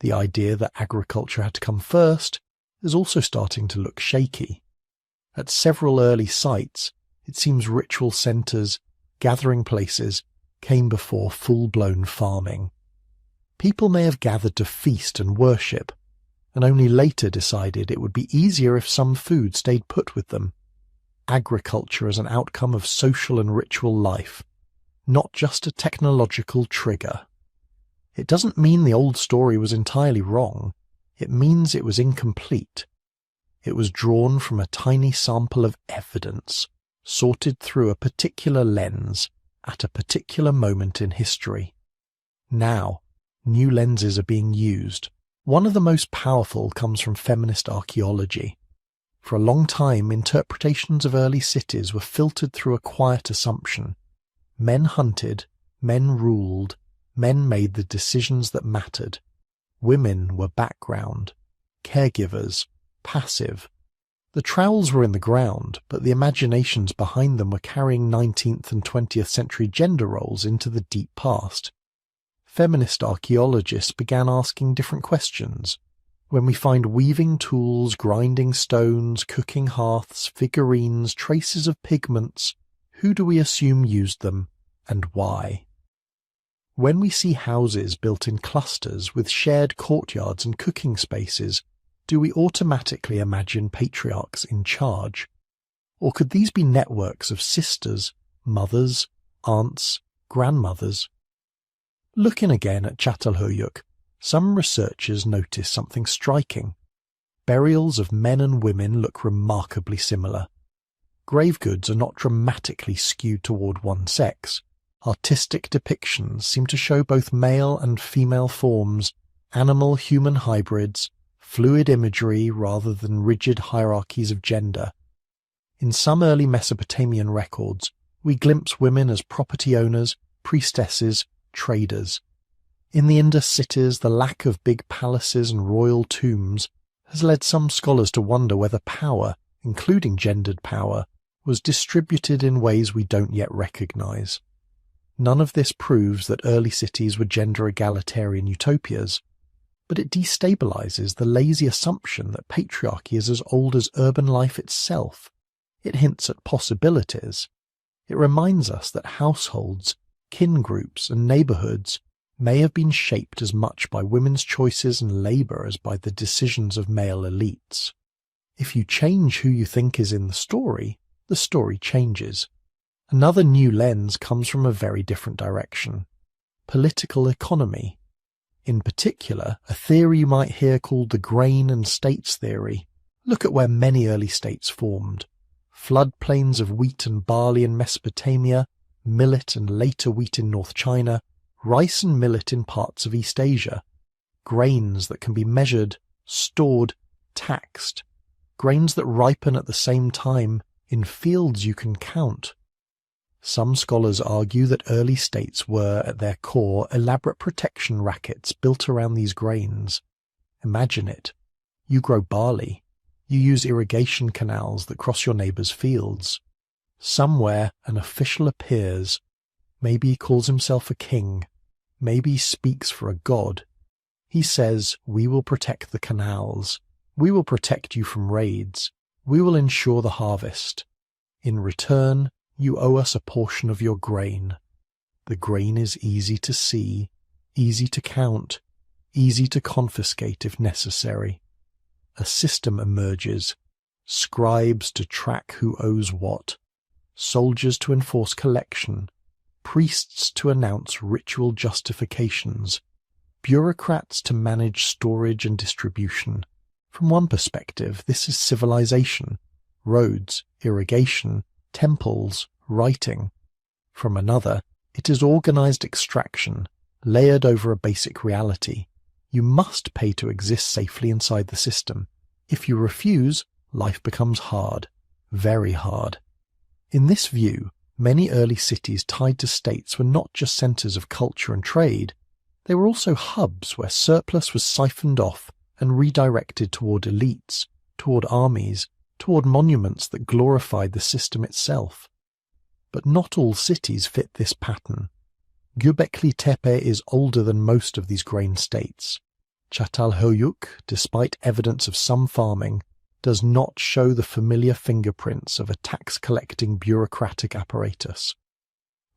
The idea that agriculture had to come first is also starting to look shaky. At several early sites, it seems ritual centers, gathering places, came before full-blown farming. People may have gathered to feast and worship, and only later decided it would be easier if some food stayed put with them. Agriculture as an outcome of social and ritual life, not just a technological trigger. It doesn't mean the old story was entirely wrong. It means it was incomplete. It was drawn from a tiny sample of evidence, sorted through a particular lens, at a particular moment in history. Now, new lenses are being used. One of the most powerful comes from feminist archaeology. For a long time, interpretations of early cities were filtered through a quiet assumption. Men hunted, men ruled, men made the decisions that mattered. Women were background, caregivers, passive. The trowels were in the ground, but the imaginations behind them were carrying 19th and 20th century gender roles into the deep past. Feminist archaeologists began asking different questions. When we find weaving tools, grinding stones, cooking hearths, figurines, traces of pigments, who do we assume used them, and why? When we see houses built in clusters with shared courtyards and cooking spaces, do we automatically imagine patriarchs in charge? Or could these be networks of sisters, mothers, aunts, grandmothers? Looking again at Chatal Hoyuk, some researchers notice something striking. Burials of men and women look remarkably similar. Grave goods are not dramatically skewed toward one sex. Artistic depictions seem to show both male and female forms, animal-human hybrids, fluid imagery rather than rigid hierarchies of gender. In some early Mesopotamian records, we glimpse women as property owners, priestesses, traders. In the Indus cities, the lack of big palaces and royal tombs has led some scholars to wonder whether power, including gendered power, was distributed in ways we don't yet recognize. None of this proves that early cities were gender egalitarian utopias, but it destabilizes the lazy assumption that patriarchy is as old as urban life itself. It hints at possibilities. It reminds us that households, kin groups, and neighborhoods may have been shaped as much by women's choices and labor as by the decisions of male elites. If you change who you think is in the story changes. Another new lens comes from a very different direction: political economy. In particular, a theory you might hear called the grain and states theory. Look at where many early states formed. Floodplains of wheat and barley in Mesopotamia, millet and later wheat in North China, rice and millet in parts of East Asia. Grains that can be measured, stored, taxed. Grains that ripen at the same time in fields you can count. Some scholars argue that early states were, at their core, elaborate protection rackets built around these grains. Imagine it. You grow barley. You use irrigation canals that cross your neighbour's fields. Somewhere an official appears. Maybe he calls himself a king. Maybe he speaks for a god. He says, "We will protect the canals. We will protect you from raids. We will ensure the harvest. In return, you owe us a portion of your grain." The grain is easy to see, easy to count, easy to confiscate if necessary. A system emerges. Scribes to track who owes what. Soldiers to enforce collection. Priests to announce ritual justifications. Bureaucrats to manage storage and distribution. From one perspective, this is civilization. Roads, irrigation, temples, writing. From another, it is organized extraction, layered over a basic reality. You must pay to exist safely inside the system. If you refuse, life becomes hard, very hard. In this view, many early cities tied to states were not just centers of culture and trade, they were also hubs where surplus was siphoned off and redirected toward elites, toward armies, toward monuments that glorified the system itself. But not all cities fit this pattern. Gobekli Tepe is older than most of these grain states. Chatal Hoyuk, despite evidence of some farming, does not show the familiar fingerprints of a tax-collecting bureaucratic apparatus.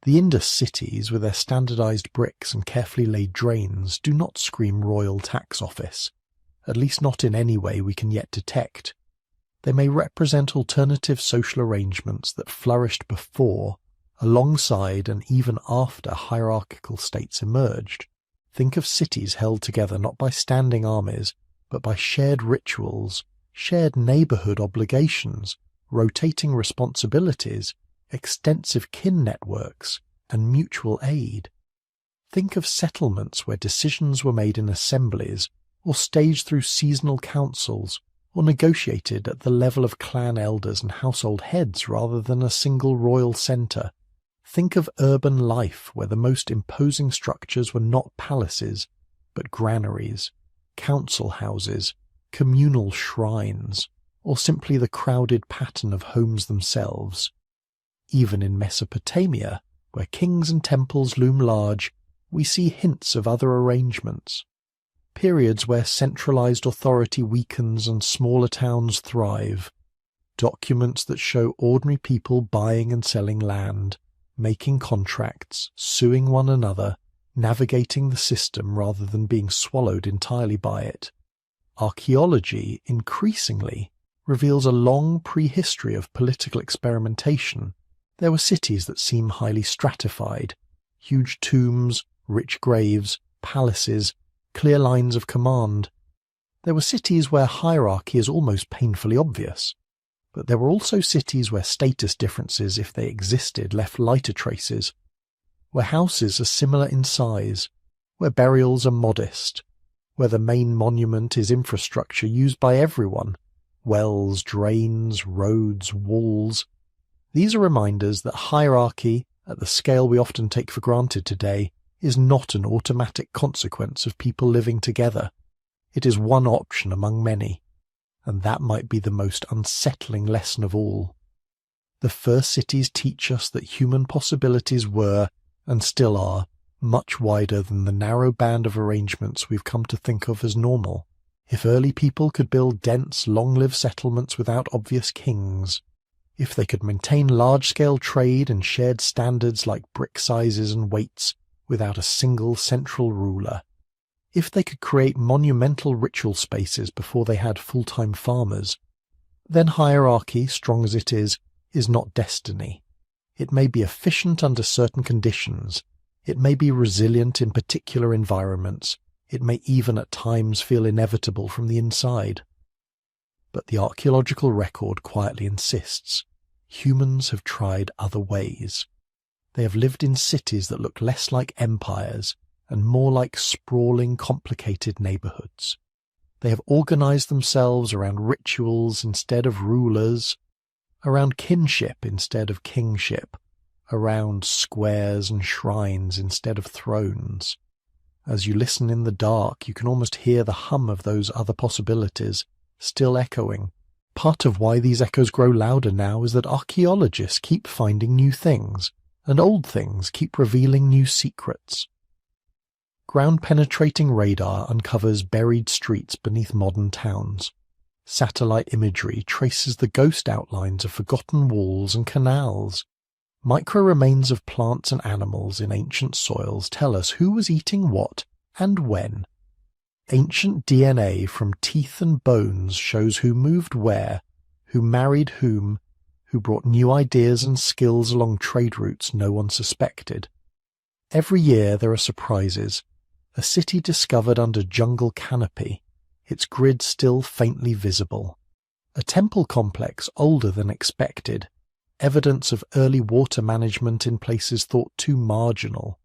The Indus cities, with their standardized bricks and carefully laid drains, do not scream royal tax office, at least not in any way we can yet detect. They may represent alternative social arrangements that flourished before, alongside and even after hierarchical states emerged. Think of cities held together not by standing armies, but by shared rituals, shared neighborhood obligations, rotating responsibilities, extensive kin networks, and mutual aid. Think of settlements where decisions were made in assemblies, or staged through seasonal councils, or negotiated at the level of clan elders and household heads rather than a single royal centre. Think of urban life where the most imposing structures were not palaces, but granaries, council houses, communal shrines, or simply the crowded pattern of homes themselves. Even in Mesopotamia, where kings and temples loom large, we see hints of other arrangements. Periods where centralized authority weakens and smaller towns thrive. Documents that show ordinary people buying and selling land, making contracts, suing one another, navigating the system rather than being swallowed entirely by it. Archaeology, increasingly, reveals a long prehistory of political experimentation. There were cities that seem highly stratified, huge tombs, rich graves, palaces, clear lines of command. There were cities where hierarchy is almost painfully obvious. But there were also cities where status differences, if they existed, left lighter traces, where houses are similar in size, where burials are modest, where the main monument is infrastructure used by everyone, wells, drains, roads, walls. These are reminders that hierarchy, at the scale we often take for granted today, is not an automatic consequence of people living together. It is one option among many. And that might be the most unsettling lesson of all. The first cities teach us that human possibilities were, and still are, much wider than the narrow band of arrangements we've come to think of as normal. If early people could build dense, long-lived settlements without obvious kings, if they could maintain large-scale trade and shared standards like brick sizes and weights without a single central ruler, if they could create monumental ritual spaces before they had full-time farmers, then hierarchy, strong as it is not destiny. It may be efficient under certain conditions. It may be resilient in particular environments. It may even at times feel inevitable from the inside. But the archaeological record quietly insists humans have tried other ways. They have lived in cities that look less like empires and more like sprawling, complicated neighborhoods. They have organized themselves around rituals instead of rulers, around kinship instead of kingship, around squares and shrines instead of thrones. As you listen in the dark, you can almost hear the hum of those other possibilities still echoing. Part of why these echoes grow louder now is that archaeologists keep finding new things, and old things keep revealing new secrets. Ground-penetrating radar uncovers buried streets beneath modern towns. Satellite imagery traces the ghost outlines of forgotten walls and canals. Micro-remains of plants and animals in ancient soils tell us who was eating what and when. Ancient DNA from teeth and bones shows who moved where, who married whom, who brought new ideas and skills along trade routes no one suspected. Every year there are surprises. A city discovered under jungle canopy, its grid still faintly visible. A temple complex older than expected, evidence of early water management in places thought too marginal.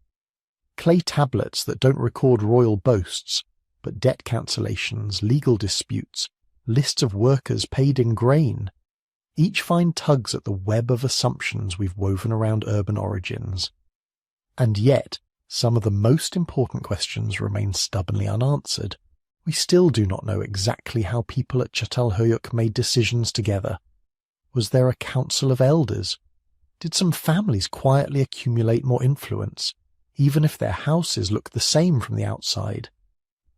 Clay tablets that don't record royal boasts, but debt cancellations, legal disputes, lists of workers paid in grain. Each find tugs at the web of assumptions we've woven around urban origins. And yet, some of the most important questions remain stubbornly unanswered. We still do not know exactly how people at Chatal Hoyuk made decisions together. Was there a council of elders? Did some families quietly accumulate more influence, even if their houses looked the same from the outside?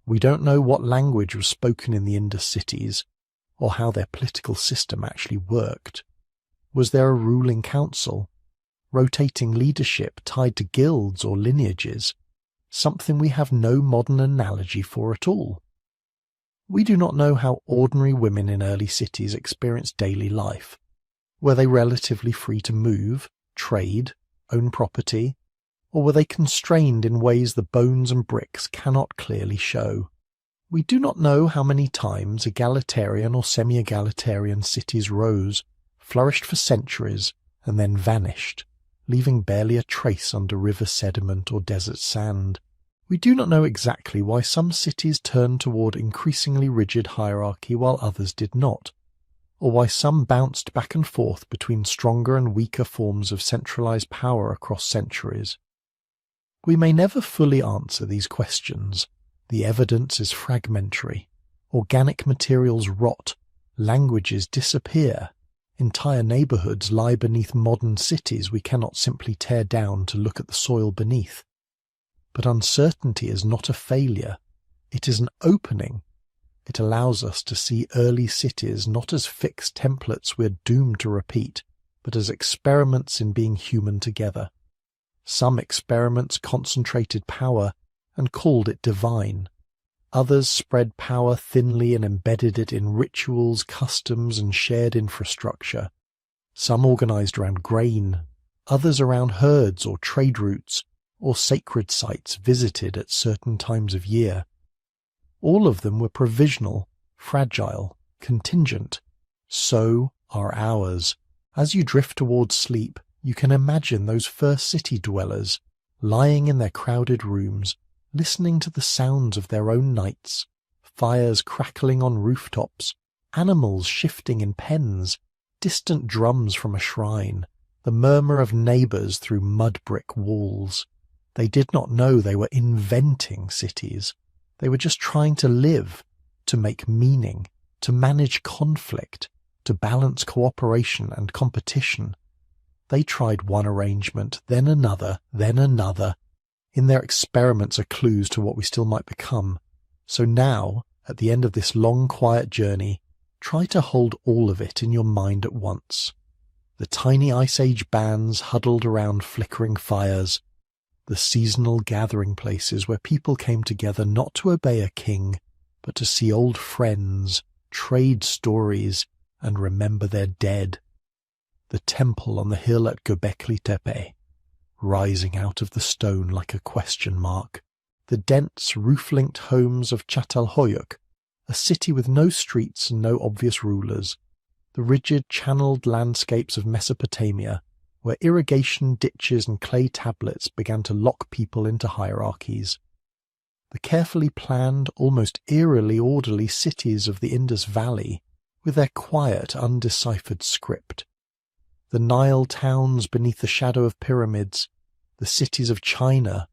We don't know what language was spoken in the Indus cities, or how their political system actually worked. Was there a ruling council? Rotating leadership tied to guilds or lineages, something we have no modern analogy for at all. We do not know how ordinary women in early cities experienced daily life. Were they relatively free to move, trade, own property, or were they constrained in ways the bones and bricks cannot clearly show? We do not know how many times egalitarian or semi-egalitarian cities rose, flourished for centuries, and then vanished, leaving barely a trace under river sediment or desert sand. We do not know exactly why some cities turned toward increasingly rigid hierarchy while others did not, or why some bounced back and forth between stronger and weaker forms of centralized power across centuries. We may never fully answer these questions. The evidence is fragmentary. Organic materials rot, languages disappear, entire neighborhoods lie beneath modern cities we cannot simply tear down to look at the soil beneath. But uncertainty is not a failure. It is an opening. It allows us to see early cities not as fixed templates we're doomed to repeat, but as experiments in being human together. Some experiments concentrated power and called it divine. Others spread power thinly and embedded it in rituals, customs, and shared infrastructure. Some organized around grain, others around herds or trade routes, or sacred sites visited at certain times of year. All of them were provisional, fragile, contingent. So are ours. As you drift towards sleep, you can imagine those first city dwellers, lying in their crowded rooms, listening to the sounds of their own nights, fires crackling on rooftops, animals shifting in pens, distant drums from a shrine, the murmur of neighbors through mud brick walls. They did not know they were inventing cities. They were just trying to live, to make meaning, to manage conflict, to balance cooperation and competition. They tried one arrangement, then another, then another. In their experiments are clues to what we still might become. So now, at the end of this long, quiet journey, try to hold all of it in your mind at once. The tiny Ice Age bands huddled around flickering fires, the seasonal gathering places where people came together not to obey a king, but to see old friends, trade stories, and remember their dead. The temple on the hill at Gobekli Tepe, rising out of the stone like a question mark. The dense, roof-linked homes of Chatal Hoyuk, a city with no streets and no obvious rulers. The rigid, channeled landscapes of Mesopotamia, where irrigation ditches and clay tablets began to lock people into hierarchies. The carefully planned, almost eerily orderly cities of the Indus Valley, with their quiet, undeciphered script. The Nile towns beneath the shadow of pyramids, the cities of China,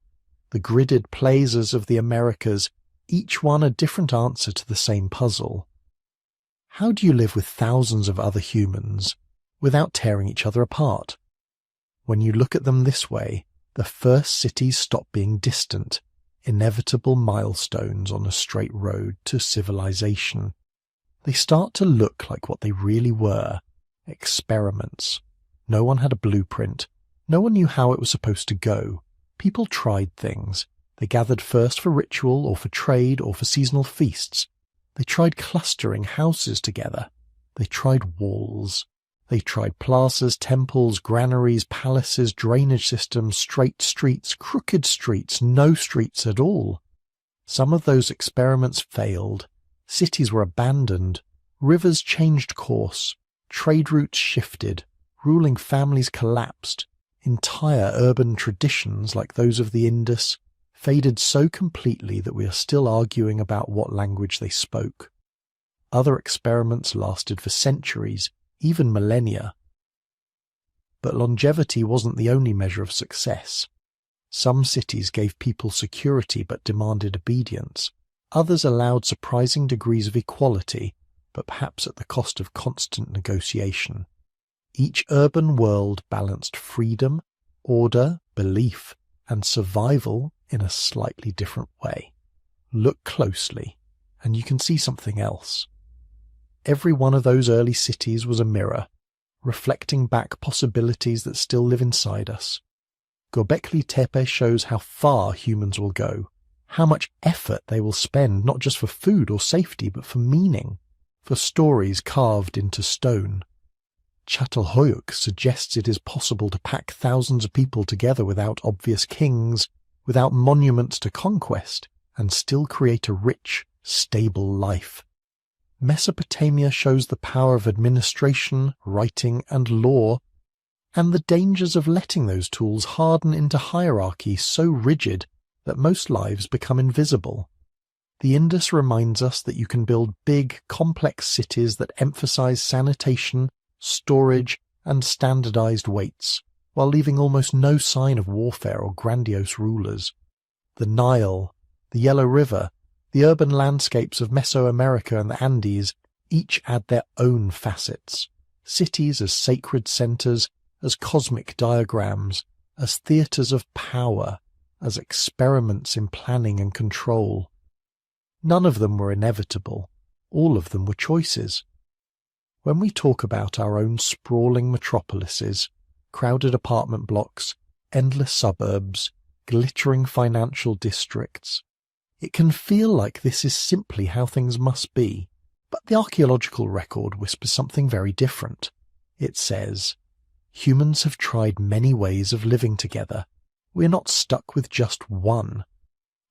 the gridded plazas of the Americas, each one a different answer to the same puzzle. How do you live with thousands of other humans without tearing each other apart? When you look at them this way, the first cities stop being distant, inevitable milestones on a straight road to civilization. They start to look like what they really were, experiments. No one had a blueprint. No one knew how it was supposed to go. People tried things. They gathered first for ritual or for trade or for seasonal feasts. They tried clustering houses together. They tried walls. They tried plazas, temples, granaries, palaces, drainage systems, straight streets, crooked streets, no streets at all. Some of those experiments failed. Cities were abandoned. Rivers changed course. Trade routes shifted. Ruling families collapsed. Entire urban traditions, like those of the Indus, faded so completely that we are still arguing about what language they spoke. Other experiments lasted for centuries, even millennia. But longevity wasn't the only measure of success. Some cities gave people security but demanded obedience. Others allowed surprising degrees of equality, but perhaps at the cost of constant negotiation. Each urban world balanced freedom, order, belief, and survival in a slightly different way. Look closely, and you can see something else. Every one of those early cities was a mirror, reflecting back possibilities that still live inside us. Gobekli Tepe shows how far humans will go, how much effort they will spend not just for food or safety, but for meaning, for stories carved into stone. Chatal Hoyuk suggests it is possible to pack thousands of people together without obvious kings, without monuments to conquest, and still create a rich, stable life. Mesopotamia shows the power of administration, writing, and law, and the dangers of letting those tools harden into hierarchy so rigid that most lives become invisible. The Indus reminds us that you can build big, complex cities that emphasize sanitation, storage, and standardized weights, while leaving almost no sign of warfare or grandiose rulers. The Nile, the Yellow River, the urban landscapes of Mesoamerica and the Andes each add their own facets. Cities as sacred centers, as cosmic diagrams, as theaters of power, as experiments in planning and control. None of them were inevitable. All of them were choices. When we talk about our own sprawling metropolises, crowded apartment blocks, endless suburbs, glittering financial districts, it can feel like this is simply how things must be. But the archaeological record whispers something very different. It says, humans have tried many ways of living together. We're not stuck with just one.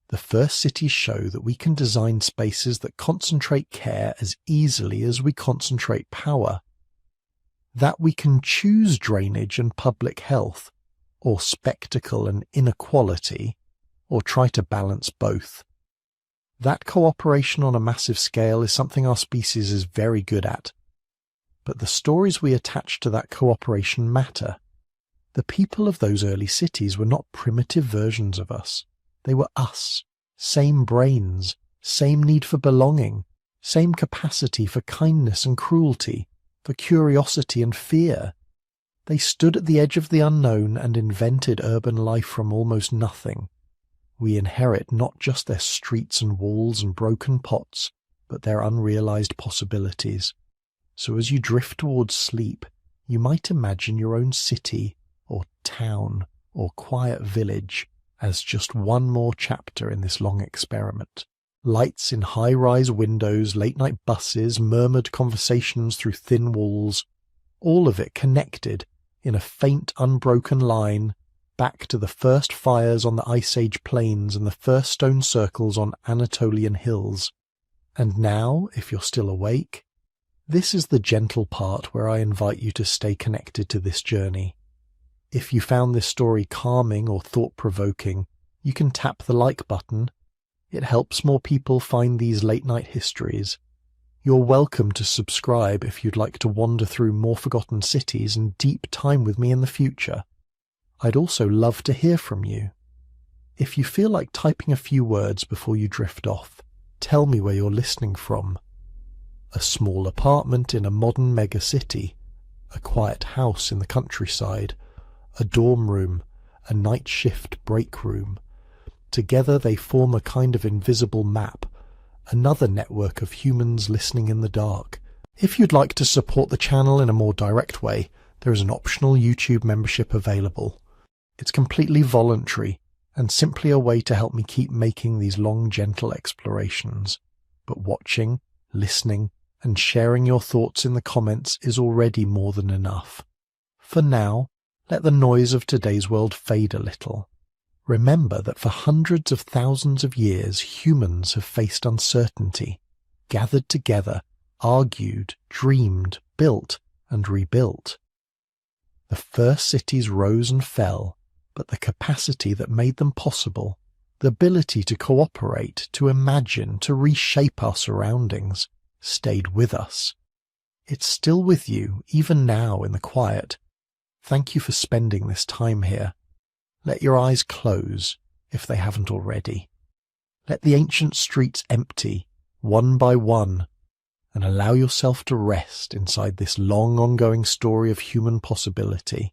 The first cities show that we can design spaces that concentrate care as easily as we concentrate power. That we can choose drainage and public health, or spectacle and inequality, or try to balance both. That cooperation on a massive scale is something our species is very good at. But the stories we attach to that cooperation matter. The people of those early cities were not primitive versions of us. They were us. Same brains, same need for belonging, same capacity for kindness and cruelty, for curiosity and fear. They stood at the edge of the unknown and invented urban life from almost nothing. We inherit not just their streets and walls and broken pots, but their unrealized possibilities. So as you drift towards sleep, you might imagine your own city, or town, or quiet village as just one more chapter in this long experiment. Lights in high-rise windows, late-night buses, murmured conversations through thin walls, all of it connected in a faint, unbroken line back to the first fires on the Ice Age plains and the first stone circles on Anatolian hills. And now, if you're still awake, this is the gentle part where I invite you to stay connected to this journey. If you found this story calming or thought-provoking, you can tap the like button. It helps more people find these late-night histories. You're welcome to subscribe if you'd like to wander through more forgotten cities and deep time with me in the future. I'd also love to hear from you. If you feel like typing a few words before you drift off, tell me where you're listening from. A small apartment in a modern megacity, a quiet house in the countryside, a dorm room, a night shift break room. Together they form a kind of invisible map, another network of humans listening in the dark. If you'd like to support the channel in a more direct way, there is an optional YouTube membership available. It's completely voluntary and simply a way to help me keep making these long, gentle explorations. But watching, listening, and sharing your thoughts in the comments is already more than enough. For now, let the noise of today's world fade a little. Remember that for hundreds of thousands of years humans have faced uncertainty, gathered together, argued, dreamed, built, and rebuilt. The first cities rose and fell, but the capacity that made them possible, the ability to cooperate, to imagine, to reshape our surroundings, stayed with us. It's still with you, even now in the quiet. Thank you for spending this time here. Let your eyes close, if they haven't already. Let the ancient streets empty, one by one, and allow yourself to rest inside this long ongoing story of human possibility.